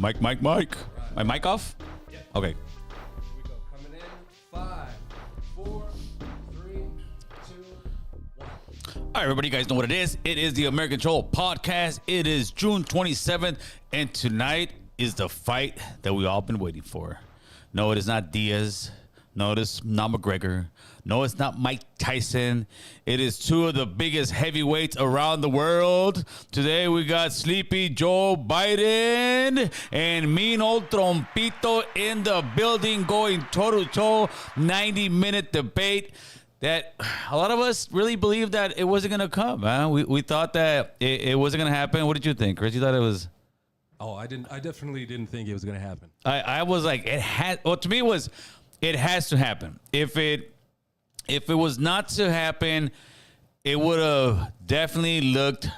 Mike. My mic off? Yeah. Okay. Here we go. Coming in. 5, 4, 3, 2, 1. All right, everybody, you guys know what it is. It is the American Troll Podcast. It is June 27th, and tonight is the fight that we all been waiting for. No, it is not Diaz. No, it is not McGregor. No, it's not Mike Tyson. It is two of the biggest heavyweights around the world. Today we got Sleepy Joe Biden and Mean Old Trompito in the building going toe-to-toe. 90-minute debate that a lot of us really believed that it wasn't going to come. Man. We thought that it wasn't going to happen. What did you think, Chris? You thought it was... Oh, I didn't. I definitely didn't think it was going to happen. I was like, it had. Well, to me, it was. It has to happen. If it was not to happen, it would have definitely looked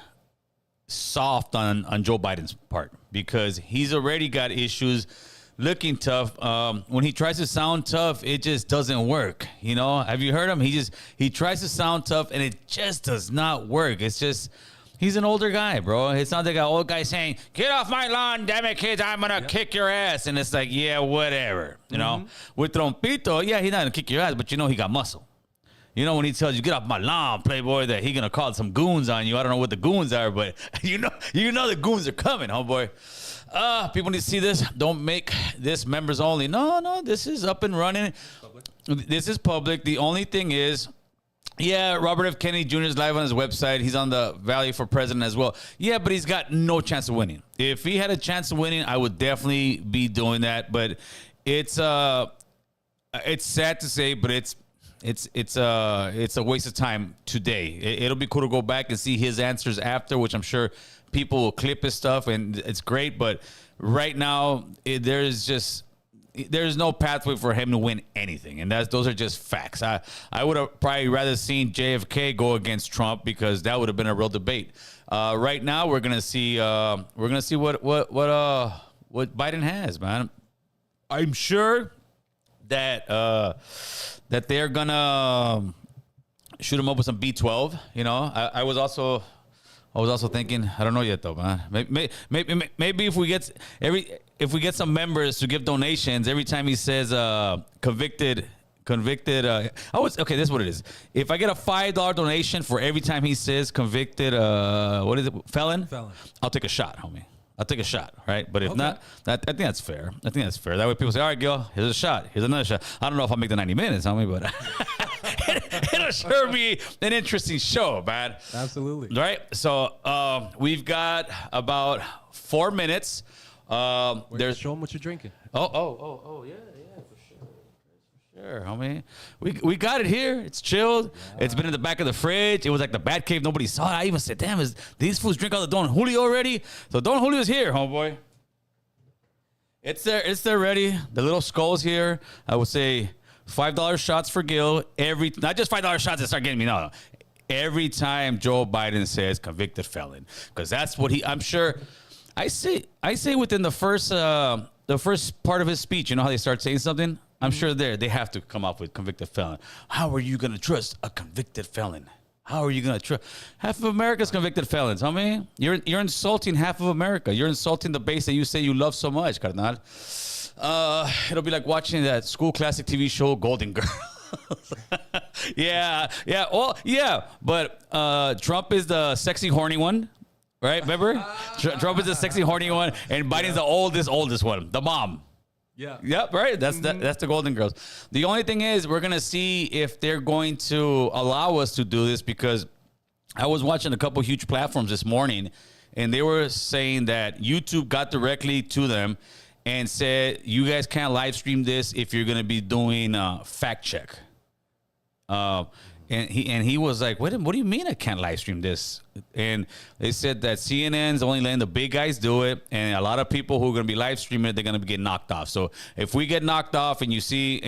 soft on Joe Biden's part because he's already got issues, looking tough. When he tries to sound tough, it just doesn't work. You know, have you heard him? He tries to sound tough, and it just does not work. It's just. He's an older guy, bro. It's not like an old guy saying, "Get off my lawn, damn it, kids! I'm gonna kick your ass." And it's like, yeah, whatever. You know, with Trompito, yeah, he's not gonna kick your ass, but you know he got muscle. You know when he tells you, "Get off my lawn, playboy," that he gonna call some goons on you. I don't know what the goons are, but you know the goons are coming, homeboy. People need to see this. Don't make this members only. No, this is up and running. Public. This is public. The only thing is. Yeah, Robert F. Kennedy Jr. is live on his website. He's on the Valley for President as well. Yeah, but he's got no chance of winning. If he had a chance of winning, I would definitely be doing that. But it's sad to say, but it's a waste of time today. It'll be cool to go back and see his answers after, which I'm sure people will clip his stuff, and it's great. But right now, there's no pathway for him to win anything, and those are just facts. I would have probably rather seen JFK go against Trump because that would have been a real debate. Right now, we're gonna see what Biden has, man. I'm sure that they're gonna shoot him up with some B12. You know, I was also thinking, I don't know yet though, man. Maybe if we get some members to give donations every time he says convicted. This is what it is. If I get a $5 donation for every time he says convicted, what is it, felon? I'll take a shot, homie. I'll take a shot, right? But if not, I think that's fair. That way people say, all right, Gil, here's a shot. Here's another shot. I don't know if I'll make the 90 minutes, homie, but it'll sure be an interesting show, man. Absolutely. Right? So we've got about 4 minutes. Show them what you're drinking. Oh, yeah, for sure, homie. We got it here. It's chilled. Yeah. It's been in the back of the fridge. It was like the Bat Cave. Nobody saw it. I even said, damn, these fools drink all the Don Julio already? So Don Julio's here, homeboy. It's there ready. The little skull's here. I would say $5 shots for Gil. Not just $5 shots that start getting me. No. Every time Joe Biden says convicted felon. Because that's what I'm sure. I say within the first part of his speech, you know how they start saying something? I'm sure they have to come up with convicted felon. How are you going to trust a convicted felon? How are you going to trust? Half of America's convicted felons, homie. You're insulting half of America. You're insulting the base that you say you love so much, carnal. It'll be like watching that school classic TV show, Golden Girls. Yeah. Well, yeah. But Trump is the sexy, horny one. Right, remember? Trump is the sexy, horny one, and Biden's the oldest one, the mom. Yeah. Yep, right. That's the Golden Girls. The only thing is, we're gonna see if they're going to allow us to do this because I was watching a couple huge platforms this morning, and they were saying that YouTube got directly to them and said, "You guys can't live stream this if you're gonna be doing fact check." And he was like, what do you mean I can't live stream this? And they said that CNN's only letting the big guys do it, and a lot of people who are going to be live streaming it, they're going to get knocked off. So if we get knocked off and you see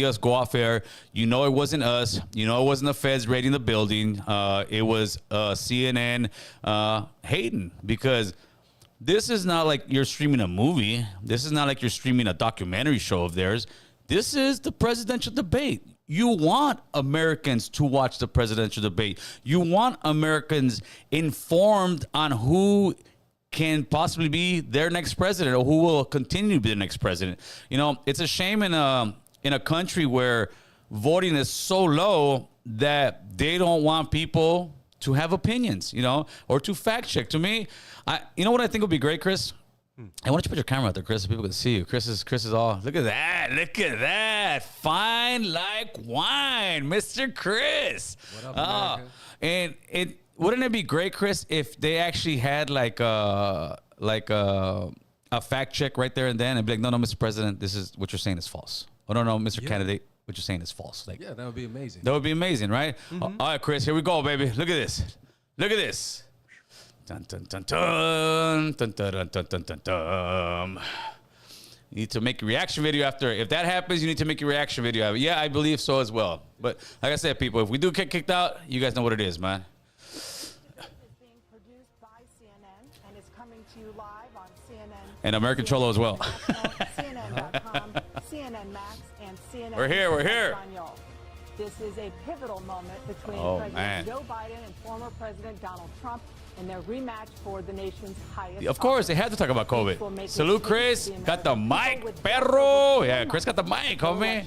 us go off air, you know it wasn't us. You know it wasn't the feds raiding the building. It was CNN hating because this is not like you're streaming a movie. This is not like you're streaming a documentary show of theirs. This is the presidential debate. You want Americans to watch the presidential debate. You want Americans informed on who can possibly be their next president or who will continue to be the next president. You know, it's a shame in a country where voting is so low that they don't want people to have opinions, you know, or to fact check. To me, you know what I think would be great, Chris? I want you to put your camera out there, Chris, so people can see you. Chris is all, look at that. Fine like wine, Mr. Chris. What up, America? And wouldn't it be great, Chris, if they actually had like a fact check right there and then and be like, no, Mr. President, this is what you're saying is false. Oh, no, Mr. Candidate, what you're saying is false. Like, Yeah, that would be amazing. that would be amazing, right? All right, Chris, here we go, baby. Look at this. Dun, dun, dun, dun, dun, dun, dun, dun, dun, dun, dun. You need to make a reaction video after. If that happens, you need to make a reaction video. Yeah, I believe so as well. But like I said, people, if we do get kicked out, you guys know what it is, man. Is being produced by CNN and is coming to you live on CNN. And American Cholo as well. CNN.com, CNN Max, and CNN. We're here. Espanol. This is a pivotal moment between President Joe Biden and former President Donald Trump in their rematch for the nation's highest. Of course, they had to talk about COVID. Salute, Chris. Got the mic, perro. Yeah, Chris got the mic, homie.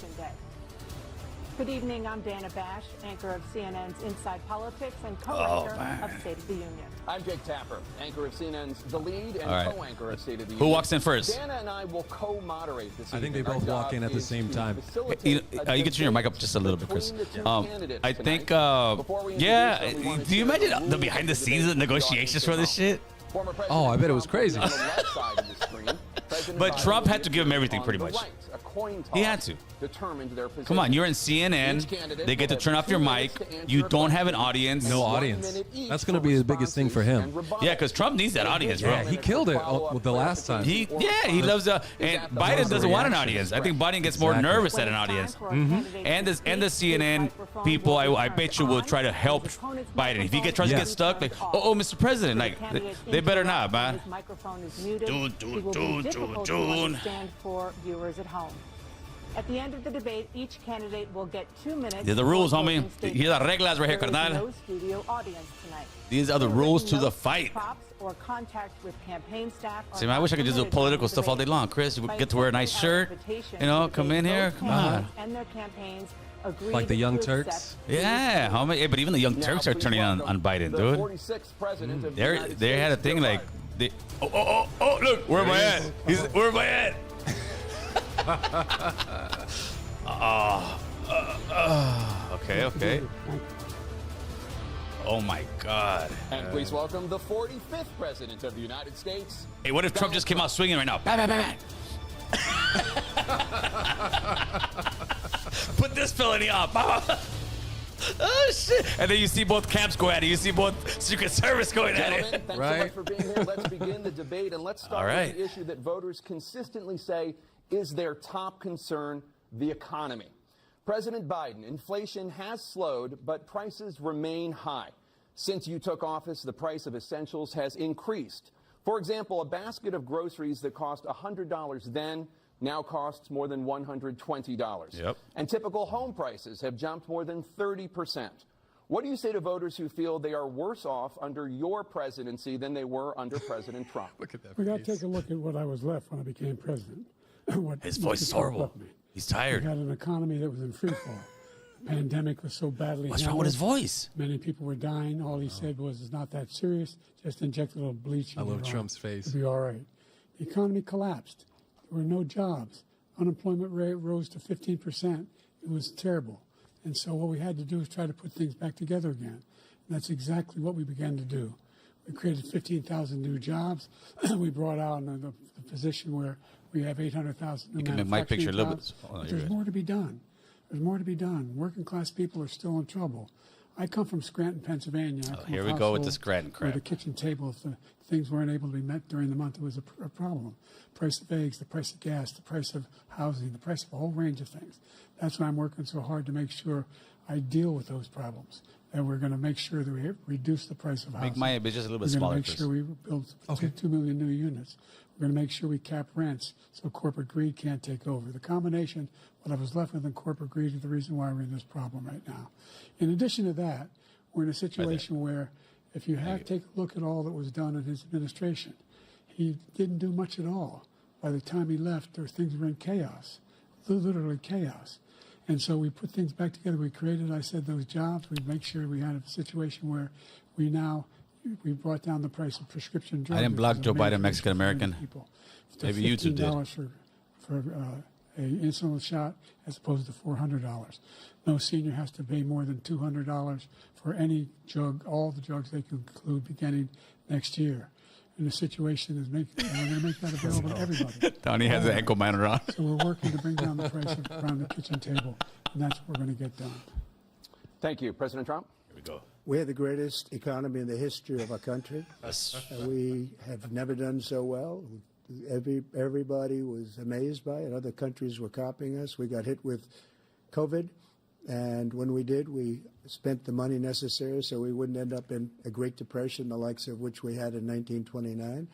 Good evening, I'm Dana Bash, anchor of CNN's Inside Politics and co-anchor of State of the Union. I'm Jake Tapper, anchor of CNN's The Lead and All right. co-anchor of State of the Union. Who walks in first? Dana and I will co-moderate this I think evening. they both Our walk in job at the is same to time. facilitate You a can turn your mic up debate just a little bit, Chris. between the two candidates I think, tonight. Before we yeah, introduce them, we wanna do you share imagine the rules behind the of scenes debate negotiations for this shit? Former President Oh, I bet it was Trump will be crazy. on the left side of the screen. President But Biden Trump will had be to give him everything on pretty the much. right. A coin He toss had to. determined their position. Come on, you're in CNN. Each candidate They get to will turn have off your 2 mic. minutes to answer You a don't have an question. audience. No 1 audience. minute each That's gonna for be the biggest thing for him. responses and rebuttals. Yeah, because Trump needs that audience, bro. Yeah, he killed it with the last time. He loves and Biden doesn't want an audience. I think Biden gets more Exactly. nervous at an audience. And the CNN people, I bet you will try to help Biden. If he tries to get stuck, like, oh, Mr. President, like, they better not, man. His microphone is muted. Dun, It will dun, be dun, difficult to dun. understand for viewers at home. At the end of the debate, each candidate will get 2 minutes. These are the rules, for homie. closing statements. Here are the reglas right here, There is carnal. no studio audience tonight. These are the Handwritten rules to the notes, fight. props, or contact with campaign staff are See, man, I wish I could just do not political permitted stuff all day during the long. debate. Chris, you By get to wear a nice accepting our shirt. invitation You know, to come in debate, here. both Come on. candidates and their campaigns agreed Like the Young to Turks? accept Yeah, homie. Yeah, but even the Young Now, Turks are please turning on welcome Biden, the dude. 46th president of the They United had a States, thing Joe like, Biden. look, where am I at? Where am I at? Okay. Oh my God. And please welcome the 45th president of the United States. Hey, what if Trump just came out swinging right now? Bang, bang, bang, bang. Put this felony up. Oh shit! And then you see both camps go at it. You see both Secret Service going at Gentlemen, it. thanks so Right. much for being here. Let's begin the debate, and let's start All right. with the issue that voters consistently say is their top concern, the economy. President Biden, inflation has slowed, but prices remain high. Since you took office, the price of essentials has increased. For example, a basket of groceries that cost $100 then now costs more than $120. Yep. And typical home prices have jumped more than 30%. What do you say to voters who feel they are worse off under your presidency than they were under President Trump? Look at that. We got to take a look at what I was left when I became president. His voice is horrible. He's tired. We had an economy that was in free fall. The pandemic was so badly What's wrong with his handled. voice? Many people were dying. All he said was, it's not that serious. Just inject a little bleach. I and love you're Trump's all- face. It'll be all right. The economy collapsed. There were no jobs. Unemployment rate rose to 15%. It was terrible. And so what we had to do is try to put things back together again. And that's exactly what we began to do. We created 15,000 new jobs. We brought out the position where we have 800,000 new You can make my picture a little jobs. bit. Oh, But you're there's good. more to be done. There's more to be done. Working class people are still in trouble. I come from Scranton, Pennsylvania. I come here from we a go with household the Scranton where crap. the kitchen table, if the things weren't able to be met during the month, it was a problem. Price of eggs, the price of gas, the price of housing, the price of a whole range of things. That's why I'm working so hard to make sure I deal with those problems. And we're going to make sure that we reduce the price of housing. Make my image just a little bit We're smaller, going to make Chris. sure we build 2 million new units. We're going to make sure we cap rents so corporate greed can't take over. The combination, what I was left with in corporate greed, is the reason why we're in this problem right now. In addition to that, we're in a situation where if you take a look at all that was done in his administration, he didn't do much at all. By the time he left, things were in chaos, literally chaos. And so we put things back together. We created, I said, those jobs. We make sure we had a situation where we brought down the price of prescription drugs. I didn't block Joe Biden, Mexican American. Maybe you two did. $15 for an insulin shot as opposed to $400. No senior has to pay more than $200 for any drug, all the drugs they can include beginning next year. And the situation is we're going to make that available to everybody. Donnie has an ankle monitor on. So we're working to bring down the price around the kitchen table, and that's what we're going to get done. Thank you. President Trump? Here we go. We have the greatest economy in the history of our country. We have never done so well. Everybody was amazed by it. Other countries were copying us. We got hit with COVID, and when we did, we spent the money necessary so we wouldn't end up in a Great Depression, the likes of which we had in 1929.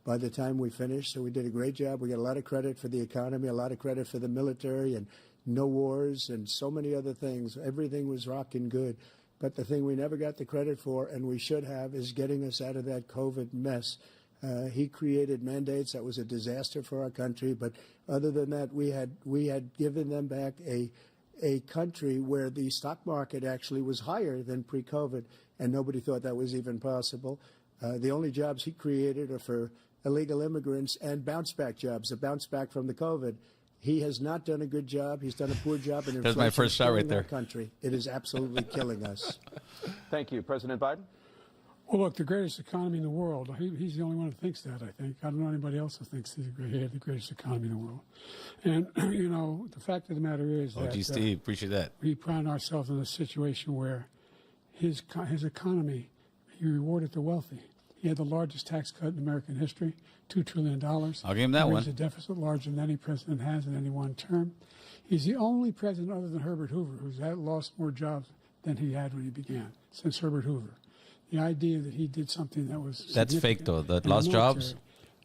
By the time we finished, so we did a great job. We got a lot of credit for the economy, a lot of credit for the military, and no wars, and so many other things. Everything was rocking good. But the thing we never got the credit for, and we should have, is getting us out of that COVID mess. He created mandates that was a disaster for our country. But other than that, we had given them back a country where the stock market actually was higher than pre-COVID, and nobody thought that was even possible. The only jobs he created are for illegal immigrants and bounce-back jobs, a bounce-back from the COVID. He has not done a good job. He's done a poor job. And that's my first shot right there. Country. It is absolutely killing us. Thank you. President Biden? Well, look, the greatest economy in the world, he's the only one who thinks that, I think. I don't know anybody else who thinks he had the greatest economy in the world. And, you know, the fact of the matter is that Steve, appreciate that. We found ourselves in a situation where his economy, he rewarded the wealthy. He had the largest tax cut in American history, $2 trillion. I'll give him that one. He raised a deficit larger than any president has in any one term. He's the only president other than Herbert Hoover who's lost more jobs than he had when he began, since Herbert Hoover. The idea that he did something that was that's fake, though. The lost jobs.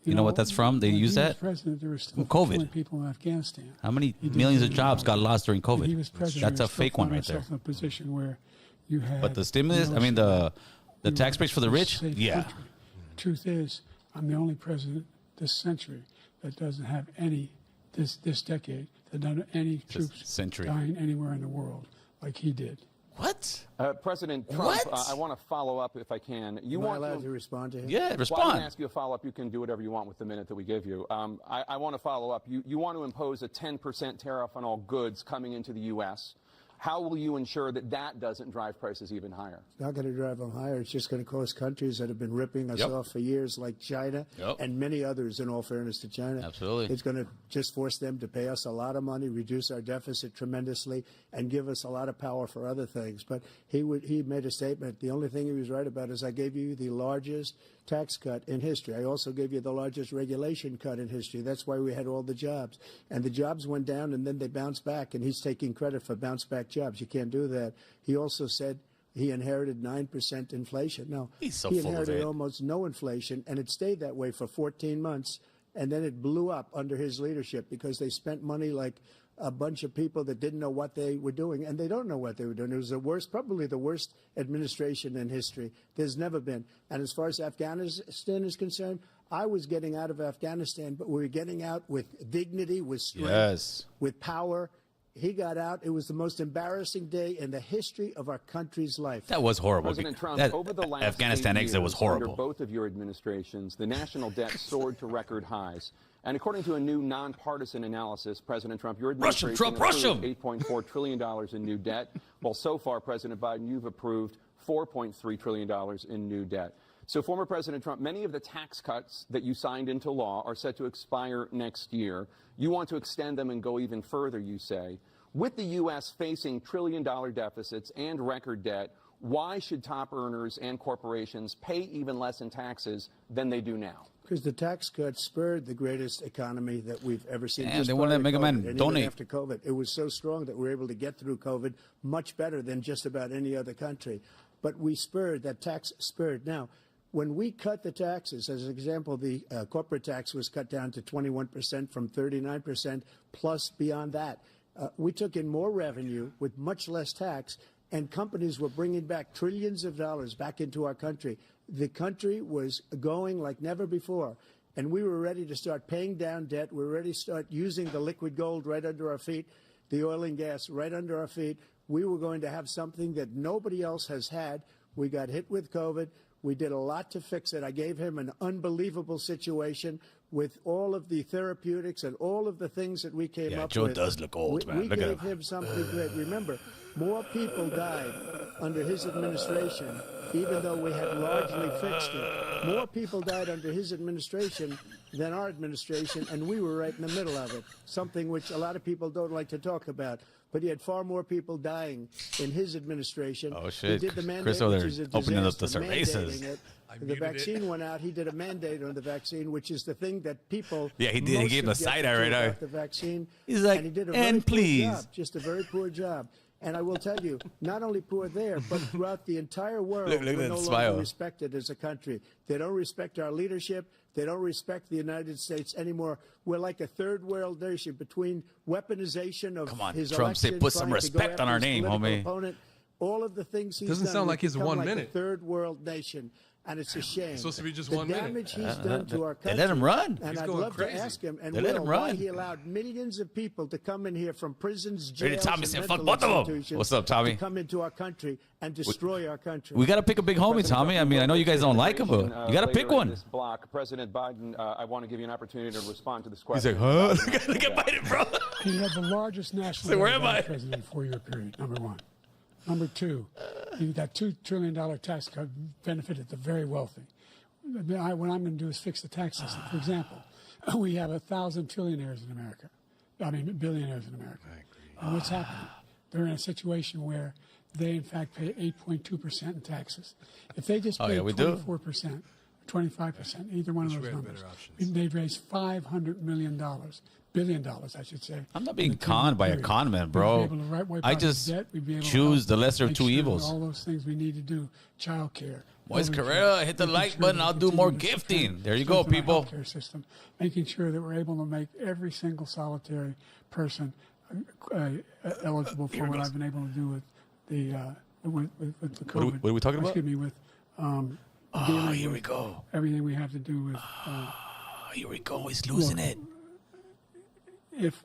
You know what that's from? They use that. President, there were still COVID. People in Afghanistan. How many millions of jobs got lost during COVID? He was president. That's a fake one right there. In a position where you had. But the stimulus, I mean the tax breaks for the rich. Yeah. Country. The truth is, I'm the only president this century that doesn't have any this decade that doesn't have any troops dying anywhere in the world like he did. What? President Trump, I want to follow up if I can. Am I allowed to respond to him? Yeah, respond. Well, I can ask you a follow-up. You can do whatever you want with the minute that we give you. I want to follow up. You want to impose a 10% tariff on all goods coming into the U.S. How will you ensure that that doesn't drive prices even higher? It's not going to drive them higher. It's just going to cost countries that have been ripping us off for years, like China and many others, in all fairness to China. Absolutely. It's going to just force them to pay us a lot of money, reduce our deficit tremendously, and give us a lot of power for other things. But he made a statement. The only thing he was right about is I gave you the largest tax cut in history. I also gave you the largest regulation cut in history. That's why we had all the jobs. And the jobs went down, and then they bounced back, and he's taking credit for bounce-back jobs. You can't do that. He also said he inherited 9% inflation. No, he inherited almost no inflation, and it stayed that way for 14 months, and then it blew up under his leadership because they spent money like a bunch of people that didn't know what they were doing, and they don't know what they were doing. It was the worst, probably the worst administration in history. There's never been. And as far as Afghanistan is concerned, I was getting out of Afghanistan, but we were getting out with dignity, with strength, with power. He got out. It was the most embarrassing day in the history of our country's life. That was horrible. President Trump, over the last Afghanistan exit was horrible. Under both of your administrations, the national debt soared to record highs. And according to a new nonpartisan analysis, President Trump, your administration approved $8.4 trillion in new debt, while so far, President Biden, you've approved $4.3 trillion in new debt. So, former President Trump, many of the tax cuts that you signed into law are set to expire next year. You want to extend them and go even further, you say. With the U.S. facing trillion-dollar deficits and record debt, why should top earners and corporations pay even less in taxes than they do now? Because the tax cuts spurred the greatest economy that we've ever seen. And they want to make a man donate. After COVID, it was so strong that we were able to get through COVID much better than just about any other country. But we spurred, that tax spurred. Now, when we cut the taxes, as an example, the corporate tax was cut down to 21% from 39%, plus beyond that. We took in more revenue with much less tax, and companies were bringing back trillions of dollars back into our country. The country was going like never before. and we were ready to start paying down debt. We were ready to start using the liquid gold right under our feet, the oil and gas right under our feet. We were going to have something that nobody else has had. We got hit with COVID. We did a lot to fix it. I gave him an unbelievable situation with all of the therapeutics and all of the things that we came up Joe with. does look old, man. We Look at gave him. him something great. Remember, more people died under his administration, even though we had largely fixed it. More people died under his administration than our administration, and we were right in the middle of it, something which a lot of people don't like to talk about. But he had far more people dying in his administration. Oh, shit. He did the mandate, Chris over which there is a opening up the disaster, cervezas. mandating it. The vaccine went out. He did a mandate on the vaccine, which is the thing that people. Yeah, he did. He most gave him a objected side eye to right now. about the vaccine. He's like, and he did a "And very poor please." job, just a very poor job. And I will tell you, not only poor there, but throughout the entire world, Look we're at no that longer smile. respected as a country. They don't respect our leadership. They don't respect the United States anymore. We're like a third world nation between weaponization of Come on, his Trump, say, election, put some trying to go respect on after our his name, political homie. opponent, all of the things he's Doesn't done, sound we've like his become 1 like minute. a third world nation. And it's a shame. supposed to be just the 1 minute. damage he's done to our They country. let him run. And He's I'd going love crazy. to ask him, and They let him Will, why run. he allowed millions of people to come in here from prisons, Ready, jails, Tommy and said, mental "Fuck both of 'em." institutions What's up, Tommy? to come into our country and destroy our country. We got to pick a big homie, Tommy. I mean, I know you guys don't like him, but you got to pick one. This block, President Biden, I want to give you an opportunity to respond to this He's question. like, huh? Look at Biden, bro. He had the largest national So where debt am I? president in a 4-year period, number one. Number two, that $2 trillion tax cut benefited the very wealthy. What I'm going to do is fix the tax system. For example, we have 1,000 trillionaires in America. I mean, billionaires in America. And what's happening? They're in a situation where they, in fact, pay 8.2% in taxes. If they just paid we do? 24%, 25%, either one of those we had numbers, better options. they'd raise $500 million. Billion dollars, I should say. I'm not being in the conned by a period. con man, We'd bro. be able to wipe I out the just debt. We'd be able to choose help the lesser of make two sure that evils. all those things we need to do, child care. Moise elder Carrera, care, hit the making like sure button. that I'll we do more continue to gifting. There you go, strengthen our people. healthcare system, making sure that we're able to make every single solitary person eligible for what I've been able to do with the with the COVID. What are we talking about? Excuse me, with dealing here we with go. everything we have to do with. Oh, here we go. He's losing it. If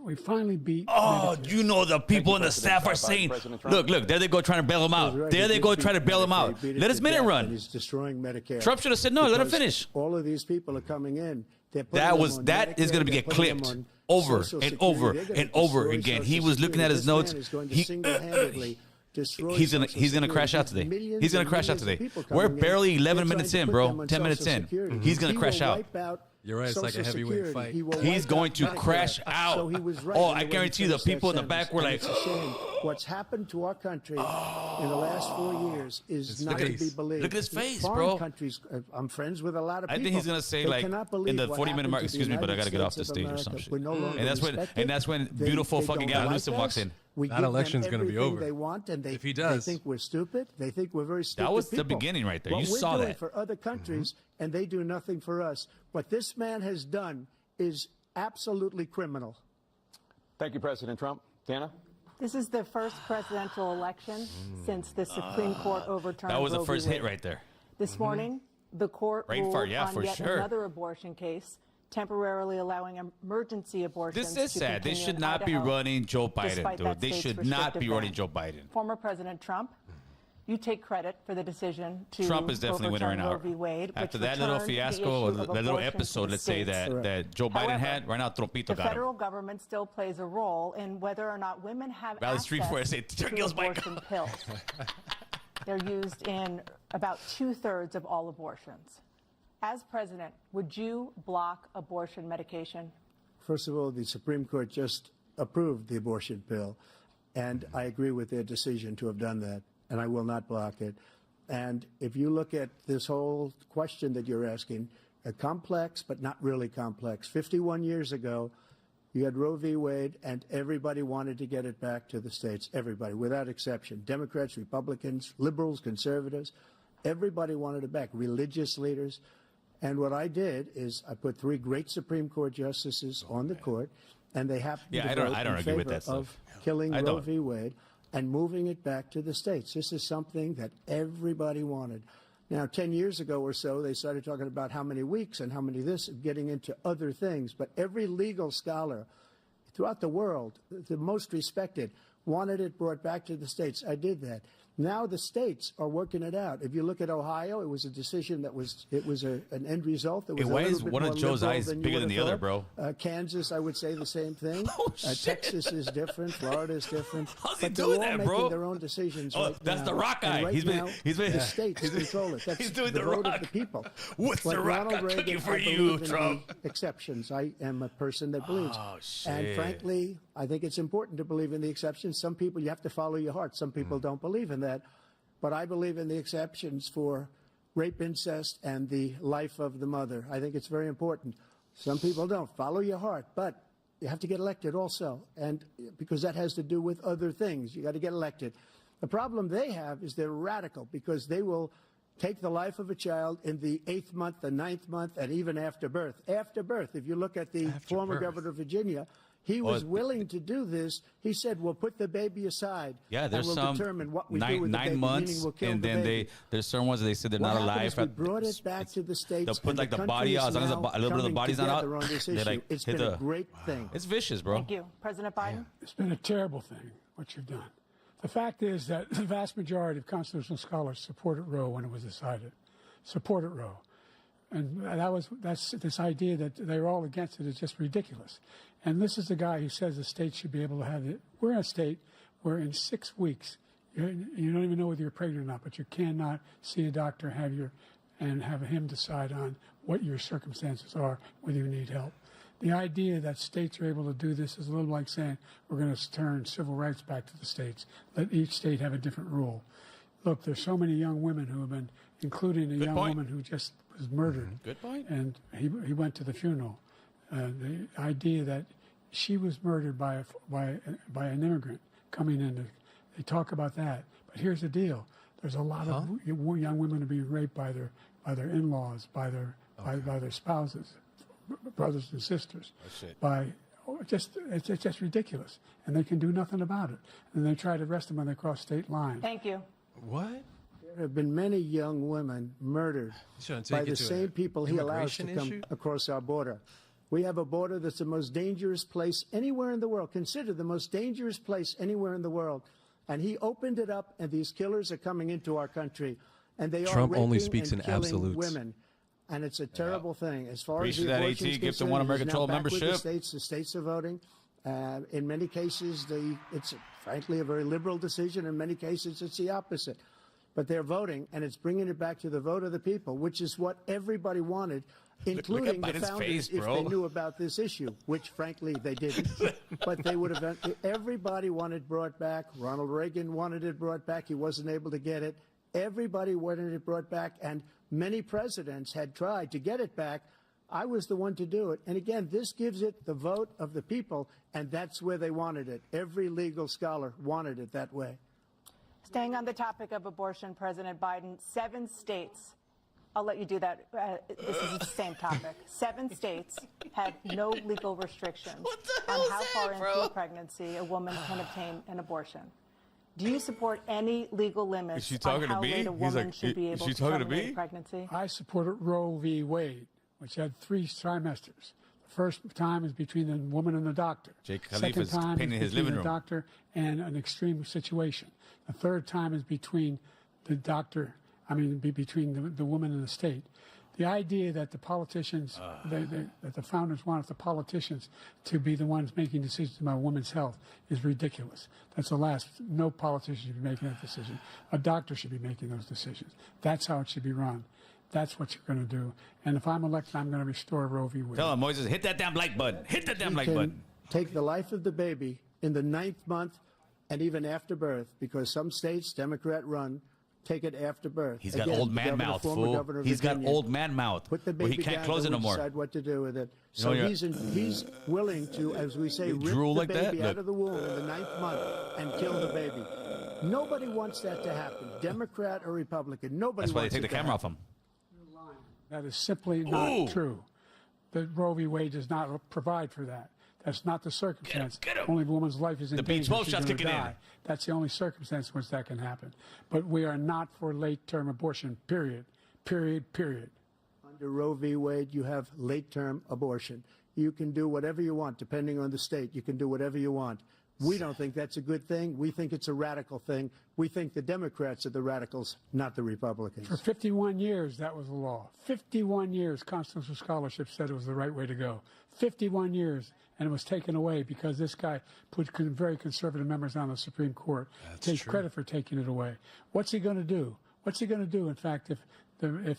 we finally beat. Oh, Medicare, you know the people in the staff are saying, look, there they go trying to bail him out. Right, There he they did go beat trying to bail him Medicare. out. He beat it Let his to minute death, and run. He's destroying Medicare. Trump should have said, no, let him Because finish. All of these people are coming in. They're putting That them was on that is Medicare, going to be they're get putting them clipped on over Social and Security. over They're gonna and over destroy again. Social He was looking at Security. his This notes. man is going to He- single-handedly destroy He's gonna Social crash out Security. today. Millions He's gonna and crash out millions of today. people We're coming in. barely 11 They're minutes trying in, to put bro. them on 10 minutes Social in. Security. He's gonna He crash will out. wipe out You're right, it's like a Social heavyweight Security. fight. He will He's wipe going out to Medicare. crash out. So he was right Oh, in the I way guarantee he the finished that people in the sentence. back were And like, it's a shame. What's happened to our country in the last 4 years is not to be face. believed. Look at his face, Foreign bro. countries, I'm friends with a lot of I people. think he's gonna say They like cannot in believe the what 40-minute happened mark. to the Excuse me, but I United gotta get off the States of stage or America. some shit. We're no longer And that's when respected. beautiful They fucking don't Gavin like Newsom walks us. in. We That give them election's gonna be everything over. They want, and If he does. they think we're stupid. They think we're very stupid. was the people. beginning right there. What You we're saw doing that. for other countries, and they do nothing for us. What this man has done is absolutely criminal. Thank you, President Trump. Dana? This is the first presidential election since the Supreme Court overturned That was the Roe v. first hit Wade. right there. This morning, the court Right ruled for- yeah, on for yet sure. another abortion case, temporarily allowing emergency abortions. This is to sad. They continue should in not be Idaho, running Joe Biden, despite dude. that They state's should not be restrictive running ban. Joe Biden. Former President Trump, you take credit for the decision to Trump is definitely winning right overturn now. Roe v. Wade, After which that little returned the fiasco, or issue of that little abortion to episode, the let's say states. that Joe Biden However, had, right now Trompito The got him. federal government still plays a role in whether or not women have Valley Street access before I say, to "Turkey's my abortion pills. They're used in about 2/3 of all abortions. As president, would you block abortion medication? First of all, the Supreme Court just approved the abortion bill, and I agree with their decision to have done that, and I will not block it. And if you look at this whole question that you're asking, complex but not really complex. 51 years ago, you had Roe v. Wade, and everybody wanted to get it back to the states. Everybody, without exception. Democrats, Republicans, liberals, conservatives, everybody wanted it back. Religious leaders. And what I did is I put 3 great Supreme Court justices on the court, and they happened Yeah, to I don't vote in agree with favor that stuff. of killing I Roe don't. v. Wade and moving it back to the states. This is something that everybody wanted. Now, 10 years ago or so, they started talking about how many weeks and how many this, getting into other things. But every legal scholar throughout the world, the most respected, wanted it brought back to the states. I did that. Now the states are working it out. If you look at Ohio, it was a decision that was an end result that was Why a is little bit one of more Joe's liberal eyes than you bigger would than have the other, thought. bro? Kansas, I would say the same thing. Oh, shit. Texas is different. Florida is different. How's he but doing they're all that, bro? making their own decisions. Oh, right that's now. the rock And guy. Right He's been- now, he's been- the states control it. That's He's doing the the vote rock. of the people. What's Like the rock Ronald got Reagan, cooking for I you, believe in Trump? the exceptions. I am a person that believes. Oh, shit. And frankly, I think it's important to believe in the exceptions. Some people, you have to follow your heart. Some people don't believe in that. But I believe in the exceptions for rape, incest, and the life of the mother. I think it's very important. Some people don't. Follow your heart. But you have to get elected also. And because that has to do with other things. You got to get elected. The problem they have is they're radical because they will take the life of a child in the 8th month, the 9th month, and even after birth. After birth, if you look at the former governor of Virginia, he was willing to do this. He said, "We'll put the baby aside. Yeah, there's and we'll some determine what we do with the 9 baby, months, meaning we'll kill and the then baby." there's certain ones that they said they're not What alive. happened is we brought it back to the states. They'll put and like the country body is out, as long as now a little bit of the coming body's not out. together on this They issue. like It's hit been the. a great thing. It's vicious, bro. Thank you. President Biden? It's been a terrible thing, what you've done. The fact is that the vast majority of constitutional scholars supported Roe when it was decided. Supported Roe. And that's this idea that they're all against it is just ridiculous. And this is the guy who says the state should be able to have it. We're in a state where in 6 weeks, you don't even know whether you're pregnant or not, but you cannot see a doctor, and have him decide on what your circumstances are, whether you need help. The idea that states are able to do this is a little like saying we're going to turn civil rights back to the states. Let each state have a different rule. Look, there's so many young women who have been, including a young woman who just was murdered. Good point. And he went to the funeral. The idea that she was murdered by an immigrant coming in. They talk about that. But here's the deal. There's a lot of young women are being raped by their in-laws, by their spouses, brothers and sisters. It's just ridiculous. And they can do nothing about it. And they try to arrest them when they cross state lines. Thank you. What? There have been many young women murdered by the same people he allows to come across our border. We have a border that's the most dangerous place anywhere in the world. Consider the most dangerous place anywhere in the world. And he opened it up, and these killers are coming into our country. And they Trump are only raping speaks and in killing absolutes. women. And it's a terrible thing. As far Appreciate as the that, abortion AT. is Give them concerned, one it is American now Troll back with membership. the states are voting. In many cases, it's frankly a very liberal decision. In many cases, it's the opposite. But they're voting, and it's bringing it back to the vote of the people, which is what everybody wanted, including the Biden's founders, face, if bro. they knew about this issue, which, frankly, they didn't. But they would have. Everybody wanted it brought back. Ronald Reagan wanted it brought back. He wasn't able to get it. Everybody wanted it brought back, and many presidents had tried to get it back. I was the one to do it. And again, this gives it the vote of the people, and that's where they wanted it. Every legal scholar wanted it that way. Staying on the topic of abortion, President Biden, 7 states, I'll let you do that. This is the same topic. 7 states have no legal restrictions on how far into a pregnancy a woman can obtain an abortion. Do you support any legal limits on how late a woman should be able to terminate a pregnancy? I supported Roe v. Wade, which had 3 trimesters. The first time is between the woman and the doctor. Jake Second Khalifa's time painting is his between living the room. doctor and an extreme situation. The third time is between the doctor, between the woman and the state. The idea that the politicians, that the founders wanted the politicians to be the ones making decisions about women's health is ridiculous. That's the last. No politician should be making that decision. A doctor should be making those decisions. That's how it should be run. That's what you're going to do. And if I'm elected, I'm going to restore Roe v. Wade. Tell him, Moises, hit that damn like button. Hit that damn like button. Take the life of the baby in the 9th month and even after birth, because some states, Democrat run, take it after birth. He's got Again, old the man governor, mouth, former fool. governor of He's got Virginia, old man mouth. put the Where baby he can't down close it and no more. decide what to do with it. So know, he's willing to, as we say, rip drool the like that? baby out Look. of the womb in the 9th month and kill the baby. Nobody wants that to happen, Democrat or Republican. Nobody That's why they wants take the it to camera off happen. him. That is simply not true. The Roe v. Wade does not provide for that. That's not the circumstance. Get him. Only if a woman's life is in The danger. B12 she's shots gonna kicking in. die. That's the only circumstance in which that can happen. But we are not for late-term abortion, period. period. Under Roe v. Wade, you have late-term abortion. You can do whatever you want, depending on the state. You can do whatever you want. We don't think that's a good thing. We think it's a radical thing. We think the Democrats are the radicals, not the Republicans. For 51 years, that was the law. 51 years, constitutional scholarship said it was the right way to go. 51 years, and it was taken away because this guy put very conservative members on the Supreme Court. Take credit for taking it away. What's he going to do? What's he going to do, in fact, if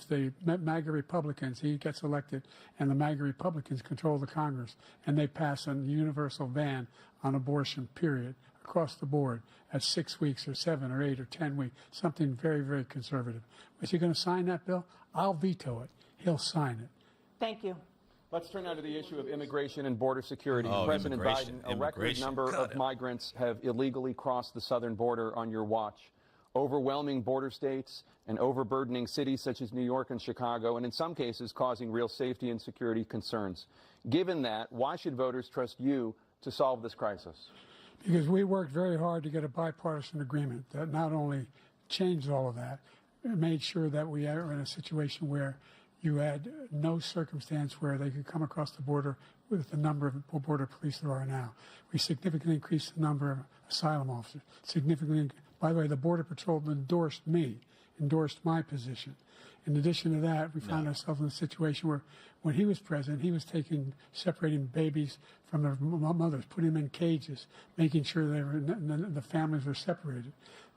the MAGA Republicans, he gets elected, and the MAGA Republicans control the Congress, and they pass a universal ban on abortion, period, across the board at 6 weeks or 7 or 8 or 10 weeks, something very, very conservative. Is he going to sign that bill? I'll veto it. He'll sign it. Thank you. Let's turn now to the issue of immigration and border security. Oh, President Biden, a record number of migrants have illegally crossed the southern border on your watch. Overwhelming border states and overburdening cities such as New York and Chicago, and in some cases causing real safety and security concerns. Given that, why should voters trust you to solve this crisis? Because we worked very hard to get a bipartisan agreement that not only changed all of that, it made sure that we are in a situation where you had no circumstance where they could come across the border with the number of border police there are now. We significantly increased the number of asylum officers. By the way, the Border Patrol endorsed my position. In addition to that, we found ourselves in a situation where when he was president, he was separating babies from their mothers, putting them in cages, making sure the families were separated.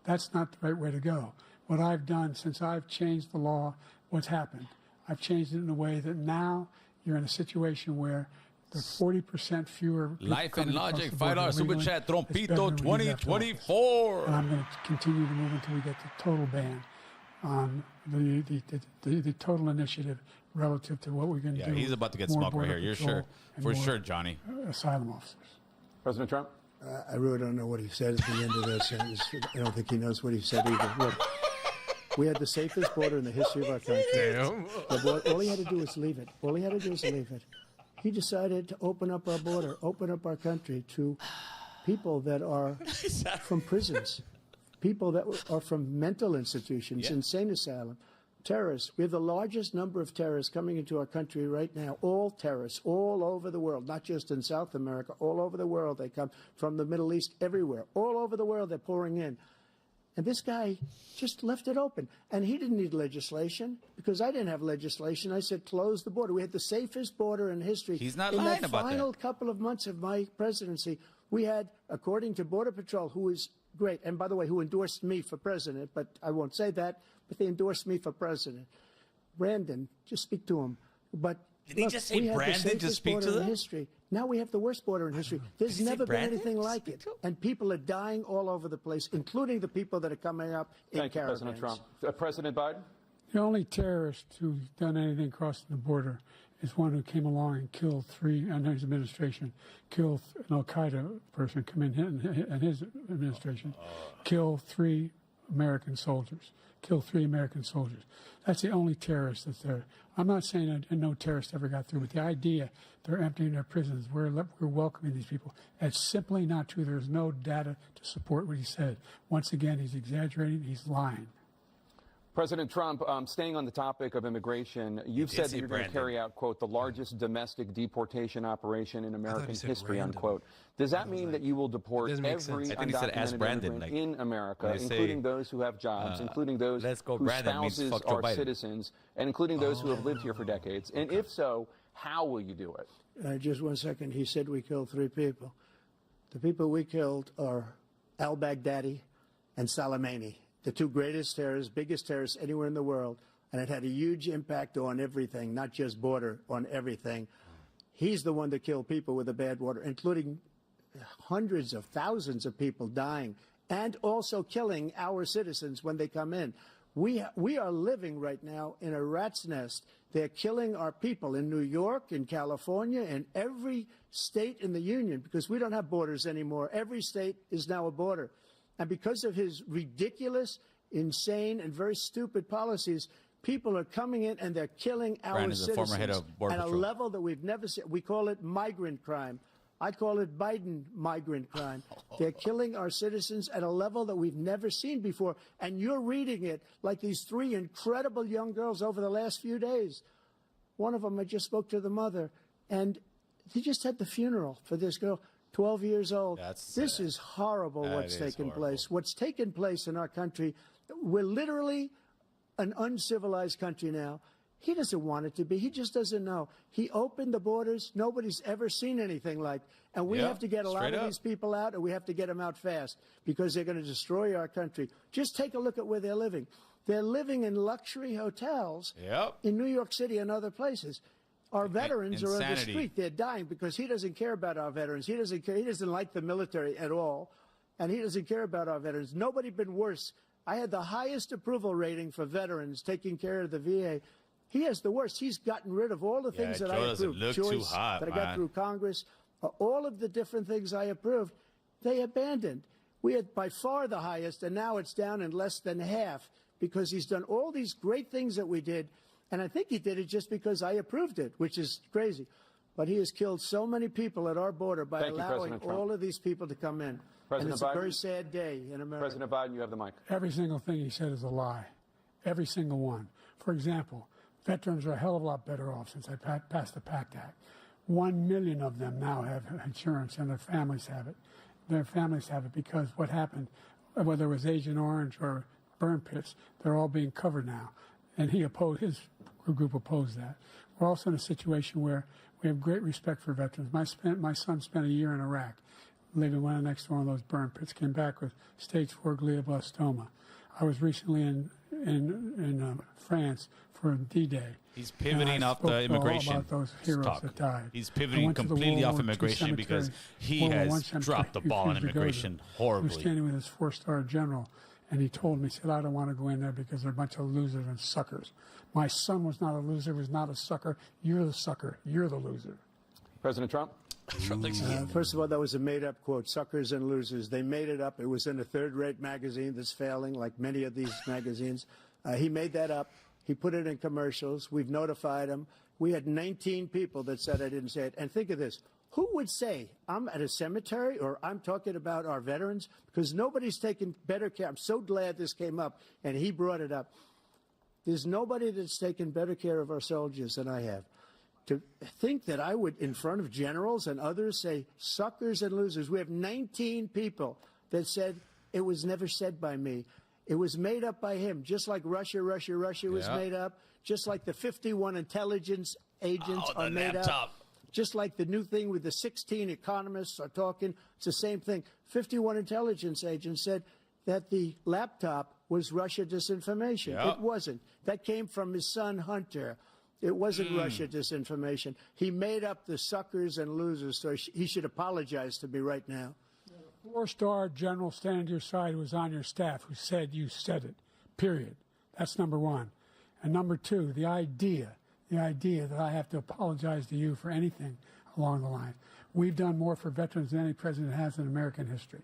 That's not the right way to go. What I've done since I've changed the law, what's happened? I've changed it in a way that now you're in a situation where there are 40% fewer people Life and Logic, $5 super illegally. chat, It's better Trompito when we left office. 2024. And I'm going to continue to move until we get the total ban on the total initiative relative to what we're going to do. Yeah, he's about to get More smoked right border here. You're patrol sure. and For more sure, Johnny. Asylum officers. President Trump? I really don't know what he said at the end of this. I don't think he knows what he said either. Look, we had the safest border in the history of our country. All he had to do was leave it. All he had to do was leave it. He decided to open up our border, open up our country to people that are from prisons, people that are from mental institutions, insane asylum, terrorists. We have the largest number of terrorists coming into our country right now, all terrorists, all over the world, not just in South America, all over the world. They come from the Middle East, everywhere. All over the world, they're pouring in. And this guy just left it open. And he didn't need legislation because I didn't have legislation. I said, close the border. We had the safest border in history. He's not in lying that about final that. couple of months of my presidency, we had, according to Border Patrol, who is great, and by the way, who endorsed me for president, but I won't say that, but they endorsed me for president. Brandon, just speak to him. But Did he just say we had Brandon? the safest Just speak border to in them? history. Now we have the worst border in history. There's he say never been Brandon? anything like it. And people are dying all over the place, including the people that are coming up in Thank you, caravans. President Trump. President Biden? The only terrorist who's done anything crossing the border is one who came along and killed three, under his administration, killed an Al-Qaeda person come in his administration, killed 3 American soldiers. That's the only terrorist that's there. I'm not saying that no terrorist ever got through, but the idea they're emptying their prisons, we're welcoming these people, that's simply not true. There's no data to support what he said. Once again, he's exaggerating, he's lying. President Trump, staying on the topic of immigration, you've said that you're going to carry out, quote, the largest domestic deportation operation in American history, unquote. Does that mean that you will deport every undocumented immigrant in America, including those who have jobs, including those whose spouses are citizens, and including those who have lived here for decades? And if so, how will you do it? Just 1 second. He said we killed 3 people. The people we killed are al-Baghdadi and Soleimani, the 2 greatest terrorists, biggest terrorists anywhere in the world, and it had a huge impact on everything, not just border, on everything. He's the one that killed people with the bad water, including hundreds of thousands of people dying, and also killing our citizens when they come in. We are living right now in a rat's nest. They're killing our people in New York, in California, in every state in the union, because we don't have borders anymore. Every state is now a border. And because of his ridiculous, insane, and very stupid policies, people are coming in and they're killing our citizens former head of Border at a Patrol. level that we've never seen. We call it migrant crime. I call it Biden migrant crime. They're killing our citizens at a level that we've never seen before. And you're reading it like these 3 incredible young girls over the last few days. One of them, I just spoke to the mother, and he just had the funeral for this girl, 12 years old. This is horrible what's taken place. What's taken place in our country, we're literally an uncivilized country now. He doesn't want it to be. He just doesn't know. He opened the borders. Nobody's ever seen anything like. And we have to get a lot of these people out, and we have to get them out fast because they're going to destroy our country. Just take a look at where they're living. They're living in luxury hotels in New York City and other places. Our veterans are on the street. They're dying because he doesn't care about our veterans. He doesn't care. He doesn't like the military at all, and he doesn't care about our veterans. Nobody been worse. I had the highest approval rating for veterans taking care of the VA. He has the worst. He's gotten rid of all the things that I approved. Choice that I got through Congress, all of the different things I approved, they abandoned. We had by far the highest, and now it's down in less than half because he's done all these great things that we did. And I think he did it just because I approved it, which is crazy. But he has killed so many people at our border by allowing all of these people to come in. And it's a very sad day in America. President Biden, you have the mic. Every single thing he said is a lie. Every single one. For example, veterans are a hell of a lot better off since I passed the PACT Act. 1 million of them now have insurance, and their families have it. Their families have it because what happened, whether it was Agent Orange or burn pits, they're all being covered now. And he opposed, his group opposed that. We're also in a situation where we have great respect for veterans. My son spent a year in Iraq, living right next to one of those burn pits, came back with stage 4 glioblastoma. I was recently in France for D-Day. He's pivoting off the immigration about those heroes talk. that died. He's pivoting completely off immigration because he has dropped the ball on immigration horribly. He was standing with his 4-star general, and he told me, he said, I don't want to go in there because they're a bunch of losers and suckers. My son was not a loser, was not a sucker. You're the sucker. You're the loser. President Trump? First of all, that was a made-up quote, suckers and losers. They made it up. It was in a third-rate magazine that's failing, like many of these magazines. He made that up. He put it in commercials. We've notified him. We had 19 people that said I didn't say it. And think of this. Who would say I'm at a cemetery or I'm talking about our veterans? Because nobody's taken better care. I'm so glad this came up, and he brought it up. There's nobody that's taken better care of our soldiers than I have. To think that I would, in front of generals and others, say suckers and losers. We have 19 people that said it was never said by me. It was made up by him, just like Russia was made up, just like the 51 intelligence agents are made up. Just like the new thing with the 16 economists are talking, it's the same thing. 51 intelligence agents said that the laptop was Russia disinformation. It wasn't. That came from his son, Hunter. It wasn't Russia disinformation. He made up the suckers and losers, so he should apologize to me right now. 4-star general standing to your side who was on your staff who said you said it, period. That's number one. And number two, the idea that I have to apologize to you for anything along the line. We've done more for veterans than any president has in American history.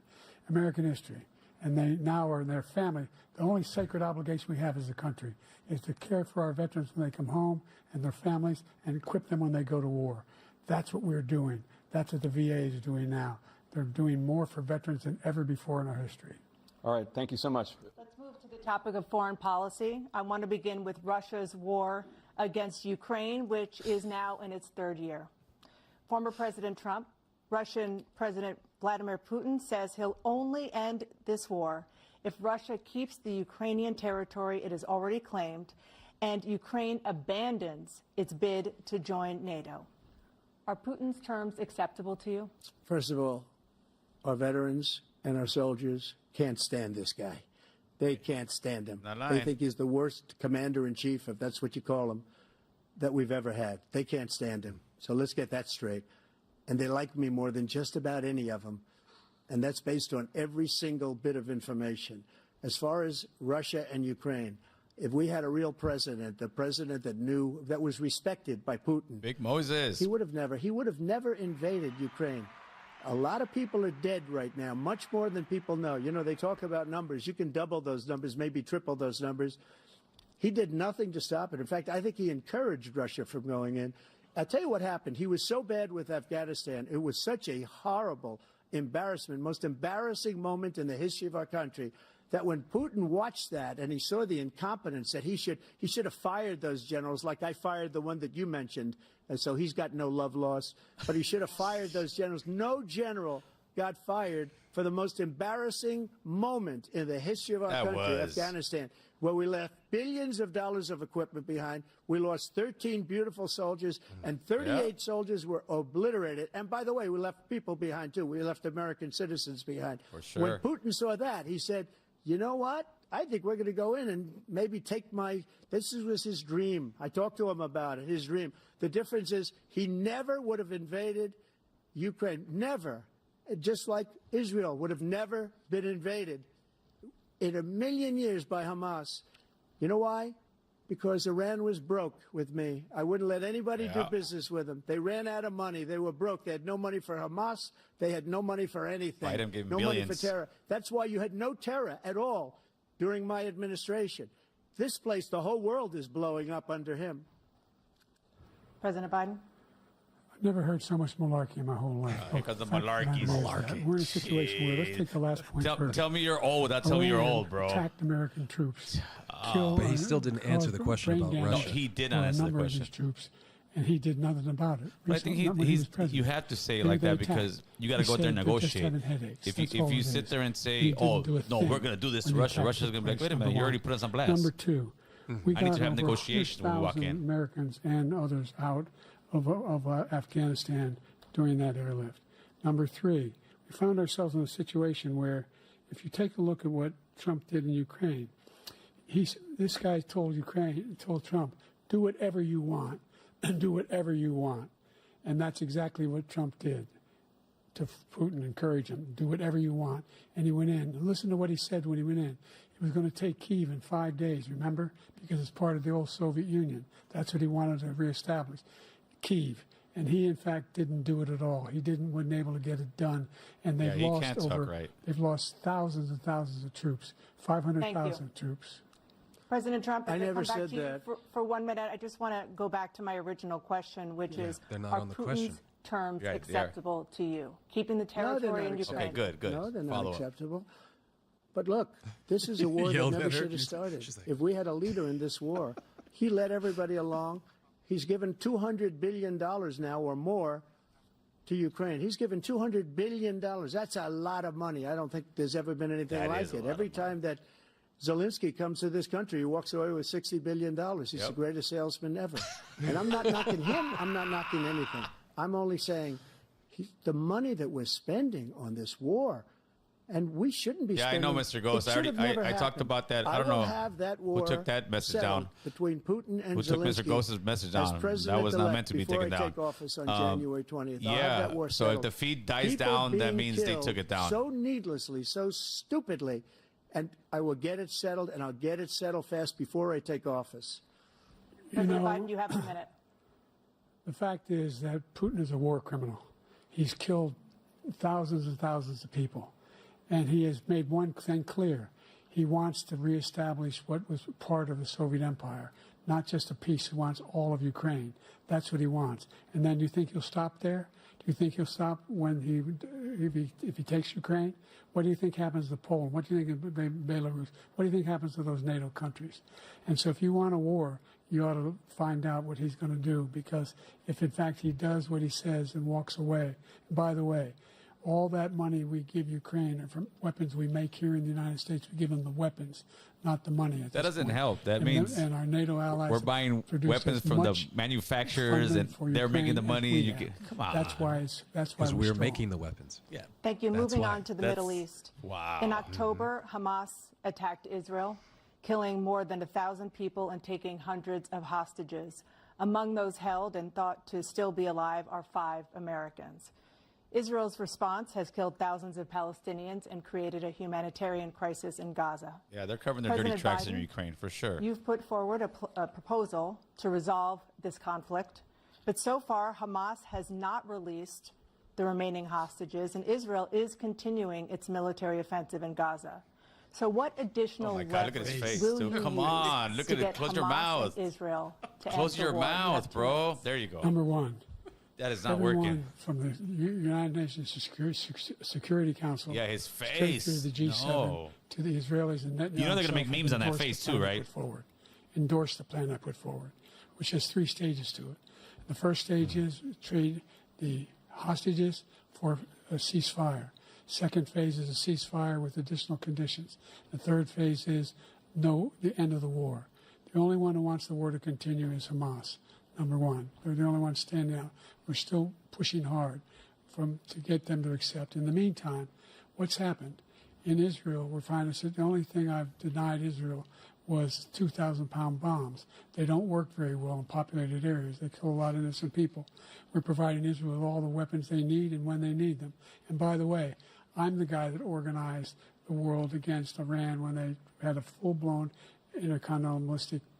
And they now are in their family. The only sacred obligation we have as a country is to care for our veterans when they come home and their families and equip them when they go to war. That's what we're doing. That's what the VA is doing now. They're doing more for veterans than ever before in our history. All right. Thank you so much. Let's move to the topic of foreign policy. I want to begin with Russia's war against Ukraine, which is now in its 3rd year. Former President Trump, Russian President Vladimir Putin says he'll only end this war if Russia keeps the Ukrainian territory it has already claimed and Ukraine abandons its bid to join NATO. Are Putin's terms acceptable to you? First of all, our veterans and our soldiers can't stand this guy. They can't stand him. They think he's the worst commander-in-chief, if that's what you call him, that we've ever had. They can't stand him. So let's get that straight. And they like me more than just about any of them. And that's based on every single bit of information. As far as Russia and Ukraine, if we had a real president, the president that knew, that was respected by Putin, Big Moses, he would have never invaded Ukraine. A lot of people are dead right now, much more than people know. You know, they talk about numbers. You can double those numbers, maybe triple those numbers. He did nothing to stop it. In fact, I think he encouraged Russia from going in. I'll tell you what happened. He was so bad with Afghanistan. It was such a horrible embarrassment, most embarrassing moment in the history of our country, that when Putin watched that and he saw the incompetence, that he should have fired those generals, like I fired the one that you mentioned, and so he's got no love lost, but he should have fired those generals. No general got fired for the most embarrassing moment in the history of our country, Afghanistan, where we left billions of dollars of equipment behind. We lost 13 beautiful soldiers, and 38 soldiers were obliterated. And by the way, we left people behind, too. We left American citizens behind. For sure. When Putin saw that, he said, you know what? I think we're going to go in and maybe take this was his dream. I talked to him about it, his dream. The difference is he never would have invaded Ukraine. Never. Just like Israel would have never been invaded in a million years by Hamas. You know why? Because Iran was broke with me. I wouldn't let anybody do business with them. They ran out of money. They were broke. They had no money for Hamas. They had no money for anything. Biden gave no billions. money for terror. That's why you had no terror at all during my administration. This place, the whole world is blowing up under him. President Biden? I've never heard so much malarkey in my whole life. Because of malarkey. We're in a situation where, let's take the last point first. Tell me you're old. I'll tell me you're old, bro. Attacked American troops. But he still didn't answer the question about Russia. No, he did not answer the question. A number of his troops, and he did nothing about it. But I think you have to say it like that because you got to go there and negotiate. If you sit there and say, oh, no, we're going to do this to Russia, Russia's going to be like, wait a minute, you already put us on blast. Number two, we I need got to have over negotiations when we walk 100,000 in. Americans and others out of Afghanistan during that airlift. Number three, we found ourselves in a situation where if you take a look at what Trump did in Ukraine, this guy told Trump, do whatever you want and do whatever you want. And that's exactly what Trump did to Putin, encourage him, do whatever you want. And he went in. And listen to what he said when he went in. He was going to take Kyiv in 5 days, remember? Because it's part of the old Soviet Union. That's what he wanted to reestablish, Kyiv. And he, in fact, didn't do it at all. He wasn't able to get it done. And they've they've lost thousands and thousands of troops, 500,000 troops. President Trump, I if never come back said to you that. For 1 minute, I just want to go back to my original question, which is, are Putin's terms acceptable to you? Keeping the territory in Ukraine. Okay, good. No, they're not acceptable. But look, this is a war that never should have started. If we had a leader in this war, he led everybody along. He's given $200 billion now or more to Ukraine. He's given $200 billion. That's a lot of money. I don't think there's ever been anything like it. Every time that Zelensky comes to this country, he walks away with $60 billion. He's the greatest salesman ever. And I'm not knocking him. I'm not knocking anything. I'm only saying the money that we're spending on this war, and we shouldn't be spending. Yeah, I know, Mr. Ghost. I talked about that. I don't know have that war who took that message down. Between Putin and Who took Zelensky Mr. Ghost's message down? That was not meant to be taken down. Before I take office on January 20th, I'll have that war so if the feed dies down, that means they took it down. So needlessly, so stupidly, and I will get it settled, and I'll get it settled fast before I take office. President Biden, you have a minute. The fact is that Putin is a war criminal. He's killed thousands and thousands of people. And he has made one thing clear. He wants to reestablish what was part of the Soviet Empire, not just a piece. He wants all of Ukraine. That's what he wants. And then do you think he'll stop there? Do you think he'll stop when if he takes Ukraine? What do you think happens to Poland? What do you think of Belarus? What do you think happens to those NATO countries? And so if you want a war, you ought to find out what he's going to do, because if in fact he does what he says and walks away, and by the way, all that money we give Ukraine are from weapons we make here in the United States. We give them the weapons, not the money. That doesn't help. That and means and our NATO allies we're buying weapons from the manufacturers, and they're making the money. Come on. That's why because we're making the weapons. Yeah. Thank you. Moving on to the Middle East. Wow. In October, Hamas attacked Israel, killing more than 1,000 people and taking hundreds of hostages. Among those held and thought to still be alive are 5 Americans. Israel's response has killed thousands of Palestinians and created a humanitarian crisis in Gaza. Yeah, they're covering their dirty tracks in Ukraine, for sure. You've put forward a proposal to resolve this conflict, but so far Hamas has not released the remaining hostages, and Israel is continuing its military offensive in Gaza. So what additional Oh my God, look at his face, will dude. you Come use on, look to at it. get Close your Hamas mouth. and Israel to Close end the your war? You have mouth, 2 bro. minutes. There you go. Number one, That is not everyone working. from the United Nations Security Council, Yeah, his straight face. through the G7 No. to the Israelis and Netanyahu. You know they're gonna himself make have memes on that endorsed face the too, plan I right? put forward, endorse the plan I put forward, which has 3 stages to it. The first stage is trade the hostages for a ceasefire. Second phase is a ceasefire with additional conditions. The third phase is the end of the war. The only one who wants the war to continue is Hamas. Number one, they're the only ones standing out. We're still pushing hard to get them to accept. In the meantime, what's happened in Israel? We're finding that the only thing I've denied Israel was 2,000-pound bombs. They don't work very well in populated areas. They kill a lot of innocent people. We're providing Israel with all the weapons they need and when they need them. And by the way, I'm the guy that organized the world against Iran when they had a full-blown intercontinental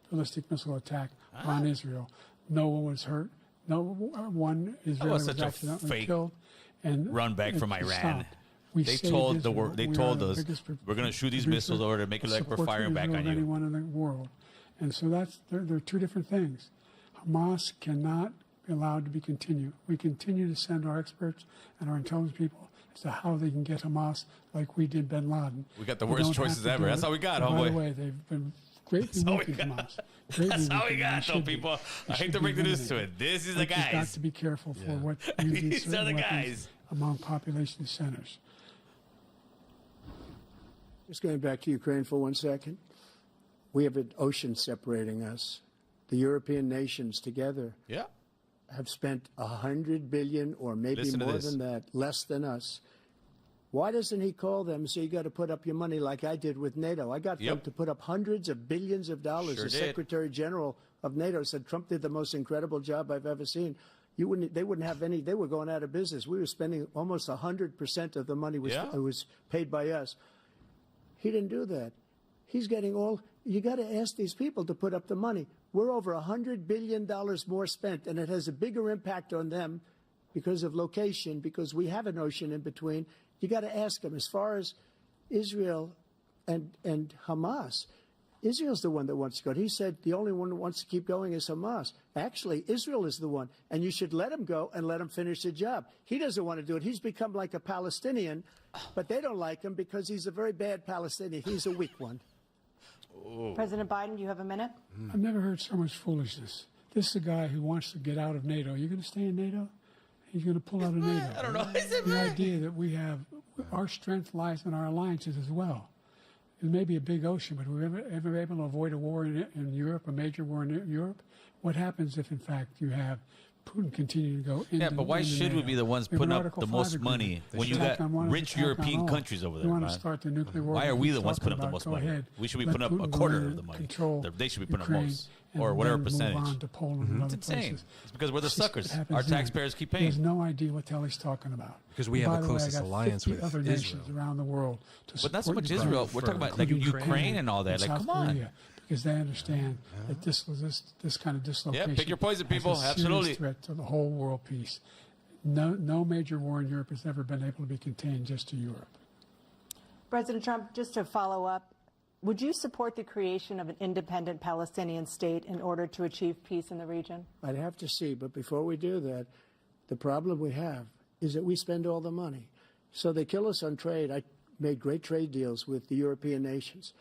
ballistic missile attack on Israel. No one was hurt. No one Israeli was such a accidentally fake killed. And run back from it Iran. stopped. We They saved told the Israel. world. They We told are the us biggest we're going to shoot these producer missiles over to make it of like we're support for firing back Israel on of you. anyone in the world. And so they're 2 different things. Hamas cannot be allowed to be continued. We continue to send our experts and our intelligence people as to how they can get Hamas like we did bin Laden. We got the They worst don't have choices to ever. do That's it. all we got, And by the homeboy. way, they've been greatly all we weakened got. Hamas. Greatly That's all we weakened, got, and though, should be. people. They I hate should to be break the news to eliminated. it. This is the But you've got guys. to be careful for what using These are certain the weapons guys. among population centers. Just going back to Ukraine for 1 second. We have an ocean separating us. The European nations together Yeah. have spent $100 billion or maybe Listen to more this. than that, less than us. Why doesn't he call them and say, you got to put up your money like I did with NATO? I got them Yep. to put up hundreds of billions of dollars. Sure the did. Secretary General of NATO said Trump did the most incredible job I've ever seen. They wouldn't have any. They were going out of business. We were spending almost 100% of the money was paid by us. He didn't do that. He's getting all. You got to ask these people to put up the money. We're over $100 billion more spent, and it has a bigger impact on them because of location, because we have an ocean in between. You got to ask them. As far as Israel and Hamas, Israel's the one that wants to go. He said the only one that wants to keep going is Hamas. Actually, Israel is the one, and you should let him go and let him finish the job. He doesn't want to do it. He's become like a Palestinian, but they don't like him because he's a very bad Palestinian. He's a weak one. President Biden, you have a minute. I've never heard so much foolishness. This is a guy who wants to get out of NATO. You're going to stay in NATO? He's going to pull out of NATO. I don't know. The idea that we have, our strength lies in our alliances as well. It may be a big ocean, but were we ever able to avoid a war in Europe, a major war in Europe? What happens if, in fact, you have Putin continue to go into Yeah, but why into should we NATO? be the ones We have an putting up Article the 5 most agreement. money They when you attack got on one, rich attack on European all. countries over We there, want man? to start the nuclear war. Why are we the ones putting up the Talking most about, money? go ahead. We should be Let putting up a Putin go quarter in of the and money. control They should be putting up Ukraine, most, and or whatever then percentage. Move on to Poland and other It's insane. places. It's because we're the It's just suckers. what happens Our then. taxpayers keep He has paying. no idea what the hell he's talking about. Because we And have by the way, I closest got alliance 50 with other Israel. nations around the world to But not so support much Ukraine, Israel. We're talking about like including Ukraine and all that. Like, South come on. Korea, because they understand that this kind of dislocation. pick your poison, people. has a serious Absolutely. threat to the whole world peace. No major war in Europe has ever been able to be contained just to Europe. President Trump, just to follow up, would you support the creation of an independent Palestinian state in order to achieve peace in the region? I'd have to see, but before we do that, the problem we have is that we spend all the money. So they kill us on trade. I made great trade deals with the European nations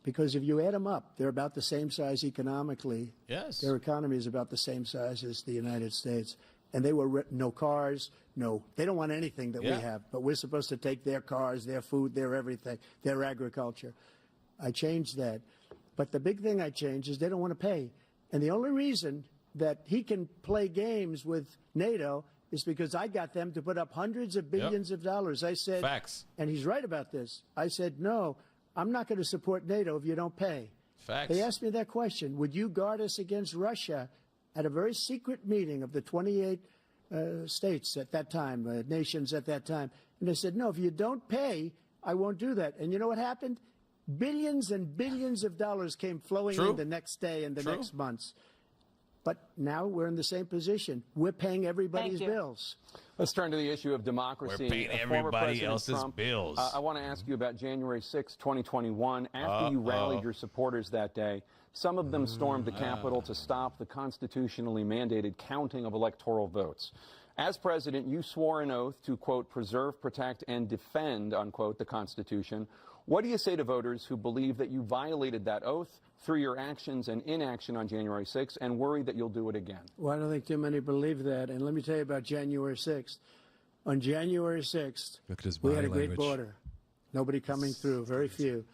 because if you add them up, they're about the same size economically. Yes. Their economy is about the same size as the United States. And they were no cars, they don't want anything that we have, but we're supposed to take their cars, their food, their everything, their agriculture. I changed that. But the big thing I changed is they don't want to pay. And the only reason that he can play games with NATO is because I got them to put up hundreds of billions of dollars. I said, Facts. and he's right about this. I said, no, I'm not going to support NATO if you don't pay. Facts. They asked me that question. Would you guard us against Russia at a very secret meeting of the 28 states at that time, nations at that time? And they said, no, if you don't pay, I won't do that. And you know what happened? Billions and billions of dollars came flowing True. in the next day and the True. next months. But now we're in the same position. We're paying everybody's Thank you. bills. Let's turn to the issue of democracy. We're paying Former everybody President else's Trump, bills. I want to ask you about January 6, 2021. After you rallied your supporters that day, some of them stormed the Capitol to stop the constitutionally mandated counting of electoral votes. As president, you swore an oath to, quote, preserve, protect, and defend, unquote, the Constitution. What do you say to voters who believe that you violated that oath through your actions and inaction on January 6th and worry that you'll do it again? Well, I don't think too many believe that. And let me tell you about January 6th. On January 6th, Look at his we had a body great language. border. Nobody coming through, very few.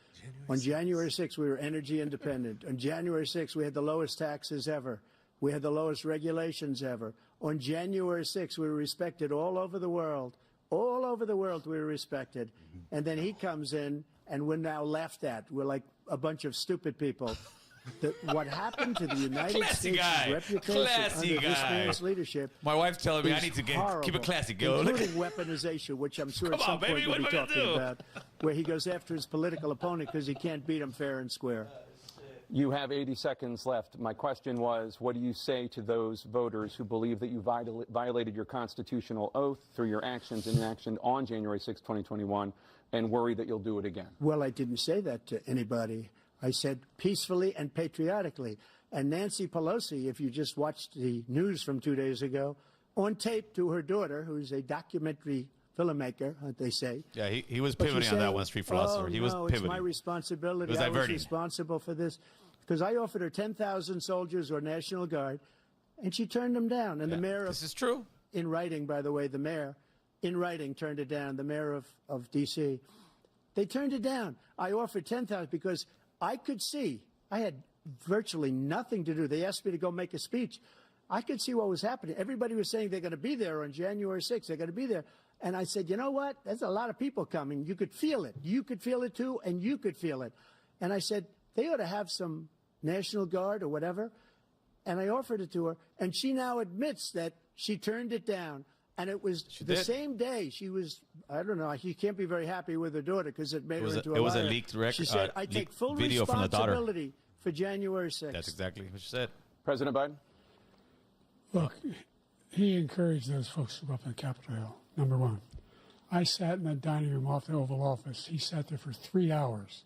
On January 6th, we were energy independent. On January 6th, we had the lowest taxes ever. We had the lowest regulations ever. On January 6th, we were respected all over the world. All over the world, we were respected. And then he comes in, and we're now laughed at. We're like a bunch of stupid people. What happened to the United Classy States' guy. reputation Classy under this guy. man's leadership? My wife's telling me I is need to horrible, keep it classy, girl. including weaponization, which I'm sure Come at some on, baby, point what we'll be am I gonna talking do? about, where he goes after his political opponent because he can't beat him fair and square. You have 80 seconds left. My question was, what do you say to those voters who believe that you violated your constitutional oath through your actions and inaction on January 6, 2021, and worry that you'll do it again? Well, I didn't say that to anybody. I said peacefully and patriotically. And Nancy Pelosi, if you just watched the news from 2 days ago, on tape to her daughter, who's a documentary filmmaker, they say. Yeah, he was But pivoting she's on that saying, one, Street Philosopher. He was no, pivoting. It's my responsibility. It was I was diverting. responsible for this. Because I offered her 10,000 soldiers or National Guard, and she turned them down. And the mayor This is true. in writing, by the way, the mayor, in writing, turned it down, the mayor of D.C. They turned it down. I offered 10,000 because I could see, I had virtually nothing to do. They asked me to go make a speech. I could see what was happening. Everybody was saying they're going to be there on January 6th. They're going to be there. And I said, you know what? There's a lot of people coming. You could feel it. You could feel it too, and you could feel it. And I said, they ought to have some National Guard or whatever. And I offered it to her. And she now admits that she turned it down. And it was the same day she was, I don't know, she can't be very happy with her daughter because it made her into a liar. It was a leaked record. She said, I take full video from the daughter. responsibility for January 6th. That's exactly what she said. President Biden? Look, he encouraged those folks to go up on Capitol Hill, number one. I sat in that dining room off the Oval Office. He sat there for 3 hours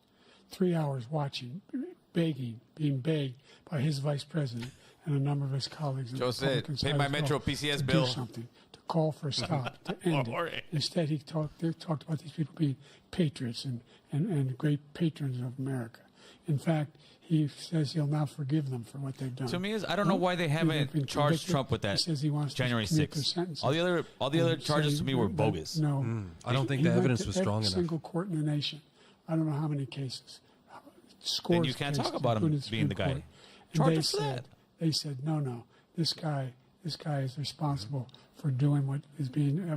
watching, begging, being begged by his vice president and a number of his colleagues. Joe said, pay my Metro PCS bill. Do something, to call for a stop, to end it. Instead, they talked about these people being patriots and great patrons of America. In fact, he says he'll now forgive them for what they've done. To me, I don't know why they haven't charged Trump with that. He says he wants January to commit their 6th. sentences. All the other charges to me were bogus. No, I don't think he the went evidence to was strong every enough. single court in the nation. I don't know how many cases. Scores Then you can't of talk cases, about him including being the Supreme guy. Court. And Charge they him for that. They said, no, this guy is responsible for doing what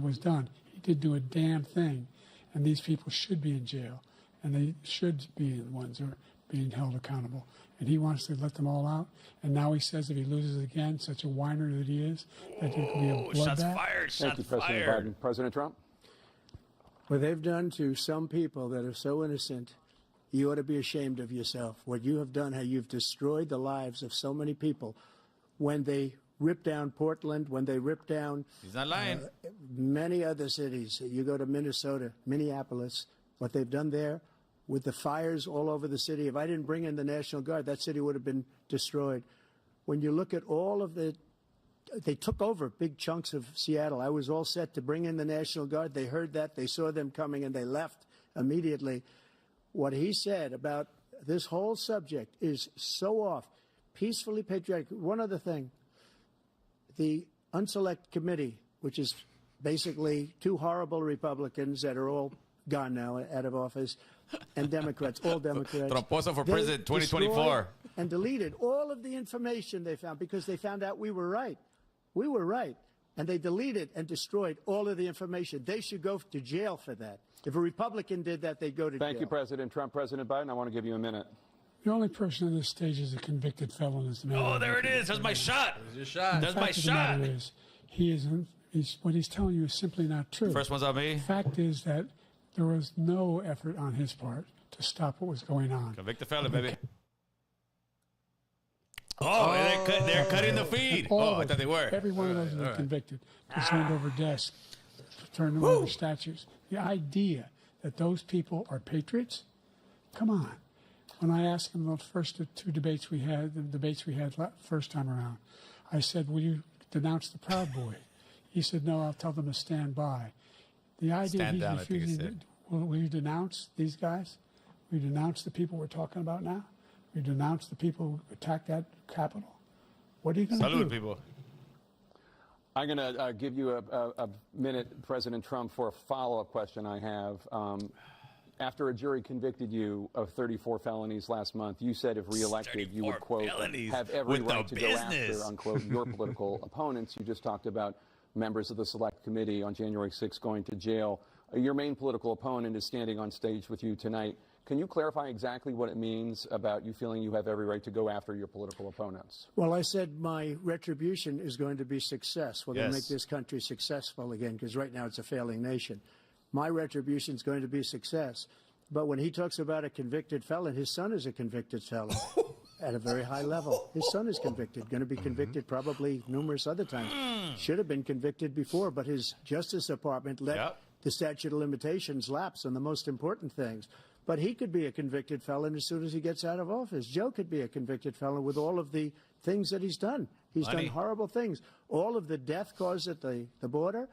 was done. He did do a damn thing, and these people should be in jail, and they should be the ones who are being held accountable. And he wants to let them all out. And now he says if he loses again, such a whiner that he is, that there could be a bloodbath. Shots fired. Thank you, Shots President fired. Biden. President Trump? What they've done to some people that are so innocent, you ought to be ashamed of yourself. What you have done, how you've destroyed the lives of so many people. When they ripped down Portland, when they ripped down He's not lying. many other cities. You go to Minnesota, Minneapolis, what they've done there with the fires all over the city. If I didn't bring in the National Guard, that city would have been destroyed. When you look at all of they took over big chunks of Seattle. I was all set to bring in the National Guard. They heard that. They saw them coming, and they left immediately. What he said about this whole subject is so off. Peacefully patriotic. One other thing. The Unselect Committee, which is basically two horrible Republicans that are all gone now, out of office, and Democrats, all Democrats. Tramposo for They president 2024. destroyed and deleted all of the information they found because they found out we were right. We were right. And they deleted and destroyed all of the information. They should go to jail for that. If a Republican did that, they'd go to jail. Thank you, President Trump. President Biden, I want to give you a minute. The only person on this stage is a convicted felon. Is the man. Oh, there it is. There's my shot. There's your shot. There's The my fact of the shot. matter is, what he's telling you is simply not true. First one's on me. The fact is that there was no effort on his part to stop what was going on. Convict the fella, baby. Oh, there it they're cutting the feed. All Oh, of I thought they were. Every one of those was convicted, turned over desks, turned over statues. The idea that those people are patriots, come on. When I asked him the first two debates we had, first time around, I said, will you denounce the Proud Boys? He said, no, I'll tell them to stand by. The idea Stand he's down, I think he refusing, said. will you denounce these guys? Will you denounce the people we're talking about now? Will you denounce the people who attacked that Capitol? What are you going to do? Salute, people. I'm going to give you a minute, President Trump, for a follow-up question I have. After a jury convicted you of 34 felonies last month, you said if reelected, you would, quote, have every right to go after, unquote, your political opponents. You just talked about members of the Select Committee on January 6th going to jail. Your main political opponent is standing on stage with you tonight. Can you clarify exactly what it means about you feeling you have every right to go after your political opponents? Well, I said my retribution is going to be success. We're going to make this country successful again, because right now it's a failing nation. My retribution is going to be success. But when he talks about a convicted felon, his son is a convicted felon at a very high level. His son is convicted, going to be convicted probably numerous other times. Should have been convicted before, but his Justice Department let the statute of limitations lapse on the most important things. But he could be a convicted felon as soon as he gets out of office. Joe could be a convicted felon with all of the things that he's done. He's done horrible things. All of the death caused at the border,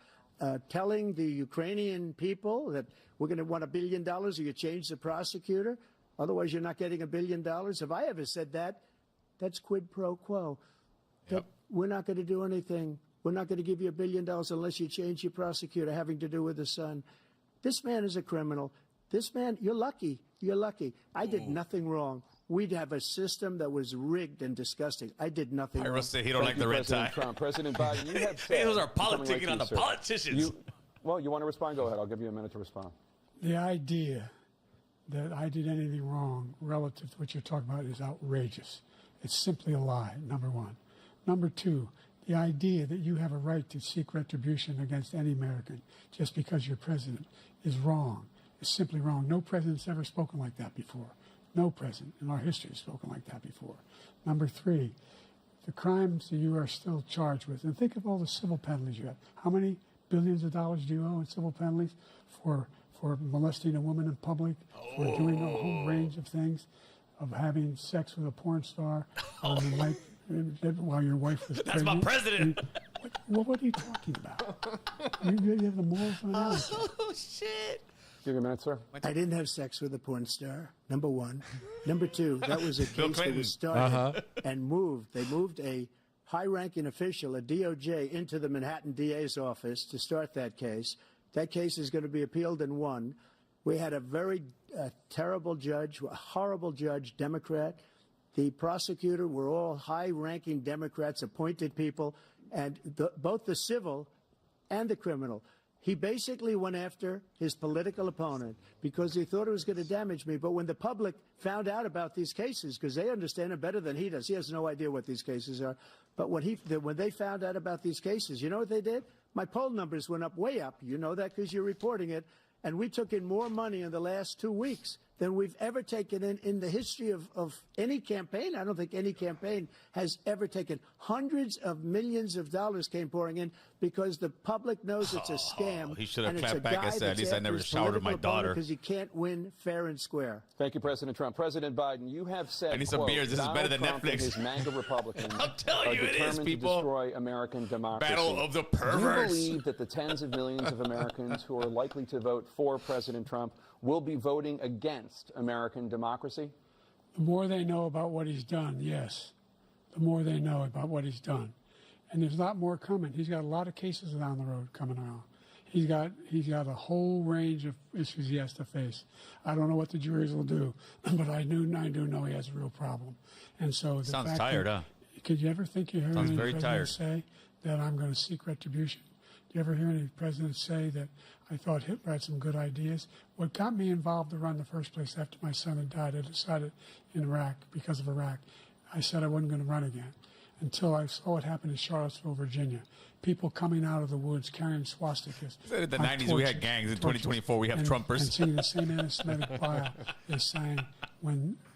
telling the Ukrainian people that we're going to want $1 billion or you change the prosecutor. Otherwise, you're not getting $1 billion. If I ever said that, that's quid pro quo. That we're not going to do anything. We're not going to give you $1 billion unless you change your prosecutor having to do with the son. This man is a criminal. This man, you're lucky. You're lucky. I did nothing wrong. We'd have a system that was rigged and disgusting. I did nothing wrong. Say he don't like the red tie. Trump. President Biden, you have said... Those are politicking on the politicians. Well, you want to respond? Go ahead. I'll give you a minute to respond. The idea that I did anything wrong relative to what you're talking about is outrageous. It's simply a lie, number one. Number two, the idea that you have a right to seek retribution against any American just because you're president is wrong. It's simply wrong. No president's ever spoken like that before. No president in our history has spoken like that before. Number three, the crimes that you are still charged with, and think of all the civil penalties you have. How many billions of dollars do you owe in civil penalties for molesting a woman in public, for doing a whole range of things, of having sex with a porn star, while your wife was pregnant? That's my president. What are you talking about? You have the morals of an amateur. Oh, shit. Give you a minute, sir. I didn't have sex with a porn star, number one. Number two, that was a case that was started and moved. They moved a high-ranking official, a DOJ, into the Manhattan DA's office to start that case. That case is going to be appealed and won. We had a very terrible judge, a horrible judge, Democrat. The prosecutor were all high-ranking Democrats, appointed people, and both the civil and the criminal. He basically went after his political opponent because he thought it was going to damage me. But when the public found out about these cases, because they understand it better than he does, he has no idea what these cases are. But when they found out about these cases, you know what they did? My poll numbers went up, way up. You know that because you're reporting it. And we took in more money in the last 2 weeks than we've ever taken in the history of any campaign. I don't think any campaign has ever taken. Hundreds of millions of dollars came pouring in because the public knows it's a scam. He should have clapped back and said, at least I never showered with my daughter. Because he can't win fair and square. Thank you, President Trump. President Biden, you have said, I need some quote, beers. This is better than Donald Trump Netflix. And his MAGA Republicans I'm telling you, are it is, determined people. to destroy American democracy. Battle of the Do perverse. you believe that the tens of millions of Americans who are likely to vote for President Trump will be voting against American democracy? The more they know about what he's done, yes. The more they know about what he's done. And there's a lot more coming. He's got a lot of cases down the road coming around. He's got a whole range of issues he has to face. I don't know what the juries will do, but I do know he has a real problem. And so the Sounds fact tired, that, huh? Could you ever think you heard Sounds any very president tired. say that I'm going to seek retribution? Do you ever hear any president say that I thought Hitler had some good ideas? What got me involved to run in the first place after my son had died, I decided in Iraq, because of Iraq, I said I wasn't going to run again until I saw what happened in Charlottesville, Virginia. People coming out of the woods carrying swastikas. In the 90s, we had gangs. In 2024, we have Trumpers. And singing the same anti-Semitic bile they sang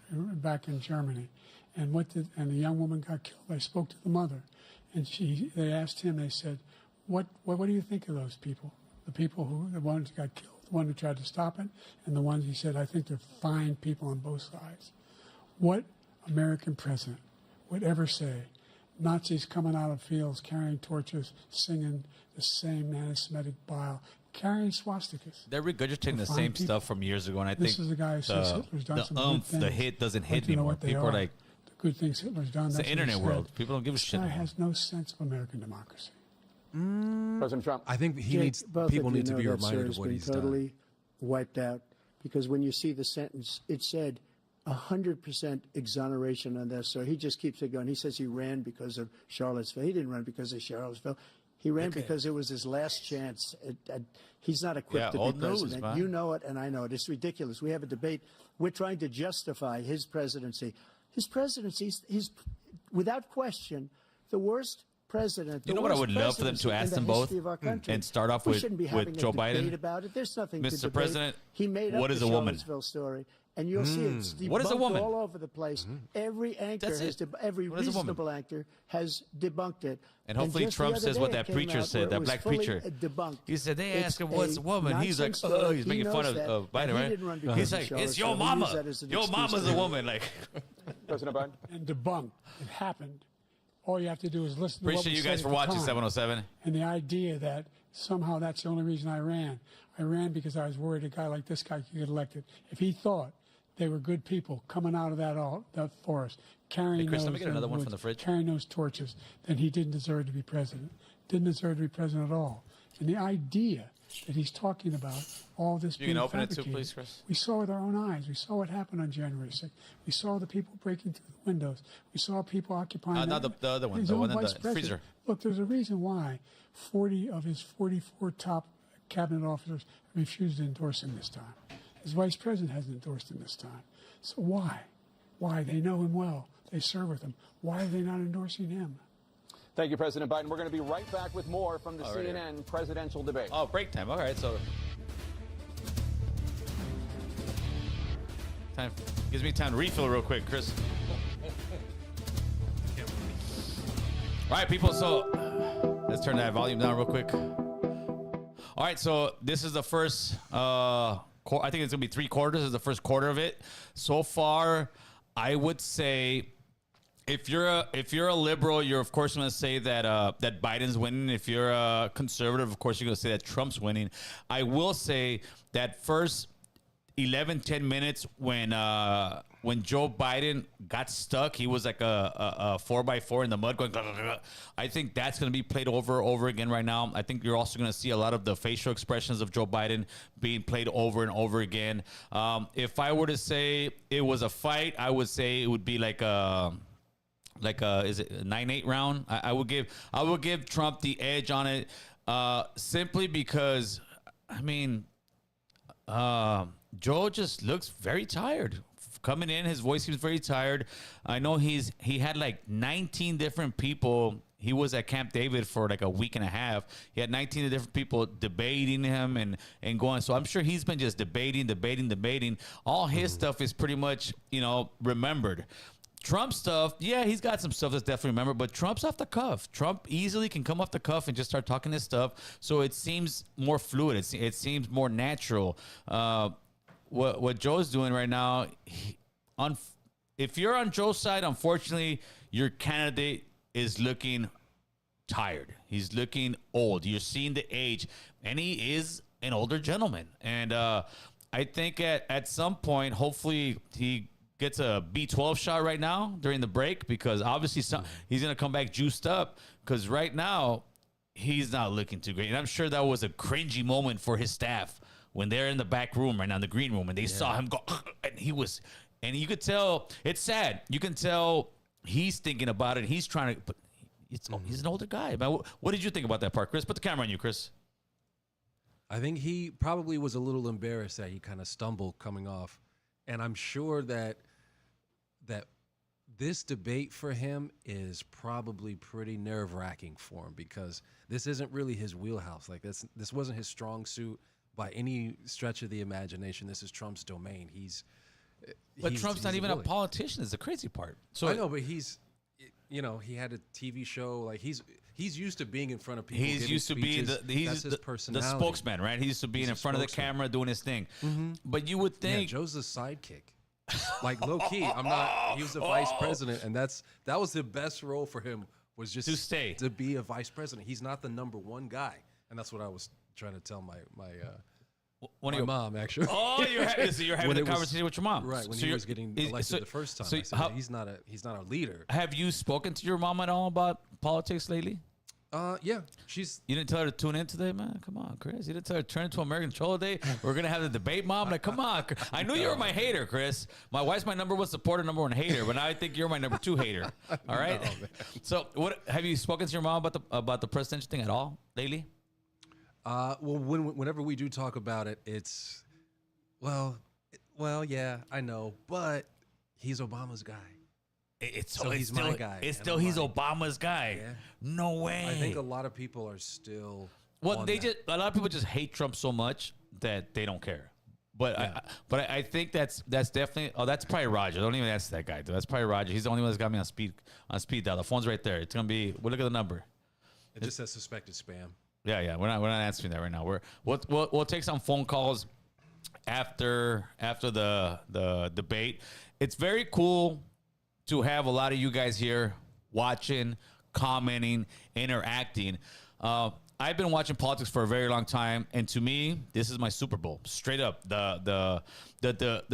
back in Germany. And and the young woman got killed. I spoke to the mother, and they asked him. They said, "What do you think of those people? The people the ones who got killed, the one who tried to stop it, and the ones," he said, "I think they're fine people on both sides." What American president would ever say Nazis coming out of fields carrying torches, singing the same anti-Semitic bile, carrying swastikas? They're regurgitating the same stuff from years ago, and I This think is a guy who says Hitler's done some good things. the hit doesn't hit But you know anymore. what they People are like, the good things Hitler's done. it's That's the what he internet said. world. People don't give a This shit guy anymore. has no sense of American democracy. President Trump. I think Both people of you need to know be that reminded sir's of what been he's totally done. wiped out, because when you see the sentence, it said 100% exoneration on this. So he just keeps it going. He says he ran because of Charlottesville. He didn't run because of Charlottesville. He ran because it was his last chance. He's not equipped to be old news, president. man. You know it, and I know it. It's ridiculous. We have a debate. We're trying to justify his presidency. His presidency, he's without question the worst president. You know what I would love for them to ask them both and start off we with shouldn't be having Joe a debate Biden? about it. There's nothing to Mr. debate. President, He made up what is the a woman? Charlottesville story, and you'll see it's debunked What is a woman? all over the place. Every anchor That's has it. every What is a woman? reasonable anchor has debunked it. And hopefully just the Trump other says day what it that came preacher out said, where that it was black fully preacher. Debunked. He said, they It's ask him, what's a woman? He's like, nonsense oh, story. he's He making fun knows of that. Biden, And he right? didn't run because He's of like, it's Charlottesville. your He used mama. that as an Your excuse mama's to a woman. Like, President Biden. And debunked. It happened. All you have to do is listen to what appreciate we you said guys at for the watching time. 707. And the idea that somehow that's the only reason I ran. I ran because I was worried a guy like this guy could get elected. If he thought they were good people coming out of that forest, carrying Hey, Chris, those, let me get another one from the fridge. carrying those torches, then he didn't deserve to be president. Didn't deserve to be president at all. And the idea that he's talking about all this You being can open it too, fabricated, please, Chris. we saw with our own eyes. We saw what happened on January 6th. We saw the people breaking through the windows. We saw people occupying. No, the other one, his the own one in vice the president. freezer. Look, there's a reason why 40 of his 44 top cabinet officers refused to endorse him this time. His vice president hasn't endorsed him this time. So why? Why? They know him well. They serve with him. Why are they not endorsing him? Thank you, President Biden. We're going to be right back with more from the right CNN presidential debate. Oh, break time. All right, so time gives me time to refill real quick, Chris. All right, people. So let's turn that volume down real quick. All right, so this is the first. I think it's gonna be 3 quarters. This is the first quarter of it. So far, I would say, if you're a liberal, you're of course going to say that that Biden's winning. If you're a conservative, of course you're going to say that Trump's winning. I will say that first 10 minutes when Joe Biden got stuck, he was like a 4x4 in the mud going. I think that's going to be played over again right now. I think you're also going to see a lot of the facial expressions of Joe Biden being played over and over again. If I were to say it was a fight, I would say it would be like a is it a 9-8 round? I would give Trump the edge on it, simply because, I mean, Joe just looks very tired. Coming in, his voice seems very tired. I know he had like 19 different people. He was at Camp David for like a week and a half. He had 19 different people debating him and going. So I'm sure he's been just debating. All his stuff is pretty much, remembered. Trump stuff, yeah, he's got some stuff that's definitely remembered, but Trump's off the cuff. Trump easily can come off the cuff and just start talking his stuff, so it seems more fluid. It seems more natural. What Joe's doing right now, if you're on Joe's side, unfortunately, your candidate is looking tired. He's looking old. You're seeing the age, and he is an older gentleman. And I think at some point, hopefully, he gets a B12 shot right now during the break, because obviously he's going to come back juiced up, because right now he's not looking too great. And I'm sure that was a cringy moment for his staff when they're in the back room right now, in the green room, and they saw him go, and you could tell, it's sad. You can tell he's thinking about it. He's trying to, but he's an older guy. But what did you think about that part, Chris? Put the camera on you, Chris. I think he probably was a little embarrassed that he kind of stumbled coming off. And I'm sure that this debate for him is probably pretty nerve-wracking for him, because this isn't really his wheelhouse. Like this wasn't his strong suit by any stretch of the imagination. This is Trump's domain. But Trump's he's not even a bully. politician. Is the crazy part. So I know, but he's, you know, he had a TV show. Like he's used to being in front of people. he's giving used to being speeches. the That's his the personality. spokesman, right? He's used to being in a front of the spokesman. camera doing his thing. But you would Yeah, think Joe's the sidekick. Like low key, I'm not. He was the vice president, and that was the best role for him. Was just To stay. to be a vice president. He's not the number one guy, and that's what I was trying to tell my one of my your mom actually. Oh, you're having When a it was- conversation with your mom, Right when So he you're- was getting is- elected so- the first time. so I said, how- he's not a leader. have you spoken to your mom at all about politics lately? Yeah, she's You didn't tell her to tune in today, man. Come on, Chris. You didn't tell her to turn into American Troll Day. We're gonna have the debate, Mom. Like, come on. I knew you were my hater, Chris. My wife's my number one supporter, number one hater, but now I think you're my number two hater. All right. So, what have you spoken to your mom about the presidential thing at all lately? well whenever we do talk about it, it's well, yeah, I know, but he's Obama's guy. It's So he's still my guy, It's and still I'm he's like, Obama's guy. yeah. No way. I think a lot of people are still. Well, on they that. just a lot of people just hate Trump so much that they don't care. But I think that's definitely that's probably Roger. Don't even ask that guy. Dude. That's probably Roger. He's the only one that's got me on speed dial. The phone's right there. It's gonna be. We'll look at the number. It just says suspected spam. Yeah. We're not answering that right now. We'll take some phone calls after the debate. It's very cool to have a lot of you guys here watching, commenting, interacting. I've been watching politics for a very long time, and to me, this is my Super Bowl. Straight up, the